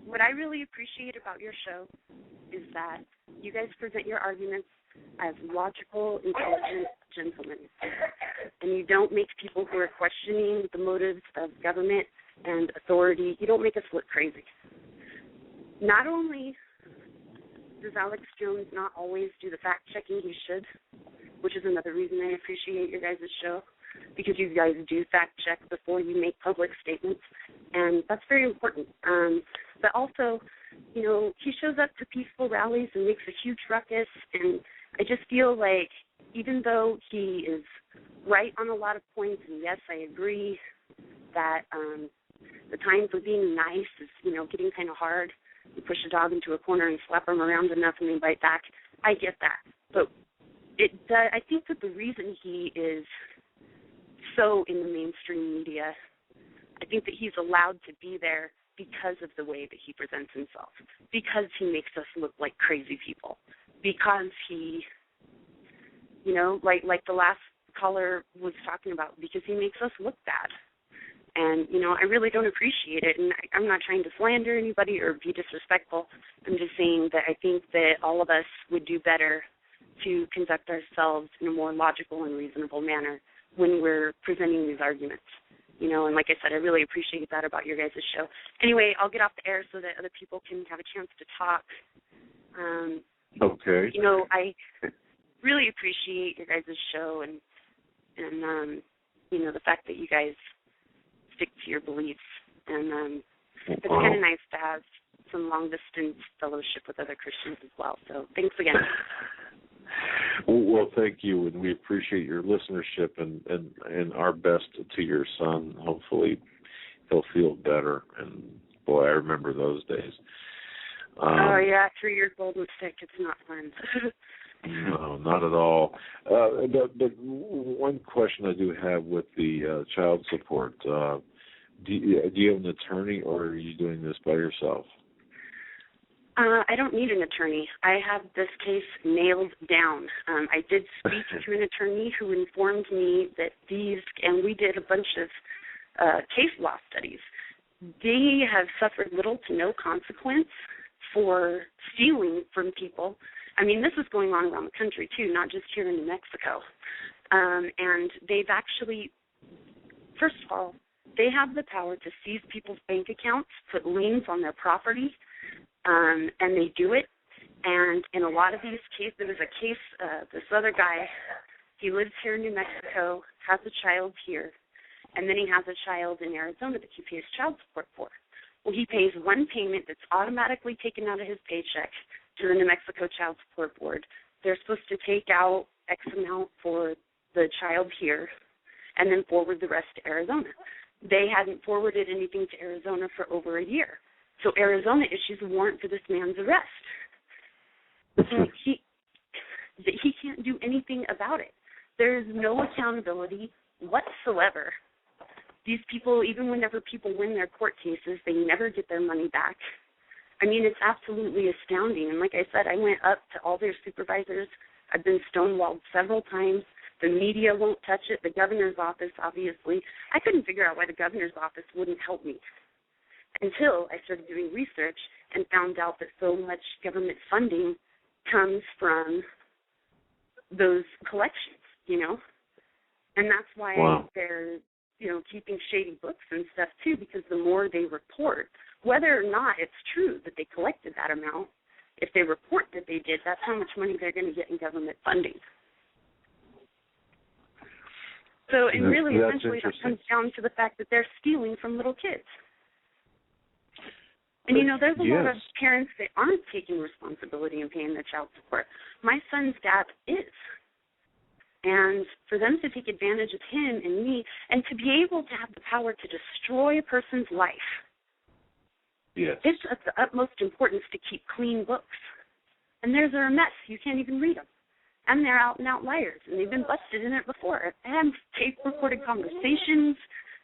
What I really appreciate about your show is that you guys present your arguments as logical, intelligent gentlemen, and you don't make people who are questioning the motives of government and authority, you don't make us look crazy. Not only does Alex Jones not always do the fact-checking he should, which is another reason I appreciate your guys' show, because you guys do fact-check before you make public statements, and that's very important. But also, you know, he shows up to peaceful rallies and makes a huge ruckus, and I just feel like even though he is right on a lot of points, and yes, I agree that the time for being nice is, you know, getting kind of hard. You push a dog into a corner and slap him around enough and they bite back. I get that. But I think that the reason he is so in the mainstream media, I think that he's allowed to be there because of the way that he presents himself, because he makes us look like crazy people, because he, you know, like the last caller was talking about, because he makes us look bad. And, you know, I really don't appreciate it. And I'm not trying to slander anybody or be disrespectful. I'm just saying that I think that all of us would do better to conduct ourselves in a more logical and reasonable manner when we're presenting these arguments. You know, and like I said, I really appreciate that about your guys' show. Anyway, I'll get off the air so that other people can have a chance to talk. Okay. You know, I really appreciate your guys' show and you know, the fact that you guys stick to your beliefs. And it's kind of nice to have some long-distance fellowship with other Christians as well. So thanks again. Well, thank you, and we appreciate your listenership and our best to your son. Hopefully he'll feel better. And, boy, I remember those days. Oh, yeah, 3 years old and sick. It's not fun. No, not at all. But one question I do have with the child support, do you have an attorney, or are you doing this by yourself? I don't need an attorney. I have this case nailed down. I did speak to an attorney who informed me that and we did a bunch of case law studies. They have suffered little to no consequence for stealing from people. I mean, this is going on around the country, too, not just here in New Mexico. And they've actually, first of all, they have the power to seize people's bank accounts, put liens on their property, and they do it. And in a lot of these cases, there was a case, this other guy, he lives here in New Mexico, has a child here, and then he has a child in Arizona that he pays child support for. Well, he pays one payment that's automatically taken out of his paycheck to the New Mexico Child Support Board. They're supposed to take out X amount for the child here and then forward the rest to Arizona. They hadn't forwarded anything to Arizona for over a year. So Arizona issues a warrant for this man's arrest. So he can't do anything about it. There is no accountability whatsoever. These people, even whenever people win their court cases, they never get their money back. I mean, it's absolutely astounding. And like I said, I went up to all their supervisors. I've been stonewalled several times. The media won't touch it. The governor's office, obviously. I couldn't figure out why the governor's office wouldn't help me until I started doing research and found out that so much government funding comes from those collections, you know. And that's why they're, you know, keeping shady books and stuff, too, because the more they report, whether or not it's true that they collected that amount, if they report that they did, that's how much money they're going to get in government funding. So, and really, essentially, that comes down to the fact that they're stealing from little kids. And, you know, there's a lot of parents that aren't taking responsibility and paying their child support. My son's dad is. And for them to take advantage of him and me, and to be able to have the power to destroy a person's life, it's of the utmost importance to keep clean books. And theirs are a mess. You can't even read them. And they're out and out liars, and they've been busted in it before. I have tape-recorded conversations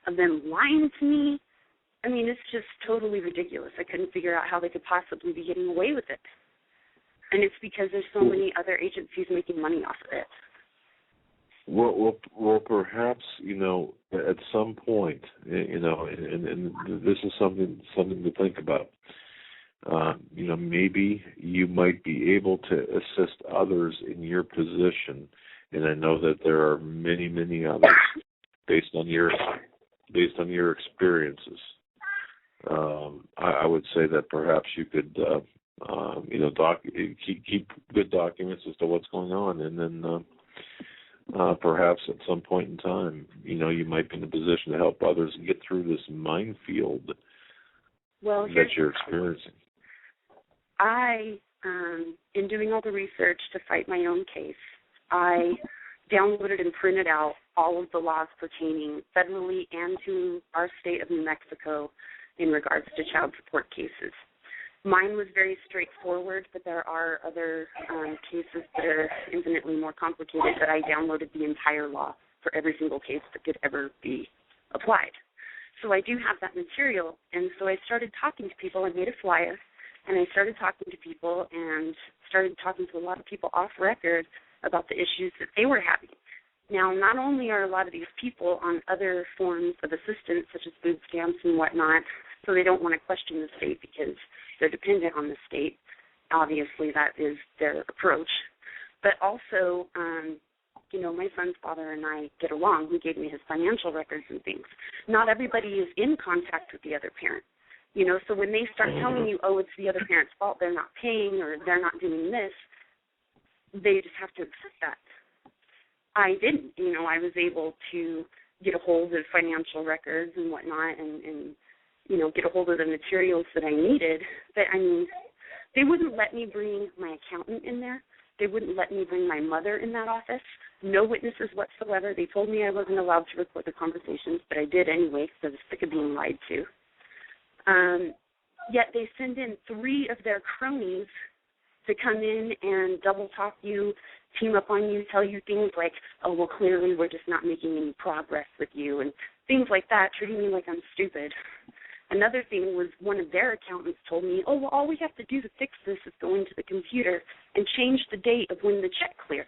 of them lying to me. I mean, it's just totally ridiculous. I couldn't figure out how they could possibly be getting away with it. And it's because there's so many other agencies making money off of it. Well, perhaps, you know, at some point, you know, and this is something to think about. You know, maybe you might be able to assist others in your position, and I know that there are many, many others based on your experiences. I would say that perhaps you could, you know, keep good documents as to what's going on, and then. Perhaps at some point in time, you know, you might be in a position to help others get through this minefield that you're experiencing. I, in doing all the research to fight my own case, I downloaded and printed out all of the laws pertaining federally and to our state of New Mexico in regards to child support cases. Mine was very straightforward, but there are other cases that are infinitely more complicated that I downloaded the entire law for every single case that could ever be applied. So I do have that material, and so I started talking to people. I made a flyer, and I started talking to people and started talking to a lot of people off record about the issues that they were having. Now, not only are a lot of these people on other forms of assistance, such as food stamps and whatnot, so they don't want to question the state because they're dependent on the state. Obviously, that is their approach. But also, you know, my son's father and I get along. He gave me his financial records and things. Not everybody is in contact with the other parent. You know, so when they start telling you, oh, it's the other parent's fault, they're not paying or they're not doing this, they just have to accept that. I didn't. You know, I was able to get a hold of financial records and whatnot and you know, get a hold of the materials that I needed. But, I mean, they wouldn't let me bring my accountant in there. They wouldn't let me bring my mother in that office. No witnesses whatsoever. They told me I wasn't allowed to record the conversations, but I did anyway because I was sick of being lied to. Yet they send in 3 of their cronies to come in and double talk you, team up on you, tell you things like, oh, well, clearly we're just not making any progress with you, and things like that, treating me like I'm stupid. Another thing was one of their accountants told me, oh, well, all we have to do to fix this is go into the computer and change the date of when the check cleared.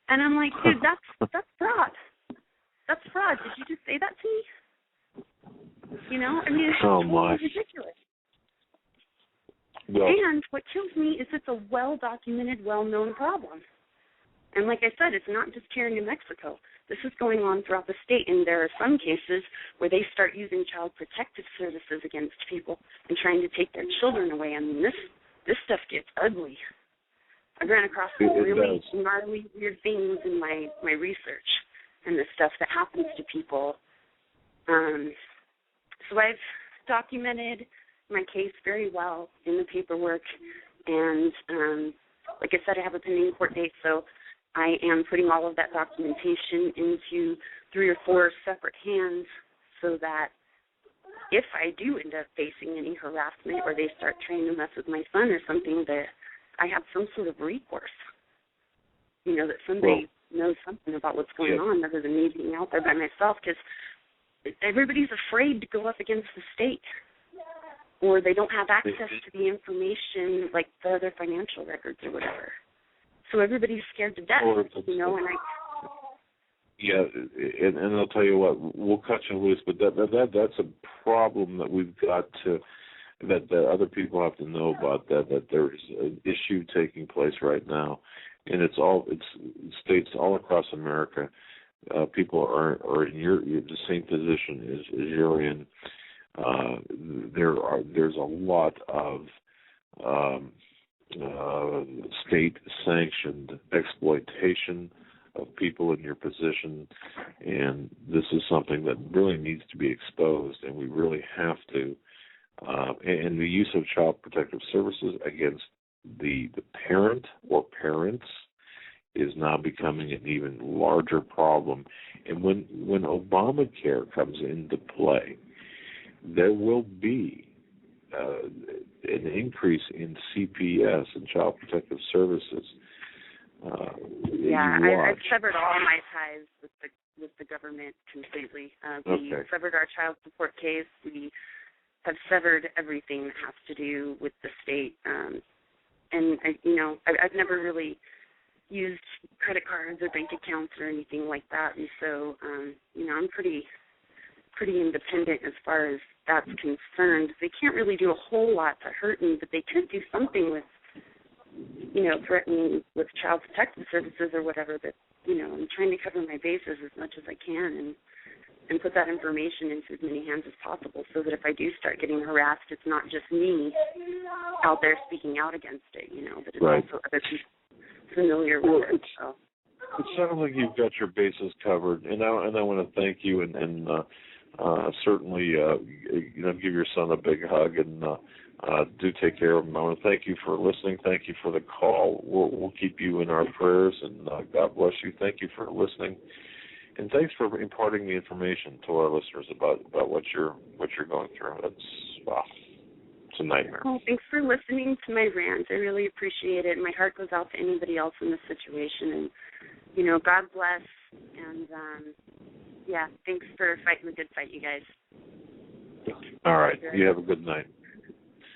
And I'm like, dude, that's fraud. That's fraud. Did you just say that to me? You know, I mean, it's totally ridiculous. Well, and what kills me is it's a well-documented, well-known problem. And like I said, it's not just here in New Mexico. This is going on throughout the state, and there are some cases where they start using child protective services against people and trying to take their children away. I mean, this stuff gets ugly. I ran across some really gnarly, weird things in my research and the stuff that happens to people. So I've documented my case very well in the paperwork, and like I said, I have a pending court date, so I am putting all of that documentation into 3 or 4 separate hands so that if I do end up facing any harassment or they start trying to mess with my son or something, that I have some sort of recourse. You know, that somebody knows something about what's going on other than me being out there by myself, because everybody's afraid to go up against the state, or they don't have access to the information like the other financial records or whatever. So everybody's scared to death, you know, and and I'll tell you what, we'll cut you loose, but that's a problem that we've got to, that other people have to know about, that there's an issue taking place right now, and it's states all across America. People are in the same position as you're in. There's a lot of state-sanctioned exploitation of people in your position, and this is something that really needs to be exposed, and we really have to. And the use of child protective services against the parent or parents is now becoming an even larger problem. And when Obamacare comes into play, there will be an increase in CPS and child protective services. I've severed all my ties with the government completely. We severed our child support case. We have severed everything that has to do with the state. And I've never really used credit cards or bank accounts or anything like that. And so, I'm pretty independent as far as that's concerned. They can't really do a whole lot to hurt me, but they could do something with, threatening with child protective services or whatever. But, I'm trying to cover my bases as much as I can and put that information into as many hands as possible so that if I do start getting harassed, it's not just me out there speaking out against it, but it's also other people familiar with it. So. It sounds like you've got your bases covered, and I want to thank you and certainly give your son a big hug and do take care of him. I want to thank you for listening. Thank you for the call. We'll keep you in our prayers, and God bless you. Thank you for listening, and thanks for imparting the information to our listeners about what you're going through. It's a nightmare. Well, thanks for listening to my rant. I really appreciate it. My heart goes out to anybody else in this situation, and God bless. And thanks for fighting the good fight, you guys. All right, you have a good night.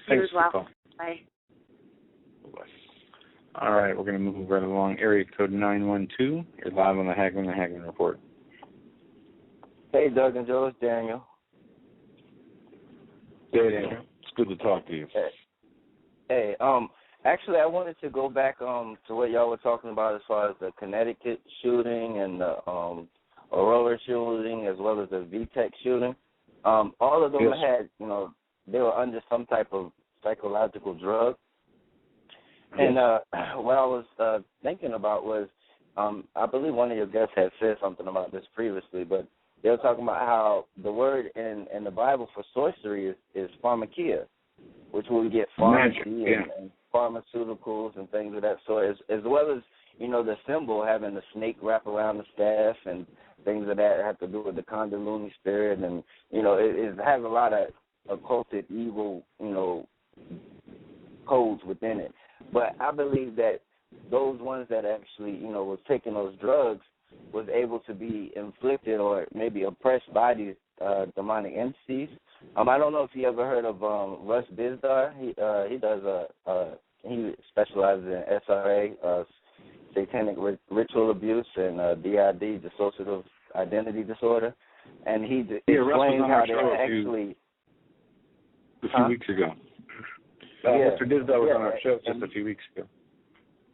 You as well. Bye. Bye. All right, we're going to move right along. Area code 912. You're live on the Hagmann Report. Hey, Doug and Joe, it's Daniel. Hey, Daniel. It's good to talk to you. Hey, actually, I wanted to go back to what y'all were talking about as far as the Connecticut shooting and the Aurora shooting as well as the VTech shooting. All of them had, they were under some type of psychological drug. And what I was thinking about was, I believe one of your guests had said something about this previously, but they were talking about how the word in the Bible for sorcery is pharmakia, which we get pharmacy and pharmaceuticals and things of that sort, as well as, the symbol having the snake wrap around the staff and things of that have to do with the Kundalini spirit, and, it has a lot of occulted evil, codes within it. But I believe that those ones that actually, was taking those drugs was able to be inflicted or maybe oppressed by these demonic entities. I don't know if you ever heard of Russ Bizdar. He specializes in SRA, satanic ritual abuse, and DID, dissociative identity disorder. And he explains how they actually a few weeks ago. Mr. Bizdar was on our show just a few weeks ago.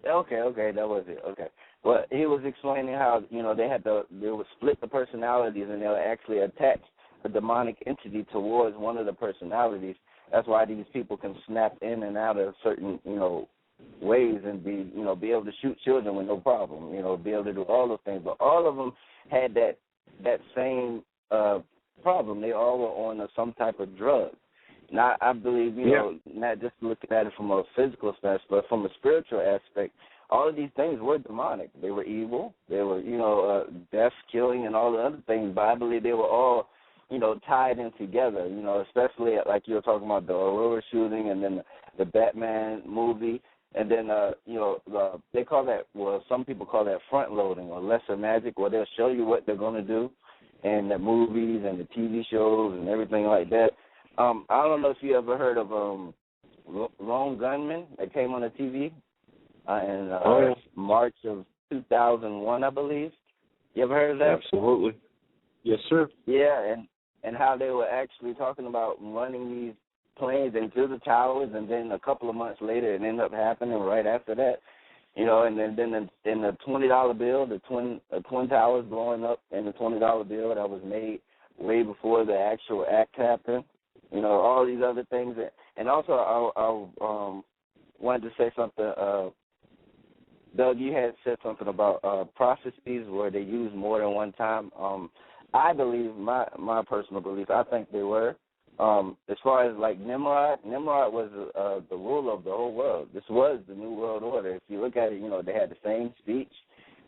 Okay, that was it. Okay. Well, he was explaining how, they would split the personalities and they'll actually attach a demonic entity towards one of the personalities. That's why these people can snap in and out of certain, ways and be able to shoot children with no problem, be able to do all those things. But all of them had that same problem. They all were on some type of drug. Now, I believe, not just looking at it from a physical aspect, but from a spiritual aspect, all of these things were demonic. They were evil. They were, death, killing, and all the other things. But I believe they were all, tied in together, especially like you were talking about the Aurora shooting and then the Batman movie. And then, they call that, some people call that front loading or lesser magic, where they'll show you what they're going to do in the movies and the TV shows and everything like that. I don't know if you ever heard of Lone Gunman that came on the TV in March of 2001, I believe. You ever heard of that? Absolutely. Yes, sir. Yeah, and how they were actually talking about running these planes into the towers, and then a couple of months later it ended up happening right after that. And then in the $20 bill, the twin towers blowing up in the $20 bill that was made way before the actual act happened. All these other things. And also, I wanted to say something. Doug, you had said something about prophecies where they use more than one time. I believe, my personal belief, I think they were. As far as like Nimrod was the ruler of the whole world. This was the New World Order. If you look at it, they had the same speech,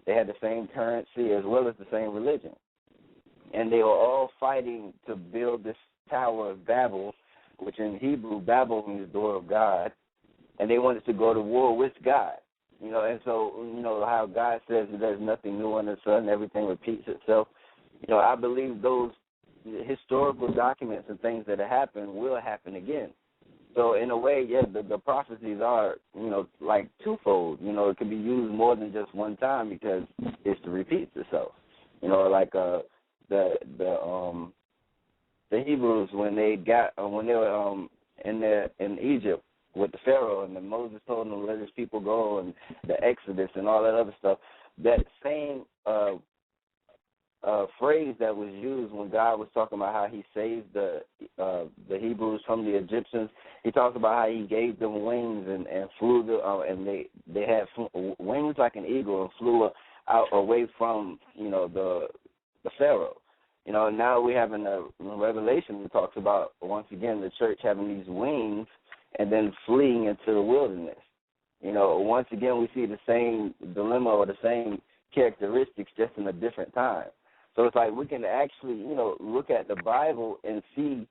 they had the same currency, as well as the same religion. And they were all fighting to build this Tower of Babel, which in Hebrew, Babel means door of God, and they wanted to go to war with God. And so, how God says that there's nothing new under the sun, everything repeats itself. I believe those historical documents and things that have happened will happen again. So in a way, the prophecies are, like twofold. It can be used more than just one time because history repeats itself. Like the Hebrews when they were in Egypt with the Pharaoh, and then Moses told them to let his people go, and the Exodus and all that other stuff. That same phrase that was used when God was talking about how he saved the Hebrews from the Egyptians. He talked about how he gave them wings and flew and they had wings like an eagle and flew out away from the Pharaoh. Now we have in the Revelation, it talks about, once again, the church having these wings and then fleeing into the wilderness. Once again, we see the same dilemma or the same characteristics just in a different time. So it's like we can actually, look at the Bible and see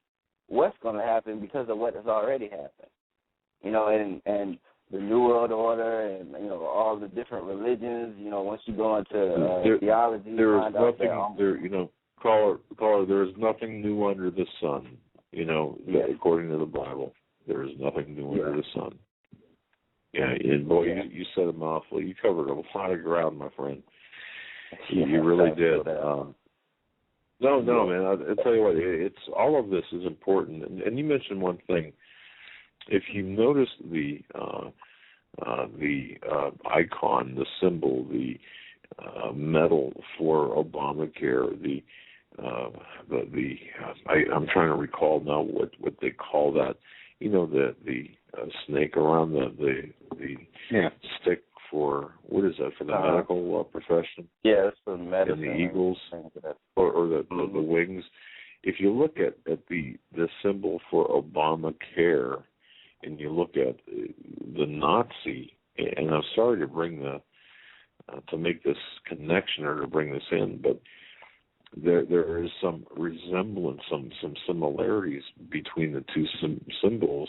what's going to happen because of what has already happened. And the New World Order and, all the different religions, once you go into theology, you find out that caller, there is nothing new under the sun, according to the Bible. There is nothing new under the sun. Yeah, and boy, you said a mouthful. You covered a lot of ground, my friend. You really did. No, man. I'll tell you what. It's all of this is important, and you mentioned one thing. If you notice the icon, the symbol, the medal for Obamacare, the I'm trying to recall now what they call that. You know, the snake around the stick for, what is that, for the medical profession? Yeah, that's for medicine. And the eagles or the wings. If you look at the symbol for Obamacare, and you look at the Nazi, and I'm sorry to bring to make this connection or to bring this in, but there is some resemblance, some similarities between the two symbols,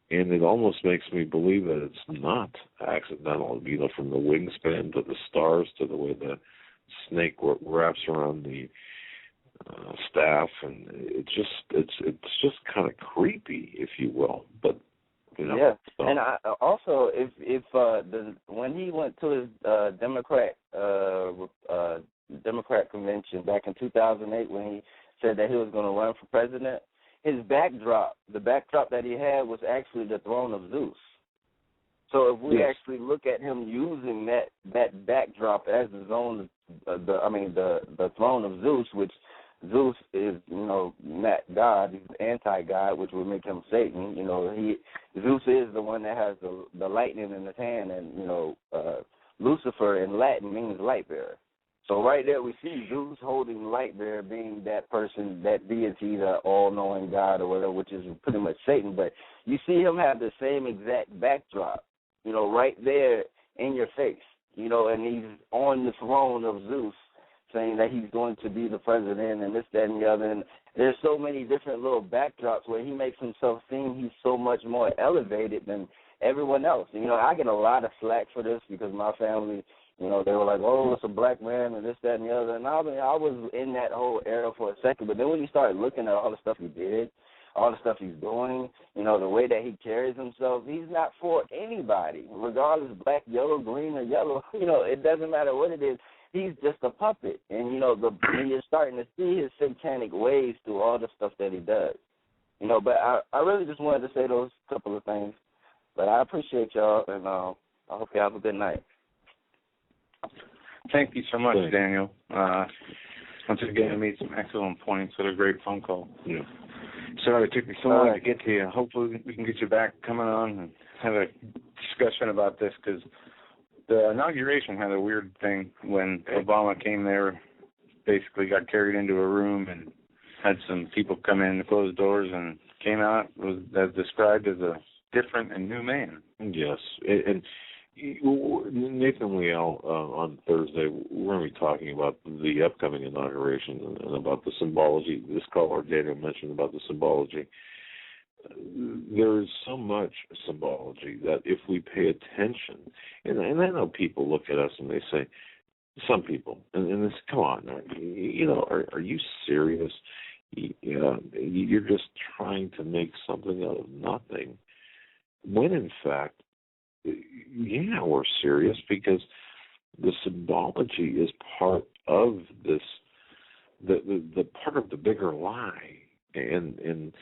and it almost makes me believe that it's not accidental. You know, from the wingspan to the stars to the way the snake wraps around the staff, and it's just kind of creepy, if you will. But you know, yeah, and I also if when he went to his Democrat convention back in 2008, when he said that he was going to run for president, the backdrop that he had was actually the throne of Zeus. So if we actually look at him using that backdrop as the throne of Zeus, which Zeus is, not God, he's anti-God, which would make him Satan. Zeus is the one that has the lightning in his hand, and Lucifer in Latin means light bearer. So right there we see Zeus holding light bearer, being that person, that deity, the all-knowing God or whatever, which is pretty much Satan. But you see him have the same exact backdrop, right there in your face, and he's on the throne of Zeus, saying that he's going to be the president and this, that, and the other. And there's so many different little backdrops where he makes himself seem he's so much more elevated than everyone else. I get a lot of slack for this because my family, they were like, oh, it's a black man and this, that, and the other. And I was in that whole era for a second. But then when you start looking at all the stuff he did, all the stuff he's doing, the way that he carries himself, he's not for anybody, regardless black, yellow, green, or yellow. It doesn't matter what it is. He's just a puppet. And, when you're starting to see his satanic ways through all the stuff that he does. But I really just wanted to say those couple of things. But I appreciate y'all, and I hope you have a good night. Thank you so much, Daniel. Once again, I made some excellent points. What a great phone call. Yeah. Sorry it took me so long to get to you. Hopefully we can get you back coming on and have a discussion about this, because the inauguration had a weird thing when Obama came there, basically got carried into a room and had some people come in, closed doors, and came out was as described as a different and new man. Yes, and Nathan Leal on Thursday, we're going to be talking about the upcoming inauguration and about the symbology. This caller, Daniel, mentioned about the symbology. There is so much symbology that if we pay attention, and I know people look at us and they say, some people, and they say, come on, are you serious? You're just trying to make something out of nothing. When in fact, yeah, we're serious, because the symbology is part of this, the part of the bigger lie, and it's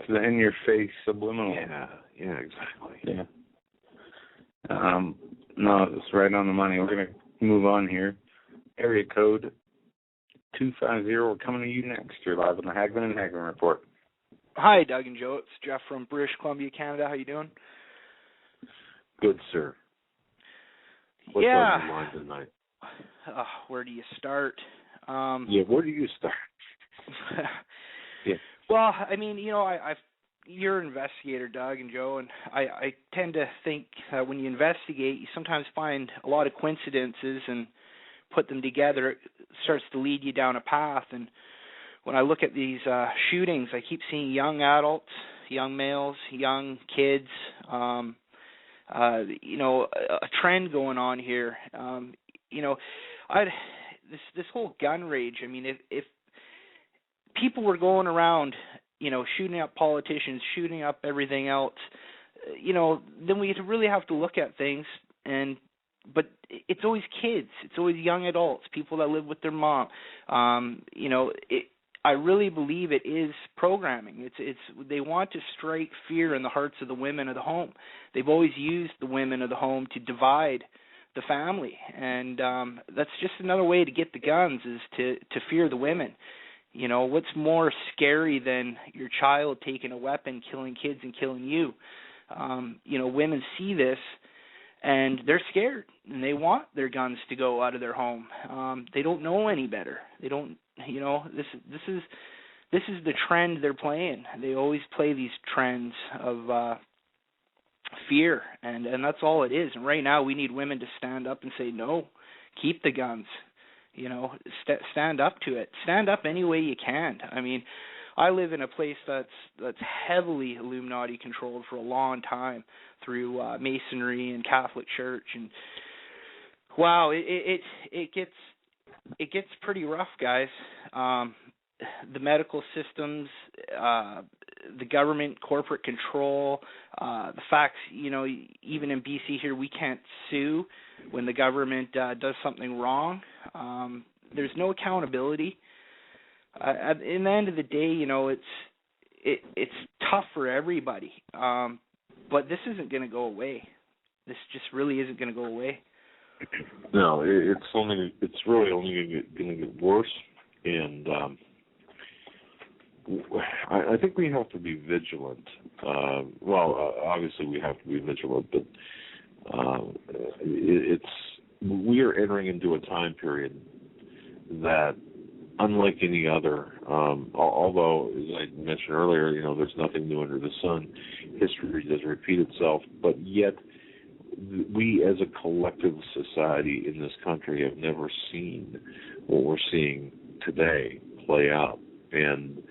the in-your-face subliminal. Yeah, exactly. Yeah. No, it's right on the money. We're going to move on here. Area code 250. We're coming to you next. You're live on the Hagmann and Hagmann Report. Hi, Doug and Joe. It's Jeff from British Columbia, Canada. How you doing? Good, sir. What's on your mind tonight? Where do you start? Where do you start? Yeah. Well, I mean, you're an investigator, Doug and Joe, and I tend to think that when you investigate, you sometimes find a lot of coincidences and put them together. It starts to lead you down a path. And when I look at these shootings, I keep seeing young adults, young males, young kids, a trend going on here. This whole gun rage, I mean, if people were going around, shooting up politicians, shooting up everything else, then we really have to look at things. But it's always kids, it's always young adults, people that live with their mom. I really believe it is programming. It's they want to strike fear in the hearts of the women of the home. They've always used the women of the home to divide the family, and that's just another way to get the guns, is to fear the women. You know, what's more scary than your child taking a weapon, killing kids, and killing you? You know, women see this, and they're scared, and they want their guns to go out of their home. They don't know any better. They don't, you know, this is the trend they're playing. They always play these trends of fear, and that's all it is. And right now, we need women to stand up and say, no, keep the guns. You know, stand up to it. Stand up any way you can. I mean, I live in a place that's heavily Illuminati controlled for a long time through Masonry and Catholic Church, and wow, it gets pretty rough, guys. The medical systems, the government, corporate control, the facts, you know, even in BC here, we can't sue when the government does something wrong. There's no accountability. In the end of the day, you know, it's tough for everybody. But this isn't going to go away. This just really isn't going to go away. No, it's really only going to get worse, and I think we have to be vigilant. Obviously we have to be vigilant, but we are entering into a time period that, unlike any other, although, as I mentioned earlier, you know, there's nothing new under the sun. History does repeat itself, but yet we as a collective society in this country have never seen what we're seeing today play out. And,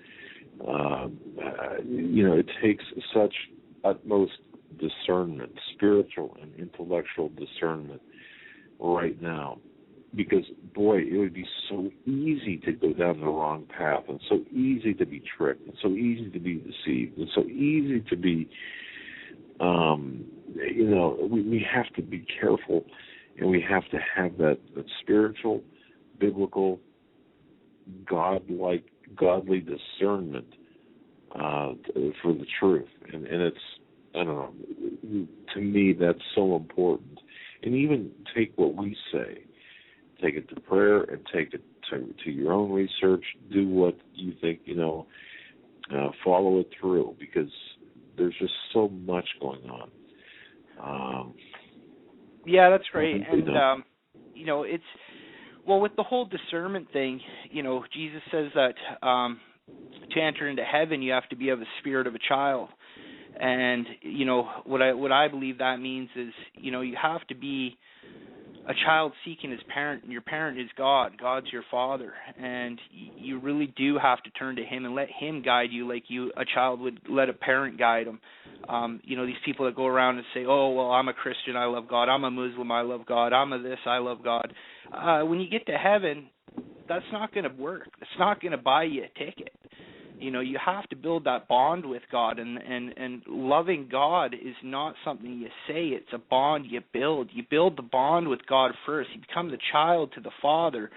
you know, it takes such utmost discernment, spiritual and intellectual discernment right now, because, boy, it would be so easy to go down the wrong path, and so easy to be tricked, and so easy to be deceived, and so easy to be, you know, we have to be careful, and we have to have that spiritual, biblical, godly discernment for the truth. And it's, I don't know, to me that's so important. And even take what we say, take it to prayer, and take it to your own research. Do what you think, you know, follow it through, because there's just so much going on. Yeah, that's right. And, you know, it's, well, with the whole discernment thing, you know, Jesus says that to enter into heaven, you have to be of the spirit of a child. And, you know, what I believe that means is, you know, you have to be a child seeking his parent, and your parent is God. God's your father. And you really do have to turn to him and let him guide you like a child would let a parent guide him. You know, these people that go around and say, oh, well, I'm a Christian, I love God. I'm a Muslim, I love God. I'm a this, I love God. When you get to heaven, that's not going to work. It's not going to buy you a ticket. You know, you have to build that bond with God, and loving God is not something you say. It's a bond you build. You build the bond with God first. You become the child to the Father,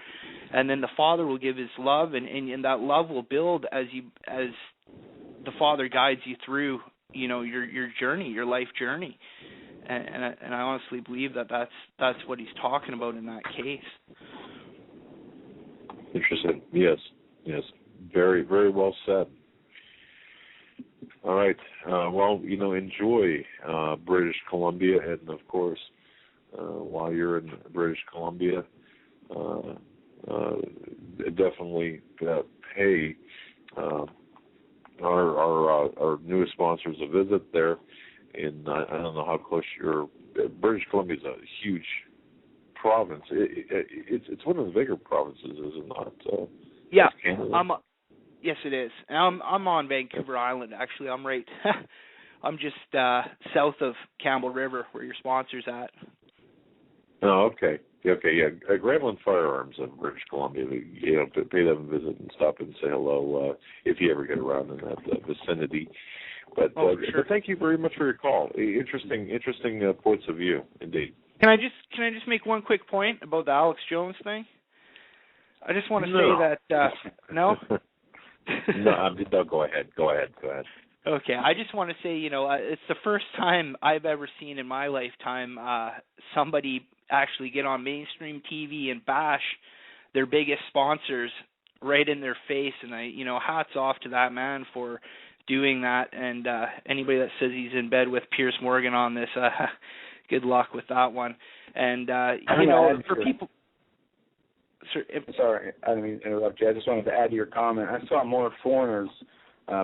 and then the Father will give his love, and that love will build as the Father guides you through, you know, your journey, your life journey. And I honestly believe that's what he's talking about in that case. Interesting. Yes. Very, very well said. All right. Well, you know, enjoy British Columbia, and of course, while you're in British Columbia, definitely pay our newest sponsors a visit there. And I don't know how close British Columbia is a huge province. It's one of the bigger provinces, is it not? Yeah. Canada? Yes, it is. I'm on Vancouver Island. Actually, I'm right. I'm just south of Campbell River, where your sponsor's at. Oh, okay. Yeah. Gremlin Firearms in British Columbia. You know, pay them a visit and stop and say hello if you ever get around in that vicinity. But, sure. But thank you very much for your call. Interesting points of view, indeed. Can I just make one quick point about the Alex+Jones thing? I just want to say that no. No, go ahead. Okay, I just want to say, you know, it's the first time I've ever seen in my lifetime somebody actually get on mainstream TV and bash their biggest sponsors right in their face. And hats off to that man for doing that. And anybody that says he's in bed with Piers Morgan on this, good luck with that one. And for people. Sorry, I didn't mean to interrupt you. I just wanted to add to your comment. I saw more foreigners,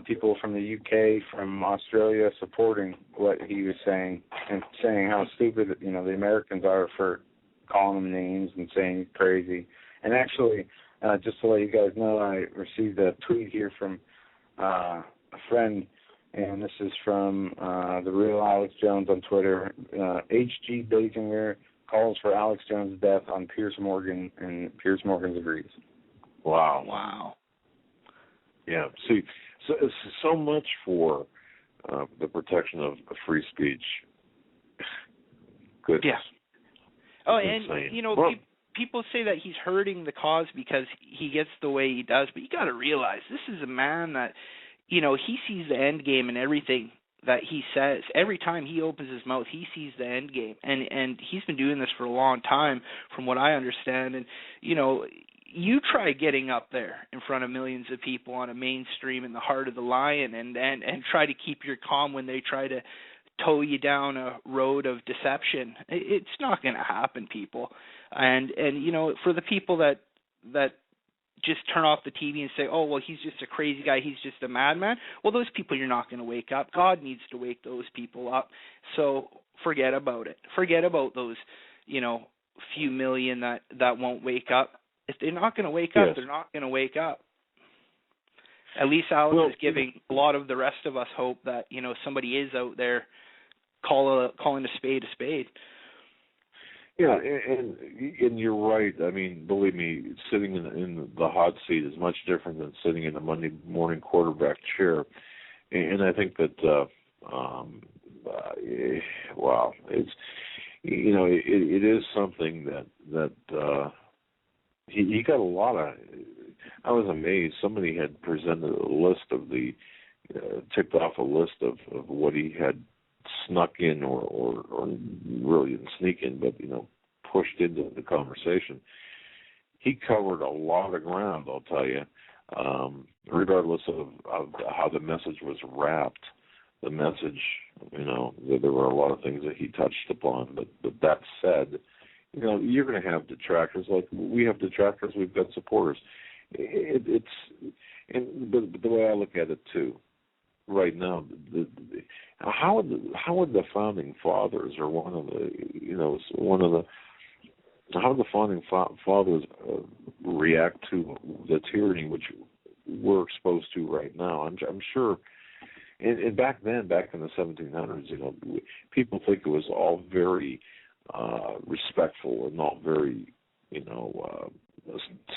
people from the UK, from Australia, supporting what he was saying and saying how stupid the Americans are for calling them names and saying he's crazy. And actually, just to let you guys know, I received a tweet here from a friend, and this is from the real Alex Jones on Twitter. H.G. Basinger calls for Alex Jones' death on Piers Morgan, and Piers Morgan agrees. Wow. Yeah. See, so much for the protection of free speech. Good. Yeah. Oh, insane. and people say that he's hurting the cause because he gets the way he does, but you got to realize this is a man that, he sees the end game in everything that he says. Every time he opens his mouth, he sees the end game, and he's been doing this for a long time, from what I understand. And you try getting up there in front of millions of people on a mainstream in the heart of the lion, and try to keep your calm when they try to tow you down a road of deception. It's not going to happen, people. And for the people that just turn off the TV and say, oh, well, he's just a crazy guy, he's just a madman, well, those people, you're not going to wake up. God needs to wake those people up. So forget about it. Forget about those, few million that won't wake up. If they're not going to wake up, they're not going to wake up. At least Alex is giving a lot of the rest of us hope that, somebody is out there calling a spade a spade. Yeah, and you're right. I mean, believe me, sitting in the hot seat is much different than sitting in the Monday morning quarterback chair. And I think that, wow, it's, it is something that he got a lot of. I was amazed. Somebody had presented a list of ticked off a list of what he had snuck in or really didn't sneak in, but pushed into the conversation. He covered a lot of ground, I'll tell you, regardless of how the message was wrapped. The message, there were a lot of things that he touched upon, but that said, you're going to have detractors. Like we have detractors, we've got supporters. But the way I look at it too, right now, how would the founding fathers, or how would the founding fathers react to the tyranny which we're exposed to right now? I'm sure. And back in the 1700s, people think it was all very respectful and not very,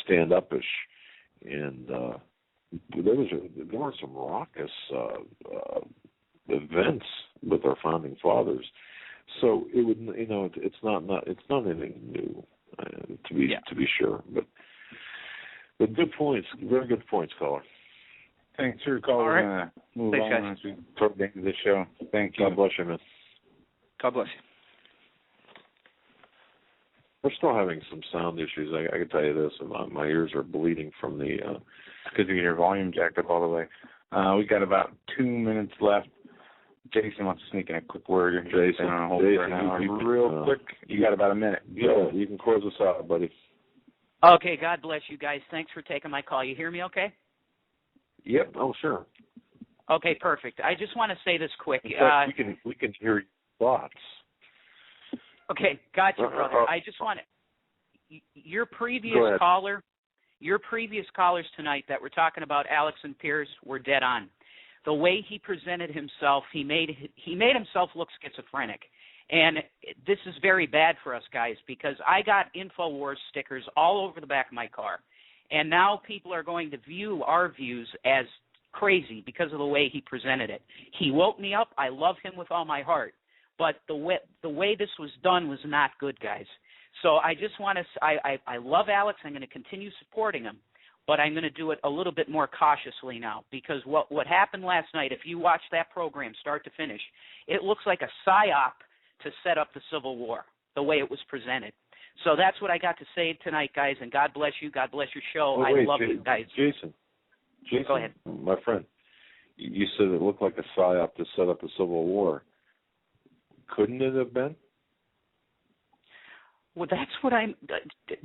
stand-up-ish. And there were some raucous events with our founding fathers. So it would, it's not anything new, to be sure. But good points, very good points, caller. Thanks for your call. We're going to move on as we toward the end of the show. Thank you. God bless you, man. God bless you. We're still having some sound issues. I can tell you this. My ears are bleeding from the... because you get your volume jacked up all the way. We got about 2 minutes left. Jason wants to sneak in a quick word. Jason, hold for an hour. Real quick. You got about a minute. Yeah, you can close us out, buddy. Okay, God bless you guys. Thanks for taking my call. You hear me okay? Yep. Oh, sure. Okay, perfect. I just want to say this quick. In fact, we can hear your thoughts. Okay, gotcha, brother. I just want to... Your previous callers tonight that were talking about Alex and Piers were dead on. The way he presented himself, he made himself look schizophrenic. And this is very bad for us guys because I got InfoWars stickers all over the back of my car. And now people are going to view our views as crazy because of the way he presented it. He woke me up. I love him with all my heart. But the way this was done was not good, guys. So I just want to I love Alex. I'm going to continue supporting him. But I'm going to do it a little bit more cautiously now because what happened last night, if you watch that program start to finish, it looks like a psyop to set up the Civil War. the way it was presented. So that's what I got to say tonight, guys, and God bless you. God bless your show. Oh, wait, I love you guys. Jason, go ahead. My friend, you said it looked like a psyop to set up a civil war. Couldn't it have been? Well, that's what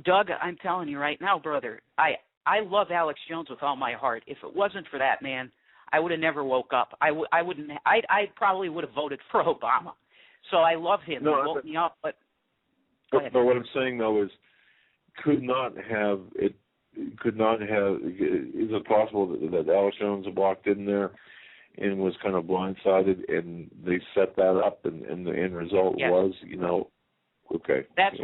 Doug, I'm telling you right now, brother, I love Alex Jones with all my heart. If it wasn't for that man, I would have never woke up. I probably would have voted for Obama. So I love him. No, he woke me up, but what I'm saying though is, is it possible that Alex Jones walked in there and was kind of blindsided, and they set that up, and the end result was, okay. That's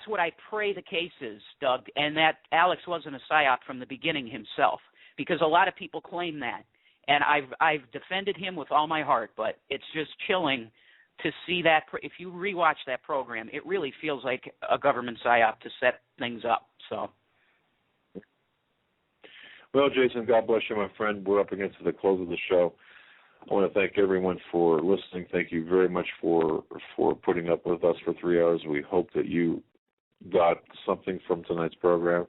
what I pray the case is, Doug, and that Alex wasn't a psyop from the beginning himself, because a lot of people claim that, and I've defended him with all my heart, but it's just chilling to see that. If you rewatch that program, it really feels like a government psyop to set things up. So. Well, Jason, God bless you, my friend. We're up against the close of the show. I want to thank everyone for listening. Thank you very much for putting up with us for 3 hours. We hope that you got something from tonight's program.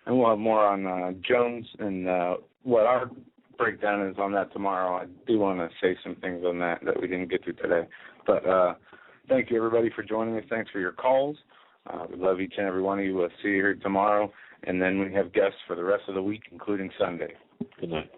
And we'll have more on Jones and what our breakdown is on that tomorrow. I do want to say some things on that we didn't get to today. But thank you, everybody, for joining us. Thanks for your calls. We love each and every one of you. We'll see you here tomorrow. And then we have guests for the rest of the week, including Sunday. Good night.